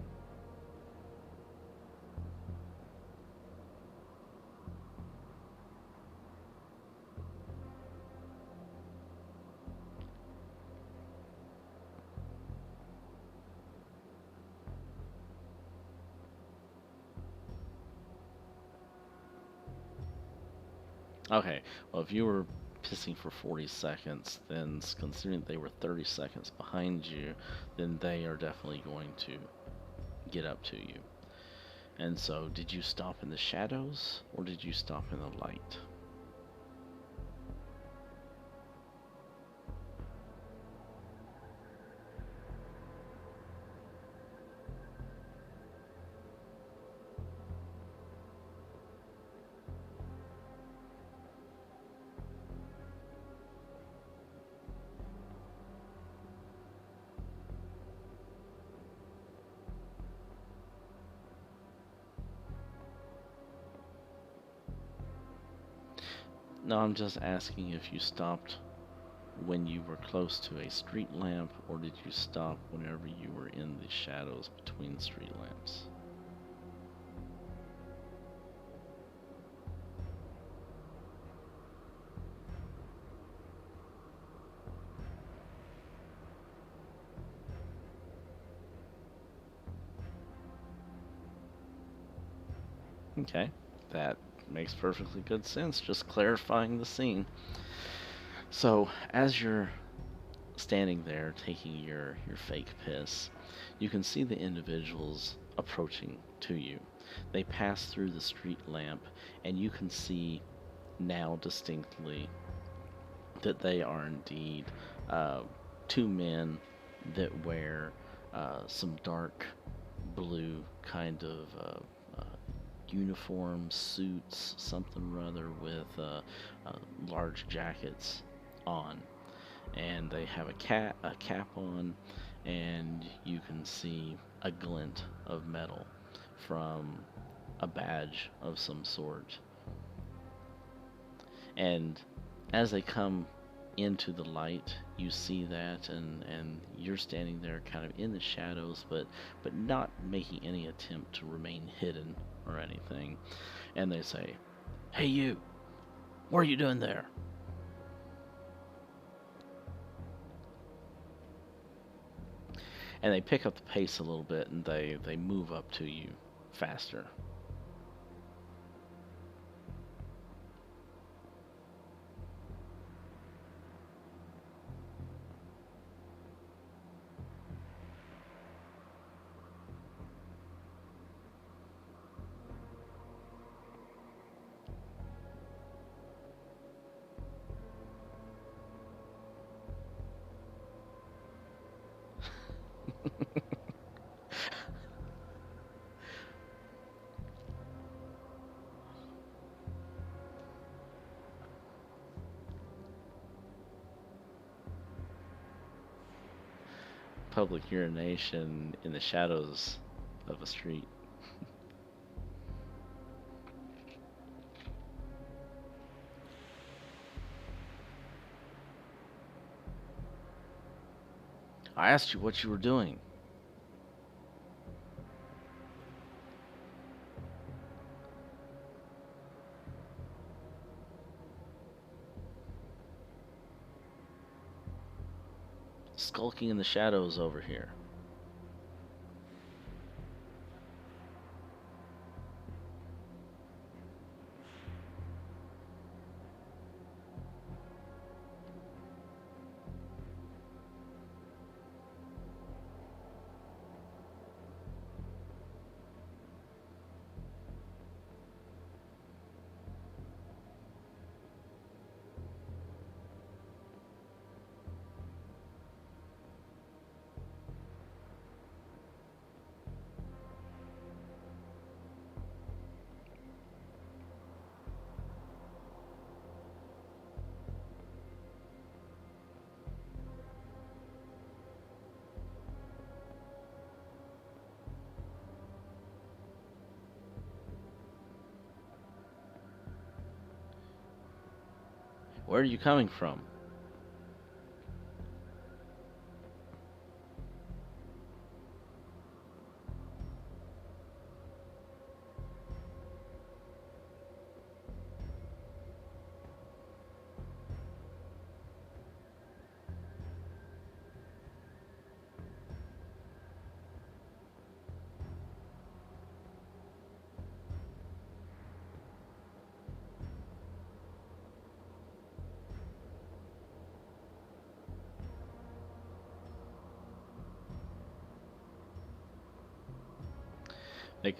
Okay, well, if you were pissing for 40 seconds, then considering they were 30 seconds behind you, then they are definitely going to get up to you. And so, did you stop in the shadows, or did you stop in the light? No, I'm just asking if you stopped when you were close to a street lamp, or did you stop whenever you were in the shadows between street lamps? Okay, that makes perfectly good sense, just clarifying the scene. So, as you're standing there taking your fake piss, you can see the individuals approaching to you. They pass through the street lamp, and you can see now distinctly that they are indeed uh, two men that wear some dark blue kind of uniform suits, something rather, with large jackets on, and they have a cap on, and you can see a glint of metal from a badge of some sort. And as they come into the light, you see that, and you're standing there kind of in the shadows, but not making any attempt to remain hidden or anything. And they say, "Hey, you, what are you doing there?" And they pick up the pace a little bit, and they move up to you faster. Public urination in the shadows of a street. I asked you what you were doing. Skulking in the shadows over here. Where are you coming from? They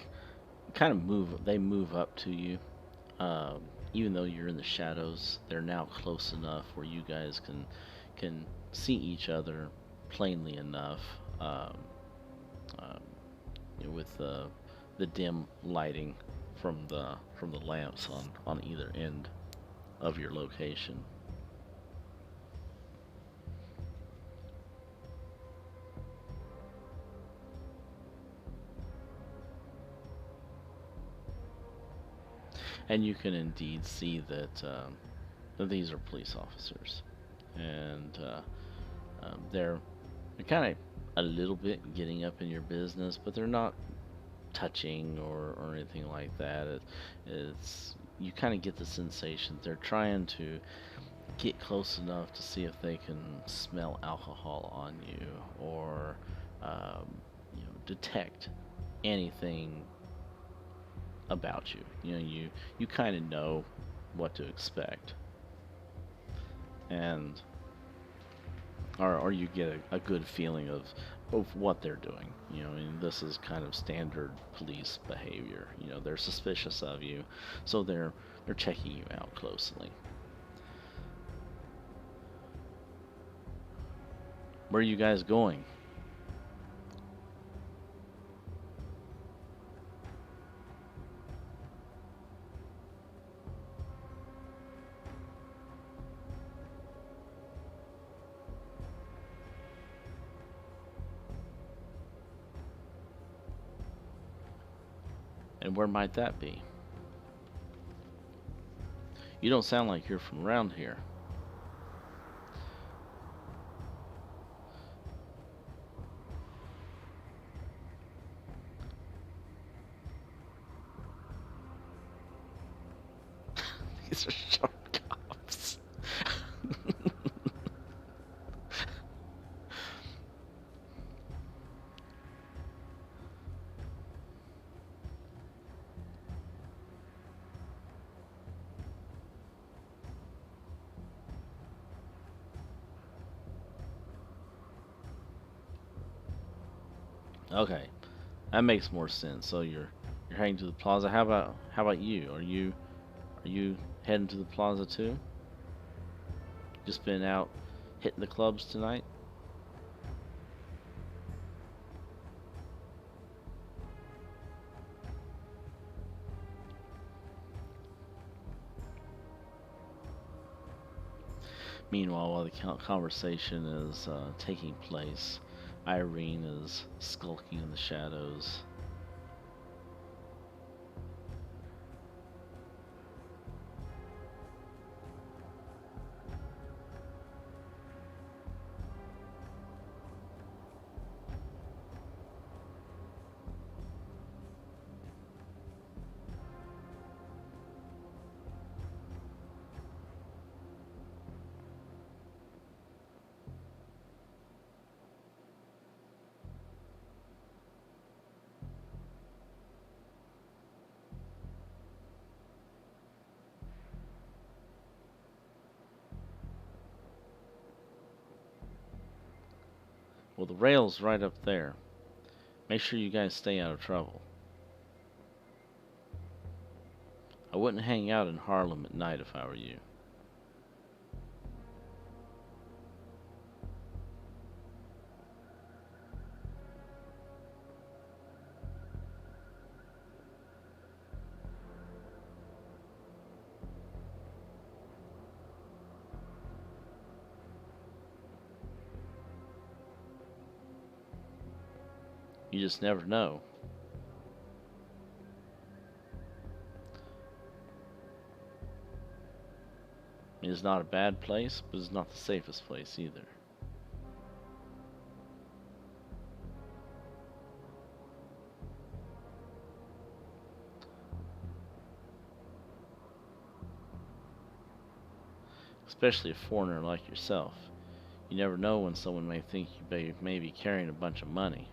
kind of they move up to you. Even though you're in the shadows, they're now close enough where you guys can see each other plainly enough, um, with the dim lighting from the lamps on either end of your location. And you can indeed see that these are police officers, and they're kind of a little bit getting up in your business, but they're not touching or anything like that. It's you kind of get the sensation they're trying to get close enough to see if they can smell alcohol on you or detect anything about you. You kind of know what to expect, and or you get a good feeling of what they're doing. And this is kind of standard police behavior. They're suspicious of you, so they're checking you out closely. Where are you guys going? And where might that be? You don't sound like you're from around here. These are sharp cops. Okay, that makes more sense. So you're heading to the plaza. How about you? Are you heading to the plaza too? Just been out hitting the clubs tonight? Meanwhile, while the conversation is taking place, Irene is skulking in the shadows. Well, the rail's right up there. Make sure you guys stay out of trouble. I wouldn't hang out in Harlem at night if I were you. You just never know. I mean, it's not a bad place, but it's not the safest place either. Especially a foreigner like yourself. You never know when someone may think you may be carrying a bunch of money.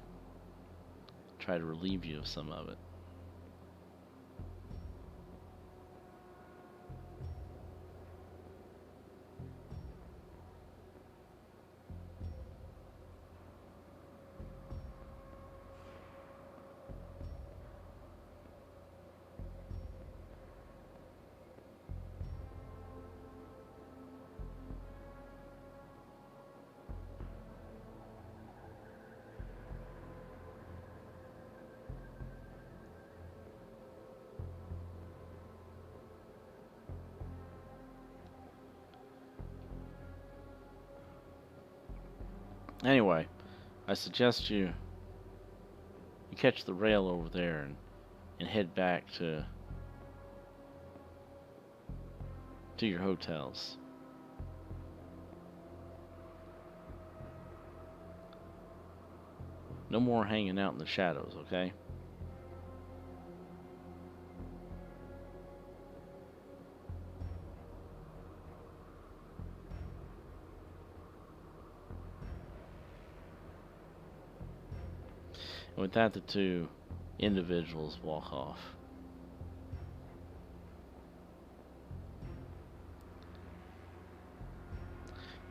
Try to relieve you of some of it. Anyway, I suggest you catch the rail over there and head back to to your hotels. No more hanging out in the shadows, okay? And with that, the two individuals walk off.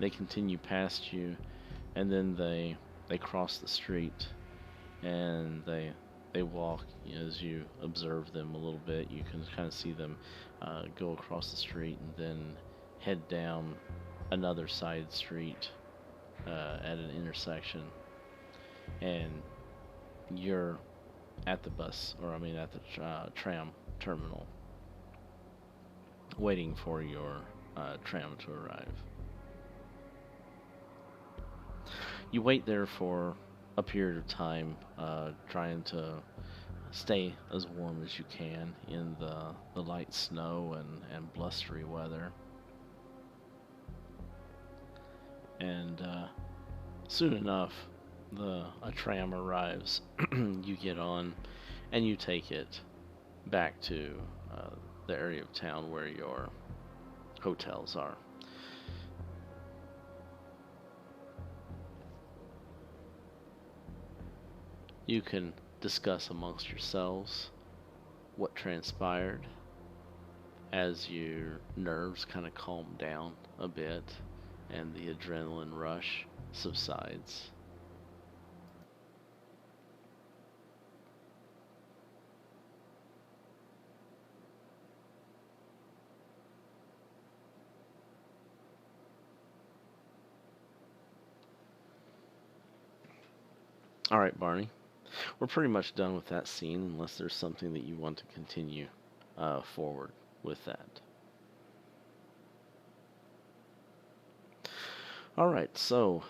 They continue past you, and then they cross the street, and they walk. As you observe them a little bit, you can kind of see them go across the street and then head down another side street at an intersection, and you're at the bus, or I mean at the tram terminal, waiting for your tram to arrive. You wait there for a period of time, trying to stay as warm as you can in the light snow and blustery weather. And soon enough, a tram arrives. You get on, and you take it back to the area of town where your hotels are. You can discuss amongst yourselves what transpired as your nerves kind of calm down a bit and the adrenaline rush subsides. All right, Barney. We're pretty much done with that scene unless there's something that you want to continue forward with that. All right, so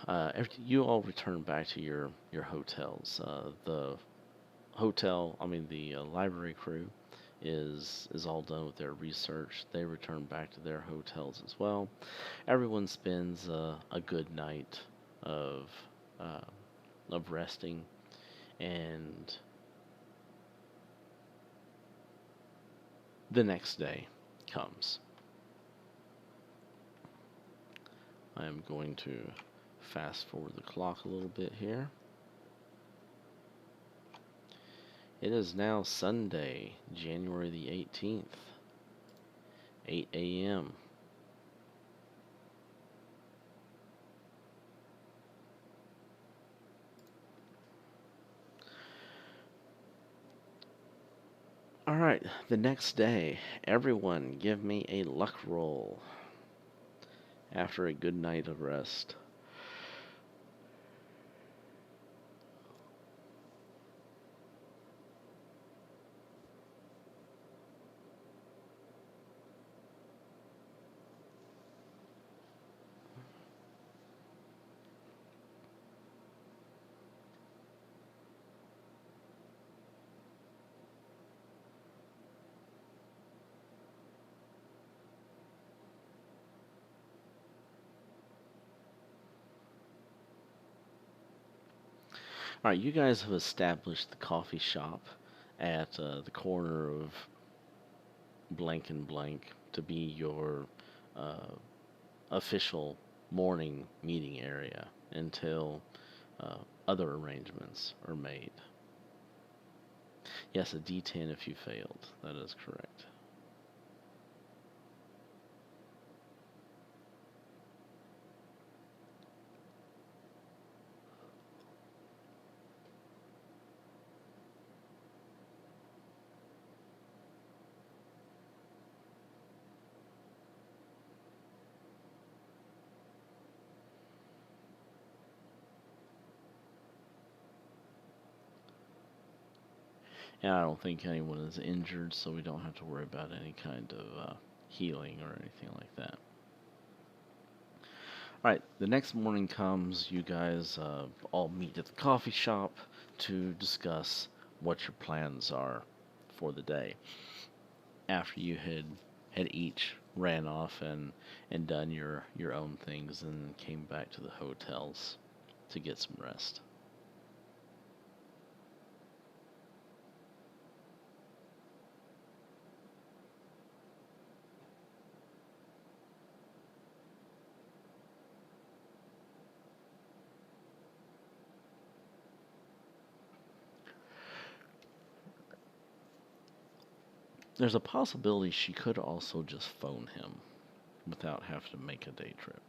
you all return back to your hotels. The library crew is all done with their research. They return back to their hotels as well. Everyone spends a good night of uh, of resting, and the next day comes. I am going to fast forward the clock a little bit here. It is now Sunday, January the 18th, 8 a.m. Alright, the next day, everyone give me a luck roll after a good night of rest. Alright, you guys have established the coffee shop at the corner of blank and blank to be your uh, official morning meeting area until other arrangements are made. Yes, a D10 if you failed. That is correct. And I don't think anyone is injured, so we don't have to worry about any kind of healing or anything like that. Alright, the next morning comes, you guys all meet at the coffee shop to discuss what your plans are for the day. After you had had each ran off and done your own things and came back to the hotels to get some rest. There's a possibility she could also just phone him without having to make a day trip.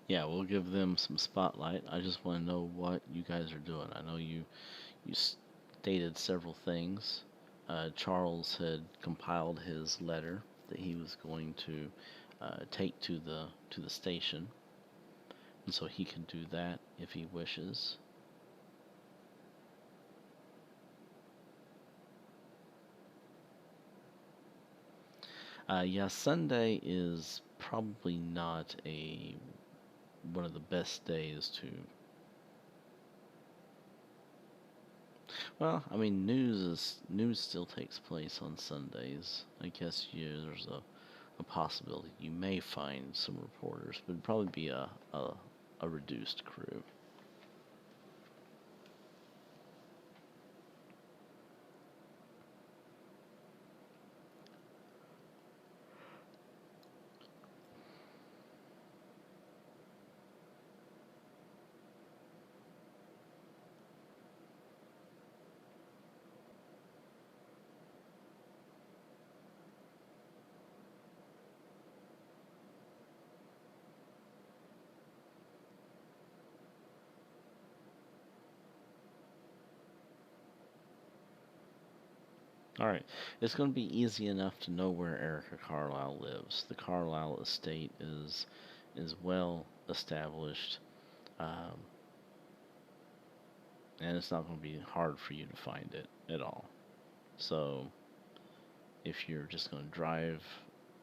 Yeah, we'll give them some spotlight. I just want to know what you guys are doing. I know you stated several things. Charles had compiled his letter that he was going to take to the station, and so he can do that if he wishes. Yeah, Sunday is probably not one of the best days to. Well, I mean, news still takes place on Sundays. I guess there's a possibility you may find some reporters, but it'd probably be a reduced crew. All right, it's going to be easy enough to know where Erica Carlisle lives. The Carlisle estate is well established, um, and it's not going to be hard for you to find it at all. So, if you're just going to drive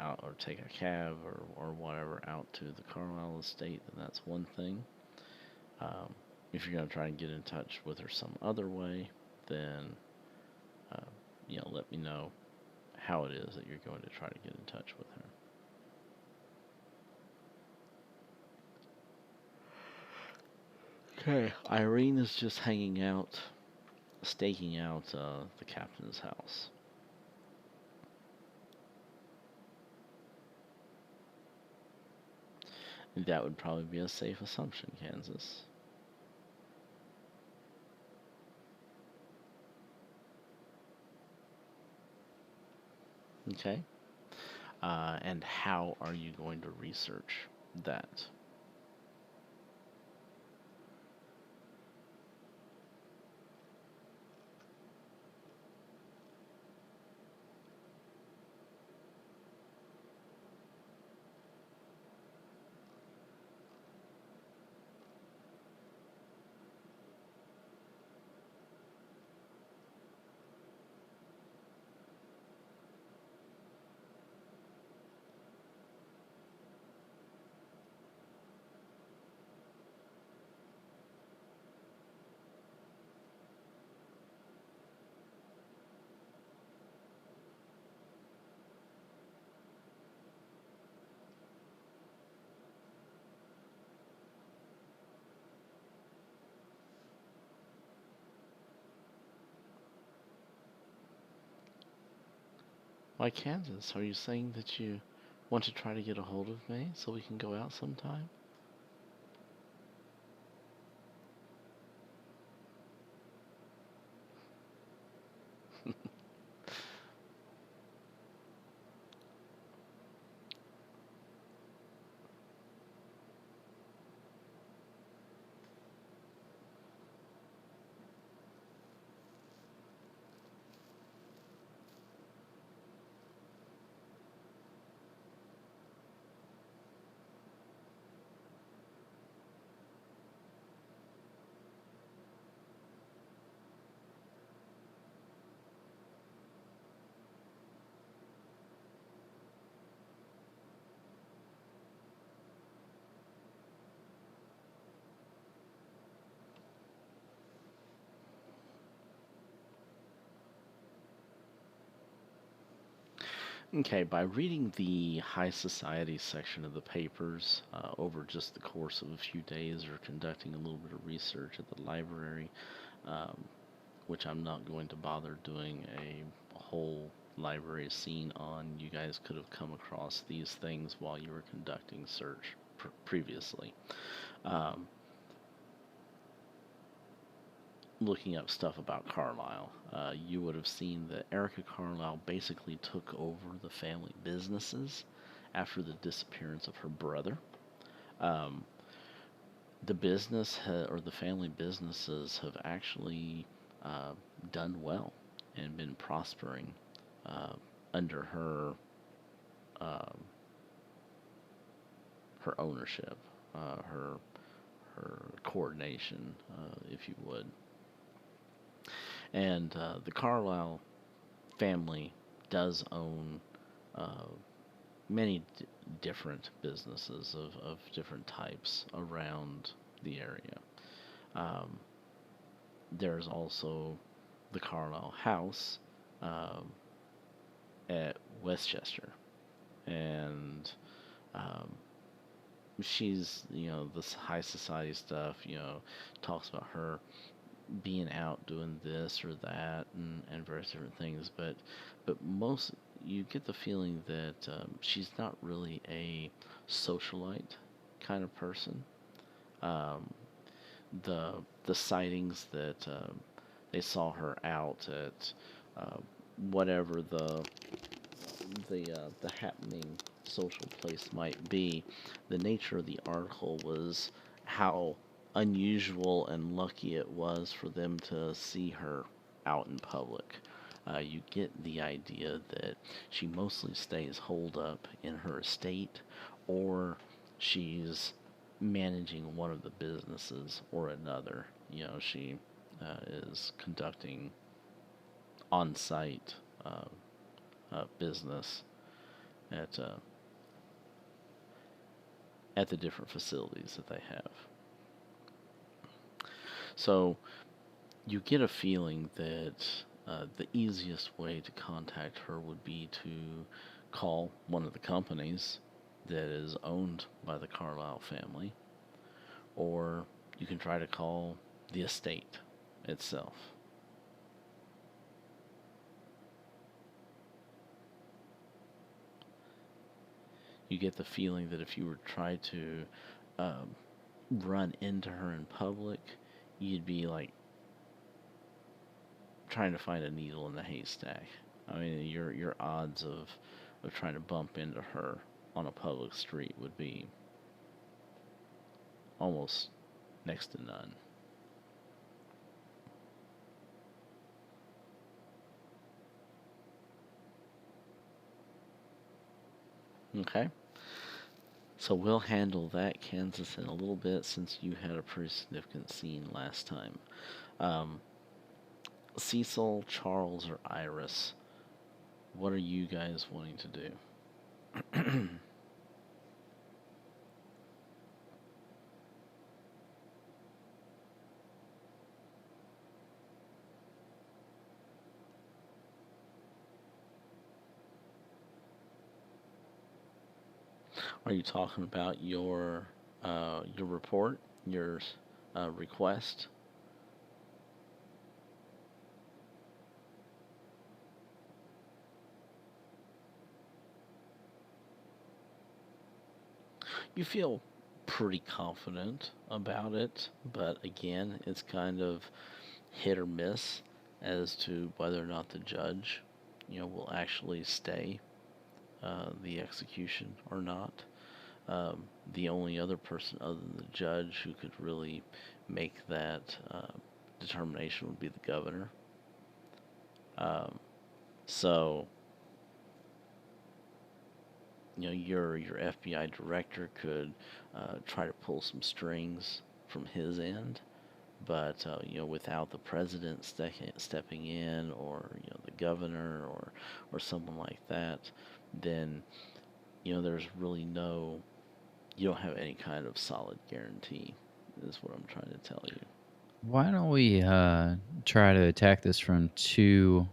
out or take a cab or whatever out to the Carlisle estate, then that's one thing. If you're going to try and get in touch with her some other way, then uh, let me know how it is that you're going to try to get in touch with her. Okay, Irene is just hanging out, staking out the captain's house. That would probably be a safe assumption, Kansas. Okay. And how are you going to research that? Why, Kansas, are you saying that you want to try to get a hold of me so we can go out sometime? Okay, by reading the high society section of the papers over just the course of a few days or conducting a little bit of research at the library, um, which I'm not going to bother doing a whole library scene on, you guys could have come across these things while you were conducting search previously. Um, Looking up stuff about Carlisle, you would have seen that Erica Carlisle basically took over the family businesses after the disappearance of her brother. Um, the or the family businesses have actually uh, done well and been prospering uh, under um, her ownership, her coordination, if you would. And the Carlisle family does own uh, many different businesses of different types around the area. Um, there's also the Carlisle House um, at Westchester, and um, she's, this high society stuff, talks about her being out doing this or that and various different things, but most you get the feeling that she's not really a socialite kind of person. Um, the sightings that they saw her out at uh, whatever the happening social place might be, the nature of the article was how unusual and lucky it was for them to see her out in public. You get the idea that she mostly stays holed up in her estate, or she's managing one of the businesses or another. She is conducting on site business at at the different facilities that they have. So you get a feeling that the easiest way to contact her would be to call one of the companies that is owned by the Carlisle family, or you can try to call the estate itself. You get the feeling that if you were to try to um, run into her in public, you'd be like trying to find a needle in the haystack. I mean, your odds of trying to bump into her on a public street would be almost next to none. Okay, so we'll handle that, Kansas, in a little bit since you had a pretty significant scene last time. Um, Cecil, Charles, or Iris, what are you guys wanting to do? Are you talking about your report, your request? You feel pretty confident about it, but again, it's kind of hit or miss as to whether or not the judge, will actually stay the execution or not. The only other person other than the judge who could really make that determination would be the governor. Um, so, your FBI director could try to pull some strings from his end, but without the president stepping in, or the governor, or someone like that, then there's really you don't have any kind of solid guarantee, is what I'm trying to tell you. Why don't we try to attack this from two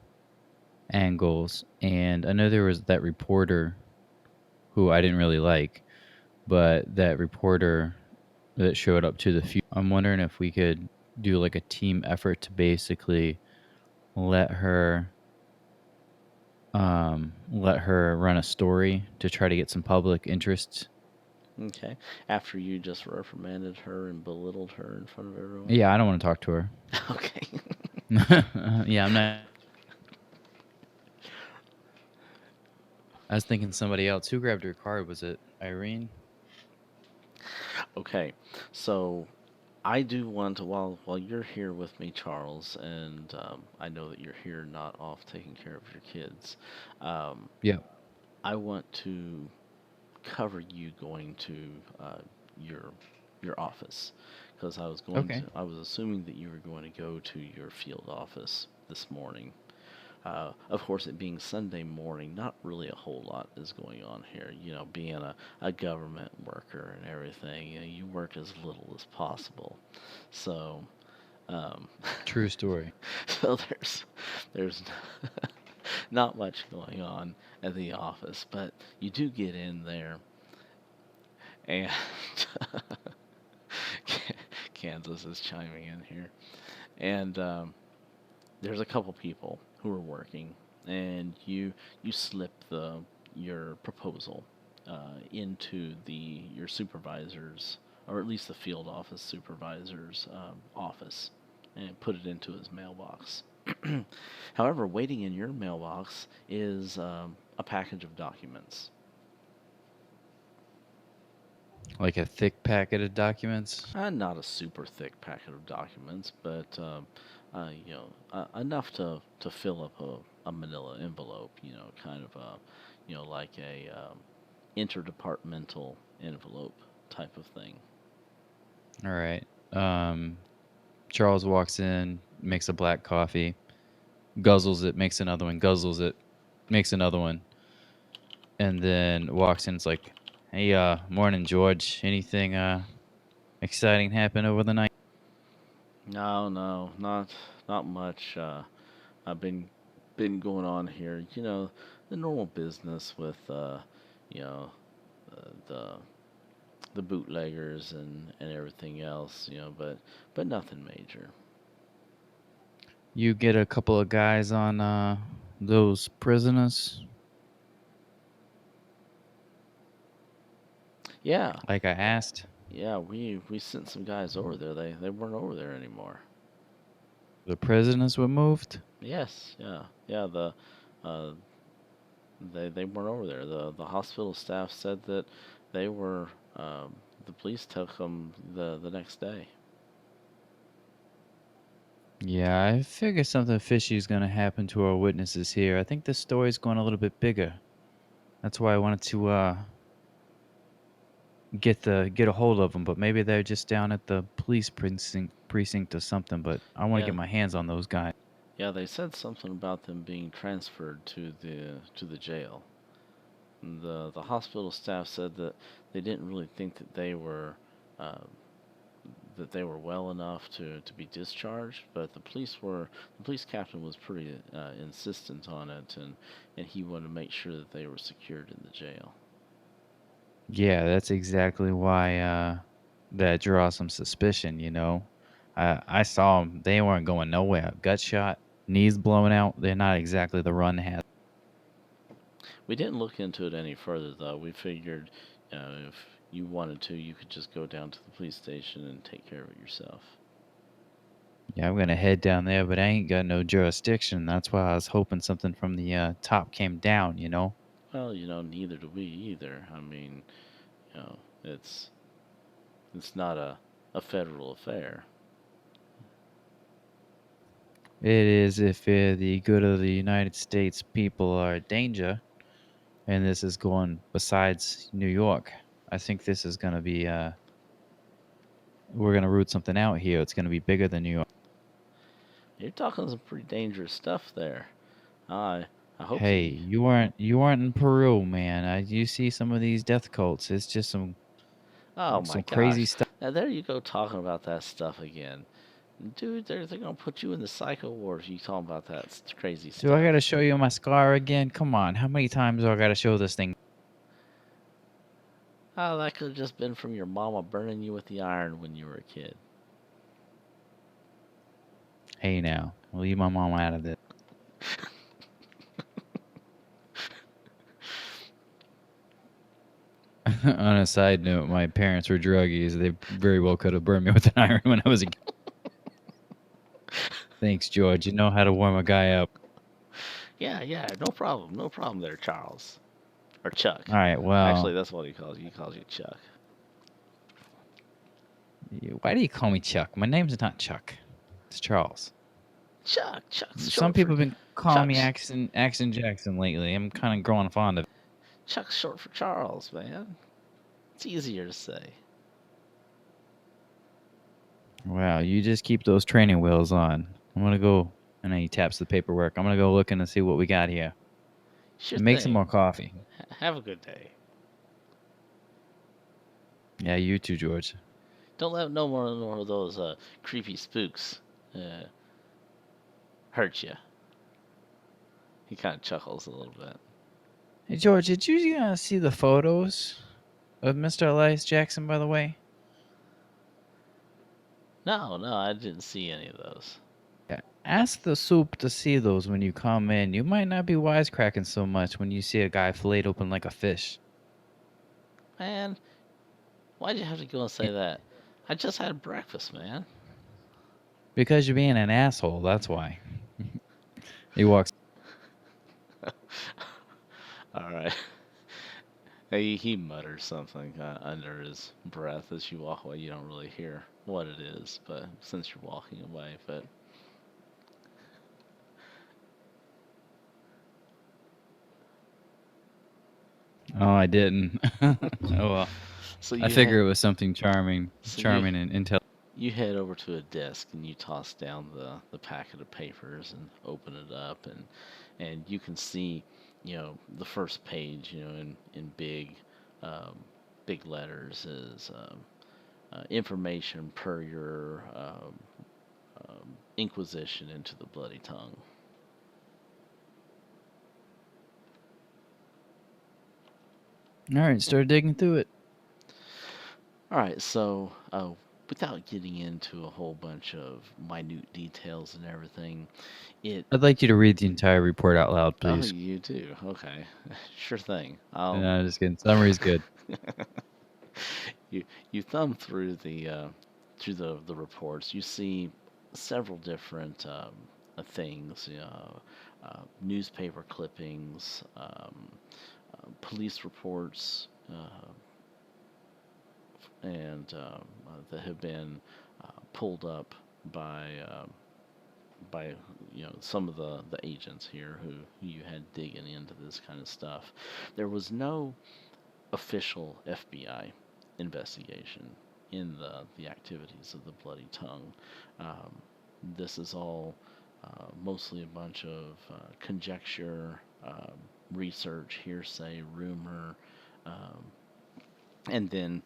angles. And I know there was that reporter who I didn't really like, but that reporter that showed up to the funeral. I'm wondering if we could do like a team effort to basically let her let her run a story to try to get some public interest. Okay. After you just reprimanded her and belittled her in front of everyone? Yeah, I don't want to talk to her. Okay. Yeah, I'm not. I was thinking somebody else. Who grabbed her card? Was it Irene? Okay. So I do want to, while you're here with me, Charles, and I know that you're here not off taking care of your kids, um, Yeah. I want to cover you going to uh, your your office because Okay. I was assuming that you were going to go to your field office this morning. Of course, it being Sunday morning, not really a whole lot is going on here. You know, being a government worker and everything, you work as little as possible. So, um, True story. so there's not much going on at the office, but you do get in there, and Kansas is chiming in here, and there's a couple people who are working, and you slip your proposal into the your supervisor's, or at least the field office supervisor's office, and put it into his mailbox. However, waiting in your mailbox is a package of documents. Like a thick packet of documents. Not a super thick packet of documents, but enough to fill up a Manila envelope. You know, kind of like a interdepartmental envelope type of thing. All right. Um, Charles walks in, makes a black coffee, guzzles it, makes another one, guzzles it, makes another one, and then walks in. It's like, hey, morning, George. Anything exciting happen over the night? No, no, not much. I've been going on here. You know, the normal business with you know the bootleggers and everything else. You know, but nothing major. You get a couple of guys on those prisoners, Yeah, like I asked. yeah. We sent some guys over there. They weren't over there anymore. The prisoners were moved. Yes, yeah, yeah. Uh, they weren't over there. The hospital staff said that they were. The police took them the next day. Yeah, I figure something fishy is going to happen to our witnesses here. I think this story's going a little bit bigger. That's why I wanted to get a hold of them, but maybe they're just down at the police precinct or something. But I want to Yeah, get my hands on those guys. yeah. They said something about them being transferred to the jail. The hospital staff said that they didn't really think uh, that they were well enough to be discharged, but the police captain was pretty insistent on it, and he wanted to make sure that they were secured in the jail. Yeah, that's exactly why that draws some suspicion. I saw them; they weren't going nowhere. Gut shot, knees blown out. They're not exactly the run hazard. We didn't look into it any further, though. We figured if you wanted to, you could just go down to the police station and take care of it yourself. Yeah, I'm gonna head down there, but I ain't got no jurisdiction. That's why I was hoping something from the top came down. Well, neither do we either. I mean, you know, it's it's not a federal affair. It is if the good of the United States people are in danger, and this is going besides New York. I think this is gonna be we're gonna root something out here. It's gonna be bigger than New York. You're talking some pretty dangerous stuff there. I I hope that Hey, you. you weren't in Peru, man. You see some of these death cults. It's just Oh my some crazy gosh! stuff. Now there you go talking about that stuff again. Dude, they're gonna put you in the psycho ward if you talk about that crazy Do I stuff. gotta show you my scar again? Come on, how many times do I gotta show this thing? Oh, that could have just been from your mama burning you with the iron when you were a kid. Hey now, leave my mom out of this. On a side note, my parents were druggies. They very well could have burned me with an iron when I was a kid. Thanks, George. You know how to warm a guy up. Yeah, no problem there, Charles. Or Chuck. All right, Actually, well, that's what he calls you. He calls you Chuck. why do you call me Chuck? My name's not Chuck. It's Charles. Chuck's Some short for people have been calling me Chuck's Accent Jackson lately. I'm kind of growing fond of it. Chuck's short for Charles, man. It's easier to say. Wow, you just keep those training wheels on. I'm gonna go, and then he taps the paperwork. I'm gonna go look and see what we got here. Sure And make some thing. more coffee. Have a good day. Yeah, you too, George. Don't let no more of those creepy spooks hurt you. He kind of chuckles a little bit. Hey, George, did you see the photos of Mr. Elias Jackson, by the way? No, I didn't see any of those. Yeah. Ask the soup to see those when you come in. You might not be wisecracking so much when you see a guy filleted open like a fish. Man, why'd you have to go and say that? I just had breakfast, man. Because you're being an asshole, that's why. He walks. All right. He mutters something under his breath as you walk away. You don't really hear what it is, but since you're walking away, but Oh, I didn't. Oh well. so I you figure it was something charming, so charming and intelligent. you head over to a desk and you toss down the packet of papers and open it up and you can see, the first page, in um, big letters is information per your inquisition into the bloody tongue. All right, start digging through it. All right, so without getting into a whole bunch of minute details and everything, I'd like you to read the entire report out loud, oh, please. you do? Okay, sure thing. No, just kidding. Summary's good. you you thumb through the reports. You see several different things. Newspaper clippings, police reports, and that have been pulled up by by some of the agents here who you had digging into this kind of stuff. There was no official FBI investigation in the activities of the Bloody Tongue. Um, this is all mostly a bunch of conjecture, research, hearsay, rumor, um, and then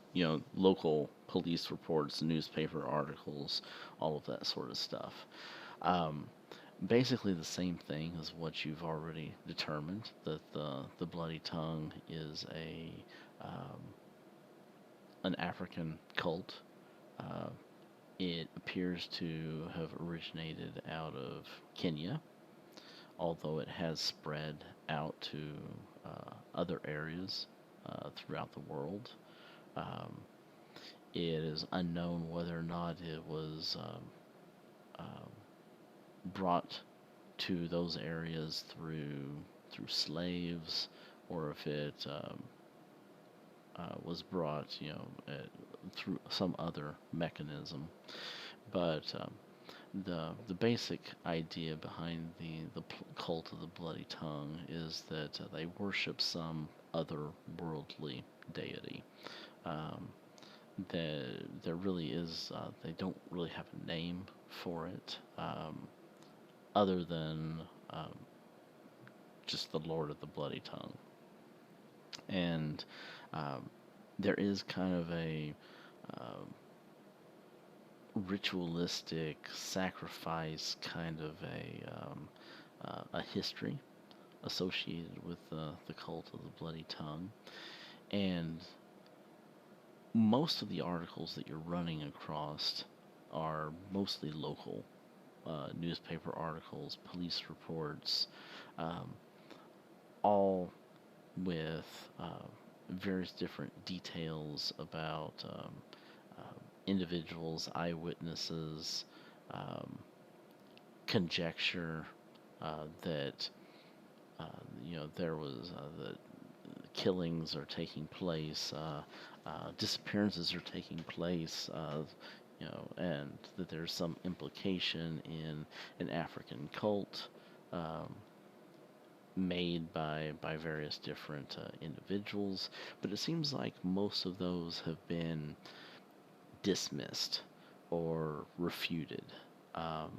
local police reports, newspaper articles, all of that sort of stuff. Um, Basically the same thing as what you've already determined, that the bloody tongue is um, an African cult. Uh, it appears to have originated out of Kenya, although it has spread out to other areas throughout the world. Um, it is unknown whether or not it was um, brought to those areas through slaves, or if it was brought, through some other mechanism. But the basic idea behind the cult of the Bloody Tongue is that they worship some otherworldly deity. Um, there really is, they don't really have a name for it, other than um, just the Lord of the Bloody Tongue. And um, there is kind of um, ritualistic sacrifice kind of a history associated with the cult of the Bloody Tongue. And most of the articles that you're running across are mostly local newspaper articles, police reports, um, all with various different details about individuals, eyewitnesses, um, conjecture that uh, there was the killings are taking place, disappearances are taking place, and that there's some implication in an African cult um, made by various different individuals. But it seems like most of those have been dismissed or refuted. Um,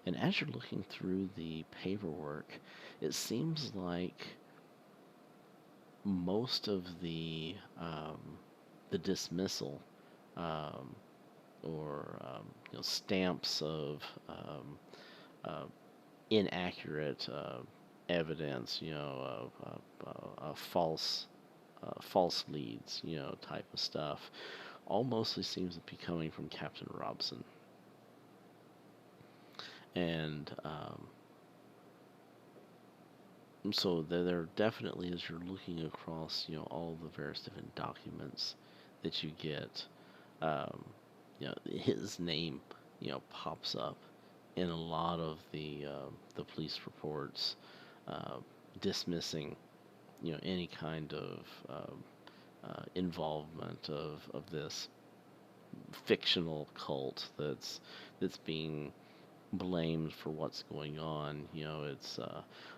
and as you're looking through the paperwork, it seems like most of the dismissal um, or stamps of uh, inaccurate evidence, false leads, type of stuff, all mostly seems to be coming from Captain Robson. And so there definitely, as you're looking across, all the various different documents that you get, um, his name, pops up in a lot of the police reports, uh, dismissing, any kind of involvement of this fictional cult that's being blamed for what's going on. It's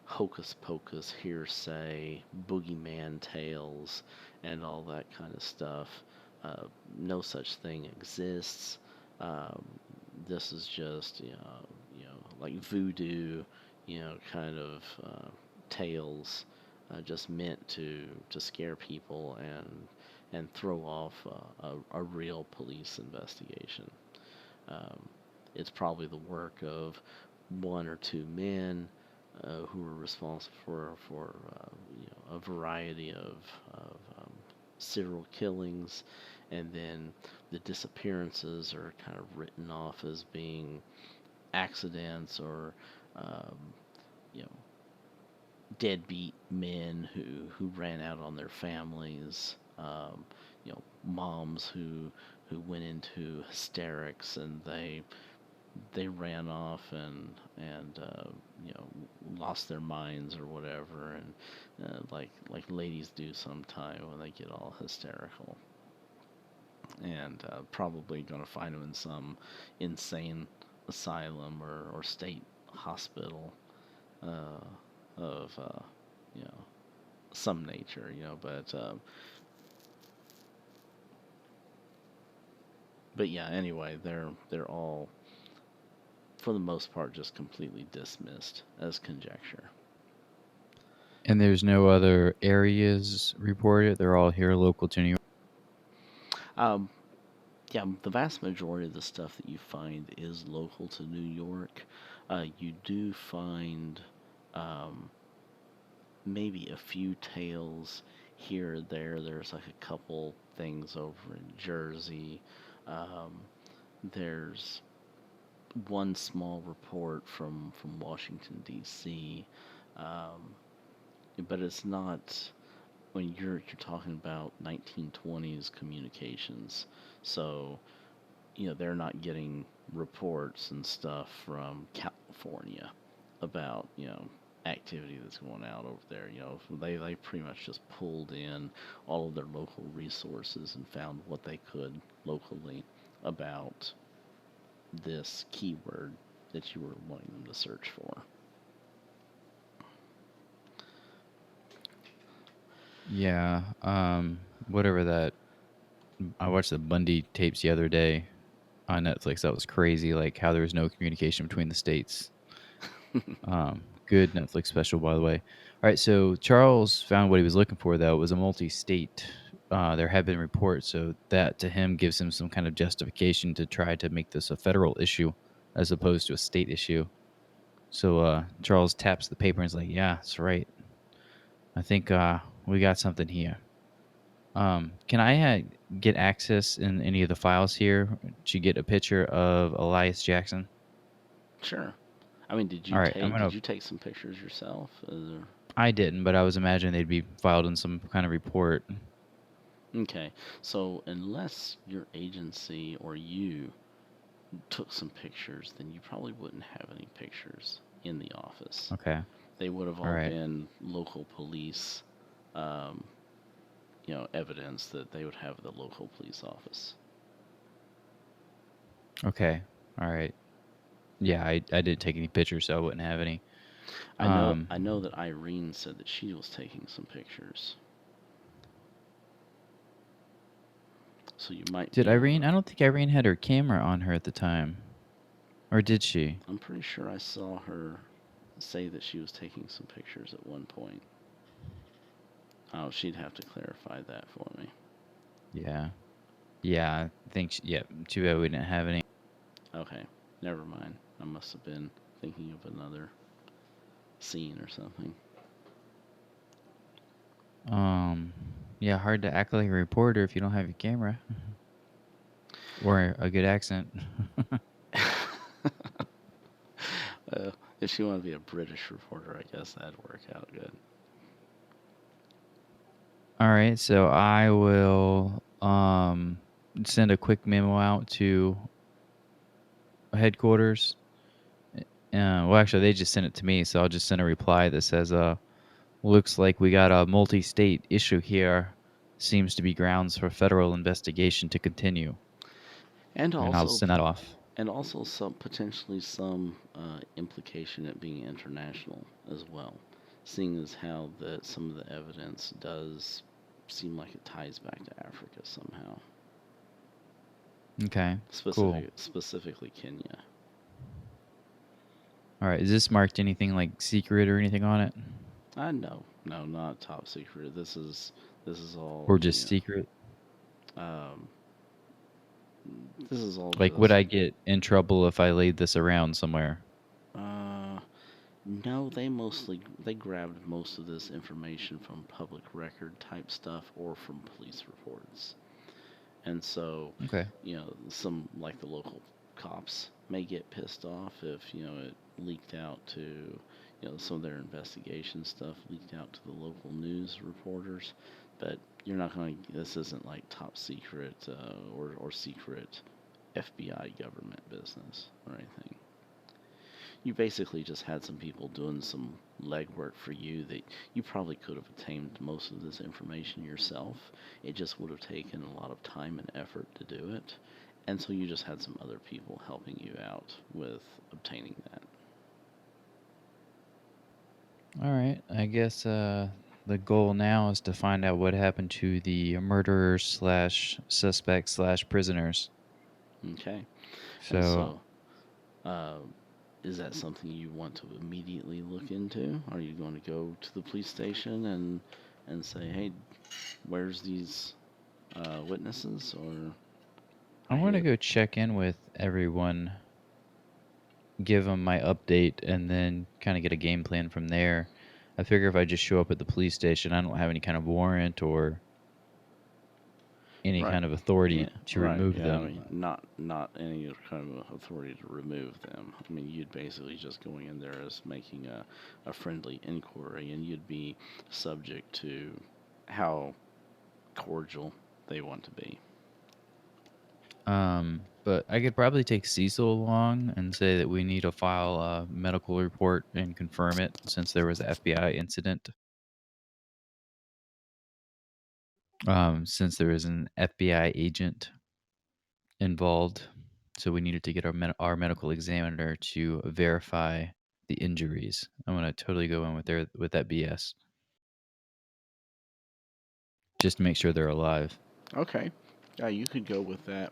hocus pocus, hearsay, boogeyman tales, and all that kind of stuff. No such thing exists. Um, this is just like voodoo, kind of tales, just meant to scare people and throw off a real police investigation. Um, it's probably the work of one or two men who are responsible for a variety of serial killings, and then the disappearances are kind of written off as being accidents or um, you know deadbeat men who ran out on their families. Moms who went into hysterics and they ran off and lost their minds or whatever, and like ladies do sometime when they get all hysterical, and probably gonna find them in some insane asylum or state hospital uh, of you know some nature, but yeah. Anyway, they're all for the most part just completely dismissed as conjecture. And there's no other areas reported. They're all here local to New York. Um, yeah, the vast majority of the stuff that you find is local to New York. You do find um, maybe a few tales here or there. There's like a couple things over in Jersey. Um, there's one small report from Washington D.C., um, but it's not when you're talking about 1920s communications. So they're not getting reports and stuff from California about activity that's going out over there. They pretty much just pulled in all of their local resources and found what they could locally about this keyword that you were wanting them to search for. Yeah. Whatever that. I watched the Bundy tapes the other day on Netflix. That was crazy. Like how there was no communication between the states. Good Netflix special, by the way. All right. So Charles found what he was looking for, though. It was a multi-state there have been reports, so that to him gives him some kind of justification to try to make this a federal issue as opposed to a state issue. So Charles taps the paper and is like, "Yeah, that's right. I think we got something here. Can I get access in any of the files here to get a picture of Elias Jackson?" Sure. I mean, All right, I'm did gonna. you take some pictures yourself? I didn't, but I was imagining they'd be filed in some kind of report. Okay. So unless your agency or you took some pictures, then you probably wouldn't have any pictures in the office. Okay. They would have All all right. been local police, um, evidence that they would have at the local police office. Okay. All right. Yeah, I didn't take any pictures, so I wouldn't have any. I know that Irene said that she was taking some pictures. So you might Did be able Irene? to. I don't think Irene had her camera on her at the time. Or did she? I'm pretty sure I saw her say that she was taking some pictures at one point. Oh, she'd have to clarify that for me. Yeah. Yeah, I think, yeah, too bad we didn't have any. Okay, never mind. I must have been thinking of another scene or something. Yeah, hard to act like a reporter if you don't have your camera. Or a good accent. If she wanted to be a British reporter, I guess that'd work out good. All right, so I will send a quick memo out to headquarters. Well, actually, they just sent it to me, so I'll just send a reply that says, looks like we got a multi-state issue here. Seems to be grounds for federal investigation to continue. And And I'll also, send that off. and also some potentially some implication at being international as well, seeing as how some of the evidence does seem like it ties back to Africa somehow. Okay, cool. Specifically Kenya. All right, is this marked anything like secret or anything on it? No, not top secret. This is all Or just secret? um, this is all Like, would just I get in trouble if I laid this around somewhere? uh, no. They grabbed most of this information from public record type stuff or from police reports. And so, Okay. some like the local cops may get pissed off if, it leaked out to, some of their investigation stuff leaked out to the local news reporters. But you're not going to, this isn't like top secret or secret FBI government business or anything. You basically just had some people doing some legwork for you that you probably could have obtained most of this information yourself. It just would have taken a lot of time and effort to do it. And so you just had some other people helping you out with obtaining that. All right. I guess the goal now is to find out what happened to the murderers slash suspects slash prisoners. Okay. And So, so, uh, is that something you want to immediately look into? Are you going to go to the police station and say, hey, where's these witnesses? Or I want to go check in with everyone, give them my update, and then kind of get a game plan from there. I figure if I just show up at the police station, I don't have any kind of warrant or any Right. kind of authority Yeah, to right. remove Yeah, I them. mean, not any kind of authority to remove them. I mean, you'd basically just going in there as making a friendly inquiry, and you'd be subject to how cordial they want to be. But I could probably take Cecil along and say that we need to file a medical report and confirm it since there was an FBI incident. Since there was an FBI agent involved, so we needed to get our medical examiner to verify the injuries. I'm gonna totally go in with that BS, just to make sure they're alive. Okay. Yeah, you could go with that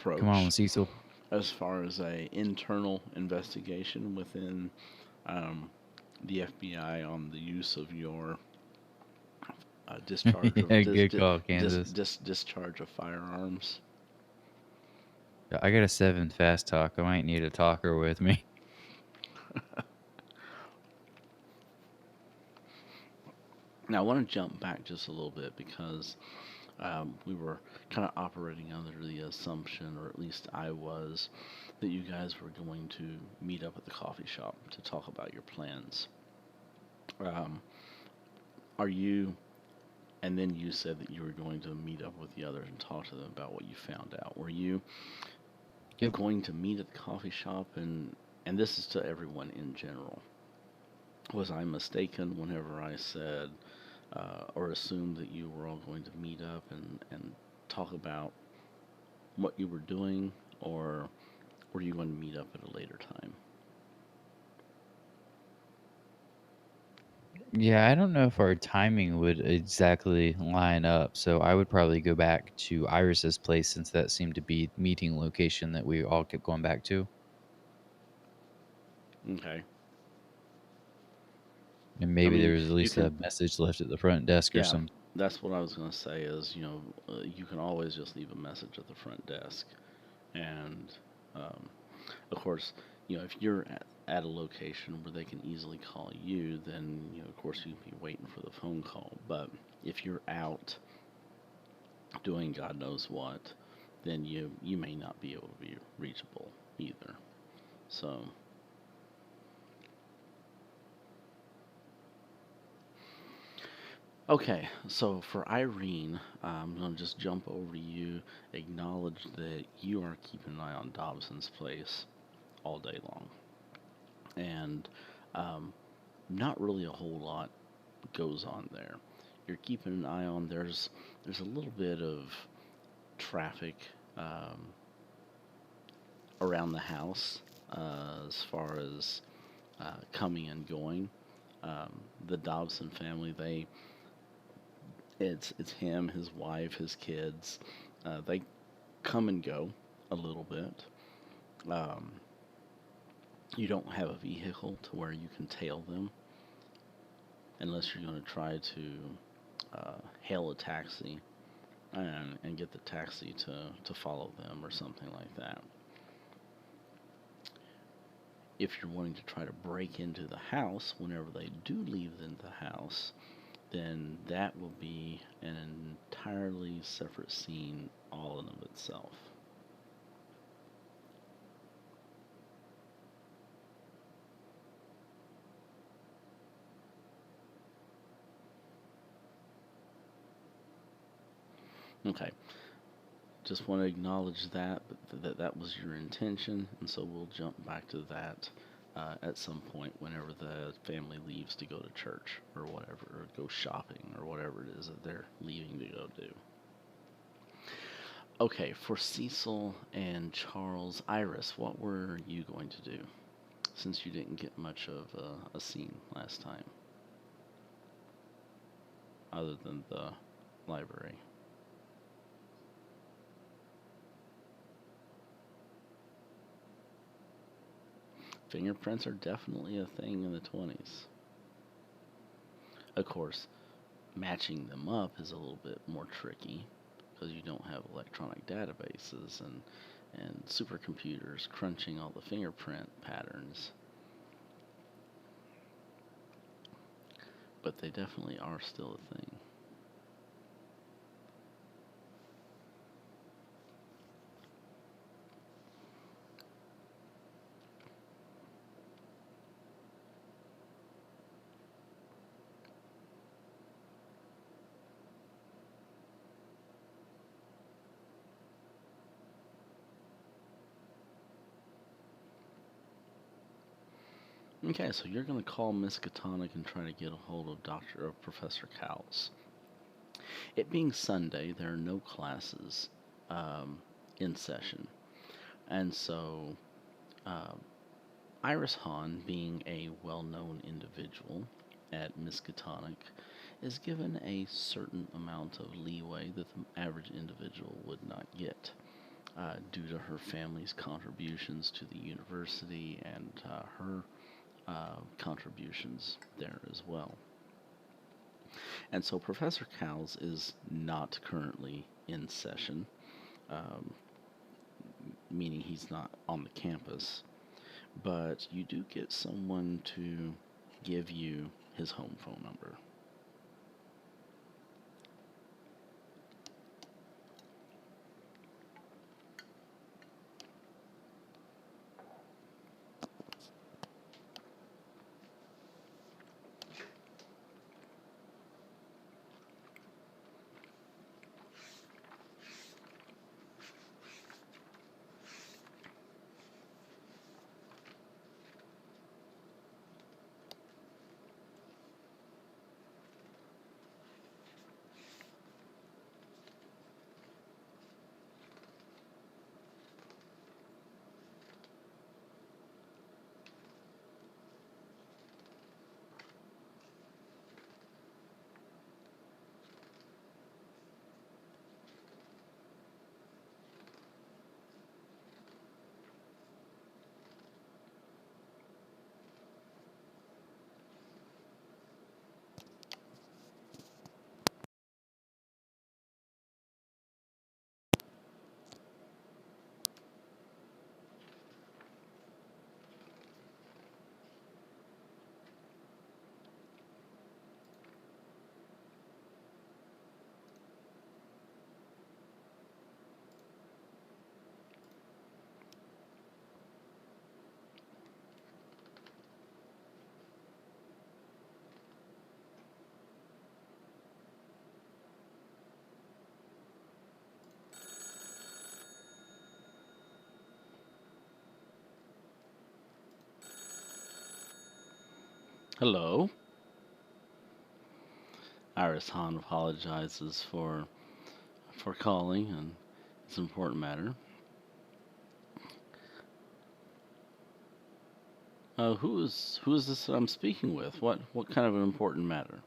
Come on, approach Cecil. as far as a internal investigation within um, the FBI on the use of your Discharge of Yeah, good call, Kansas. discharge of firearms. Yeah, I got a 7 fast talk. I might need a talker with me. Now I want to jump back just a little bit because we were kind of operating under the assumption, or at least I was, that you guys were going to meet up at the coffee shop to talk about your plans. Um, are you? And then you said that you were going to meet up with the others and talk to them about what you found out. Were you Yep. going to meet at the coffee shop? And this is to everyone in general. Was I mistaken whenever I said or assumed that you were all going to meet up and talk about what you were doing, or were you going to meet up at a later time? Yeah, I don't know if our timing would exactly line up, so I would probably go back to Iris's place since that seemed to be meeting location that we all kept going back to. Okay. And I maybe mean, there was at you least can, a message left at the front desk or yeah, something. that's what I was going to say is, you can always just leave a message at the front desk. And, um, of course, if you're at a location where they can easily call you, then, of course, you'd be waiting for the phone call. But if you're out doing God knows what, then you may not be able to be reachable either. So, okay, so for Irene, I'm going to just jump over to you, acknowledge that you are keeping an eye on Dobson's place all day long. And um, not really a whole lot goes on there. You're keeping an eye on, there's a little bit of traffic around the house as far as coming and going. The Dobson family, it's him, his wife, his kids. They come and go a little bit. Um, you don't have a vehicle to where you can tail them unless you're going to try to hail a taxi and get the taxi to follow them or something like that. If you're wanting to try to break into the house whenever they do leave the house, then that will be an entirely separate scene all in of itself. Okay, just want to acknowledge that was your intention, and so we'll jump back to that at some point whenever the family leaves to go to church or whatever, or go shopping or whatever it is that they're leaving to go do. Okay, for Cecil and Charles, Iris, what were you going to do since you didn't get much of a scene last time, other than the library? Fingerprints are definitely a thing in the 20s. Of course, matching them up is a little bit more tricky because you don't have electronic databases and supercomputers crunching all the fingerprint patterns. But they definitely are still a thing. Okay, so you're going to call Miskatonic and try to get a hold of Dr. or Professor Cowles. It being Sunday, there are no classes um, in session. And so uh, Iris Hahn, being a well-known individual at Miskatonic, is given a certain amount of leeway that the average individual would not get due to her family's contributions to the university and her contributions there as well. And so Professor Cowles is not currently in session, um, meaning he's not on the campus. But you do get someone to give you his home phone number. Hello. Iris Hahn apologizes for calling, and it's an important matter. Who is this I'm speaking with? What kind of an important matter?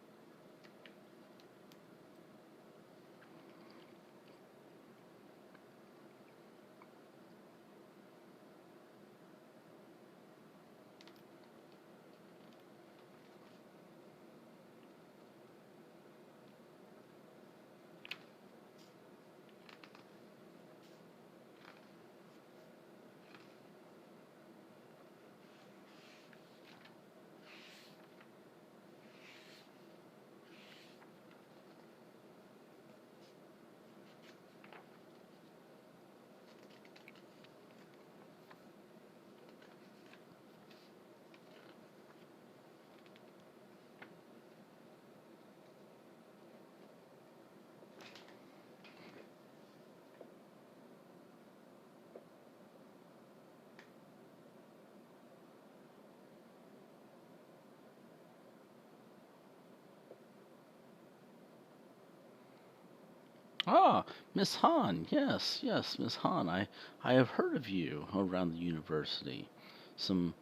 Ah, Miss Hahn. Yes, yes, Miss Hahn. I have heard of you around the university. Some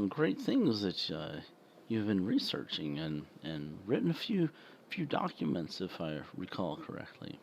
great things that you've been researching and written a few documents, if I recall correctly.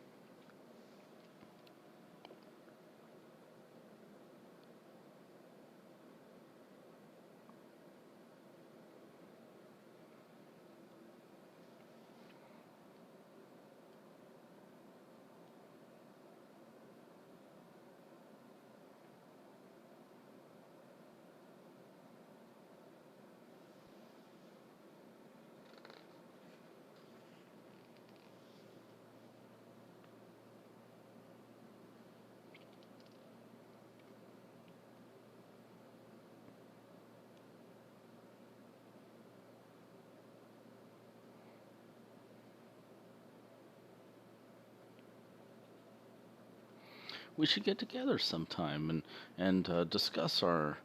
We should get together sometime and discuss our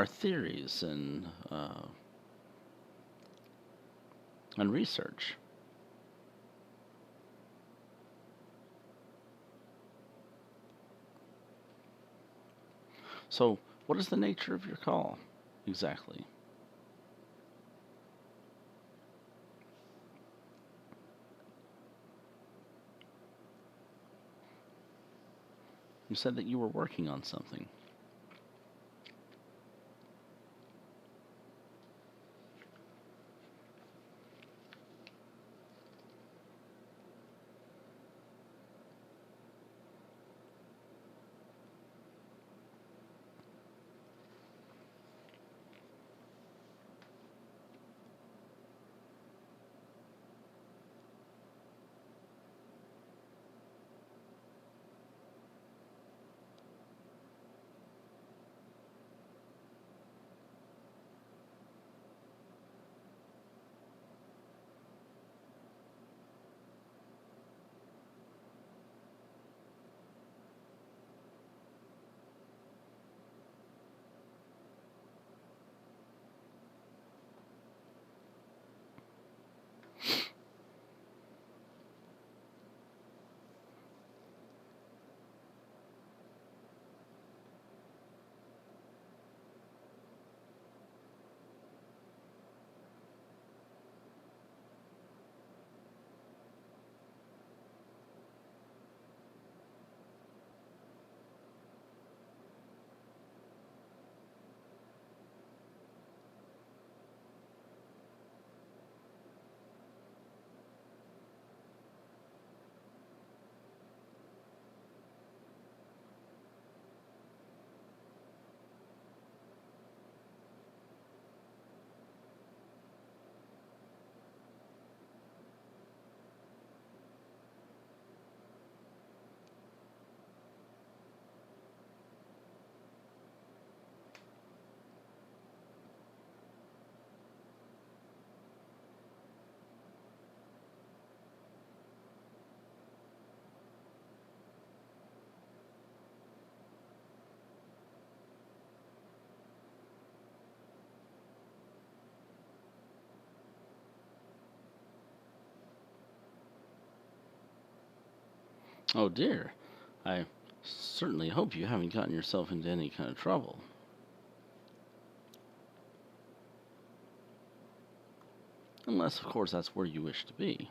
theories and research. So, what is the nature of your call exactly? You said that you were working on something. Oh dear. I certainly hope you haven't gotten yourself into any kind of trouble. Unless, of course, that's where you wish to be.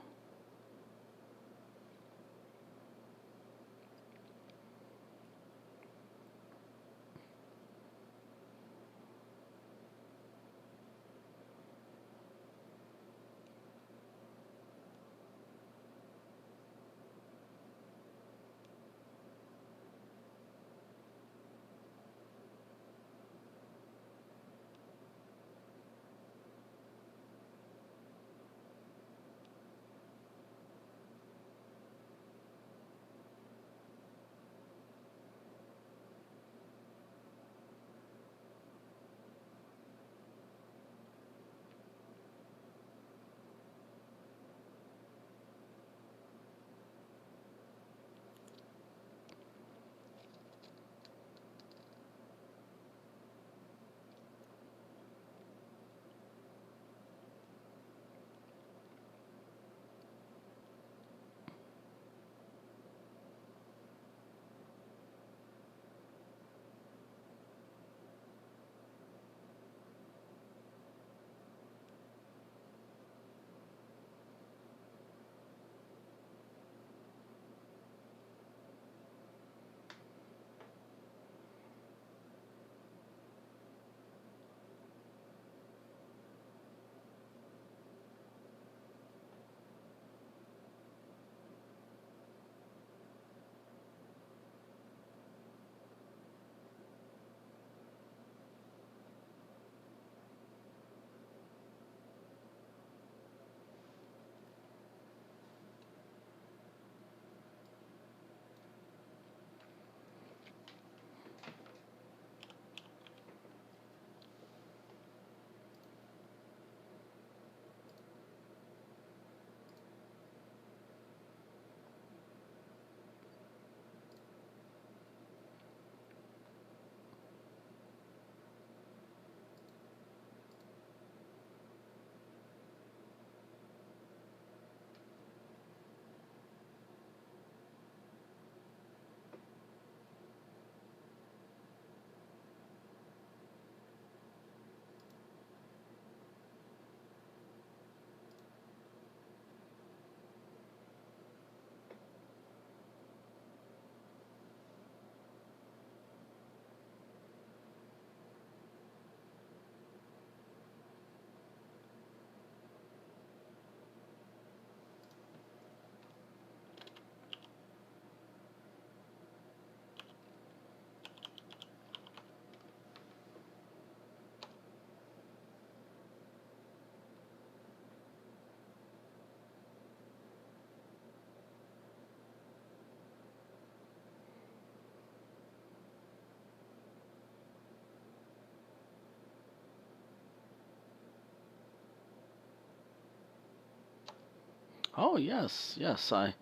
Oh yes, yes. I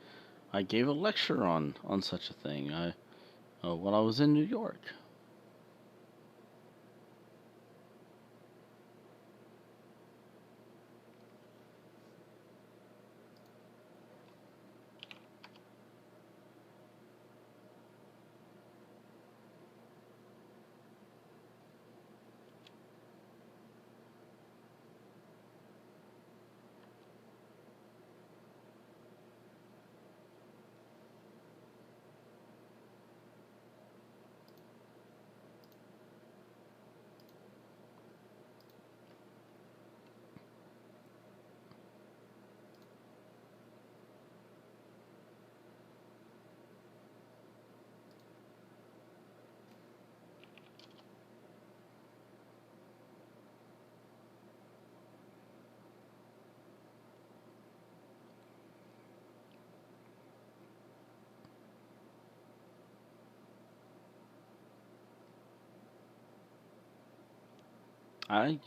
gave a lecture on such a thing. When I was in New York.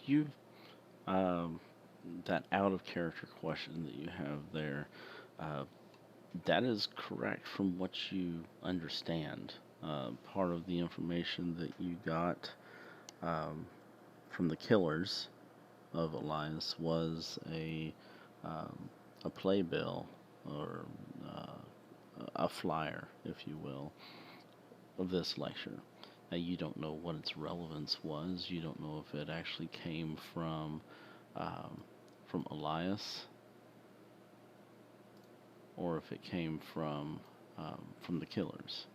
You um, that out of character question that you have there, uh, that is correct from what you understand. Part of the information that you got um, from the killers of Elias was um, a playbill or a flyer, if you will, of this lecture. Now, you don't know what its relevance was. You don't know if it actually came from Elias, or if it came from the killers.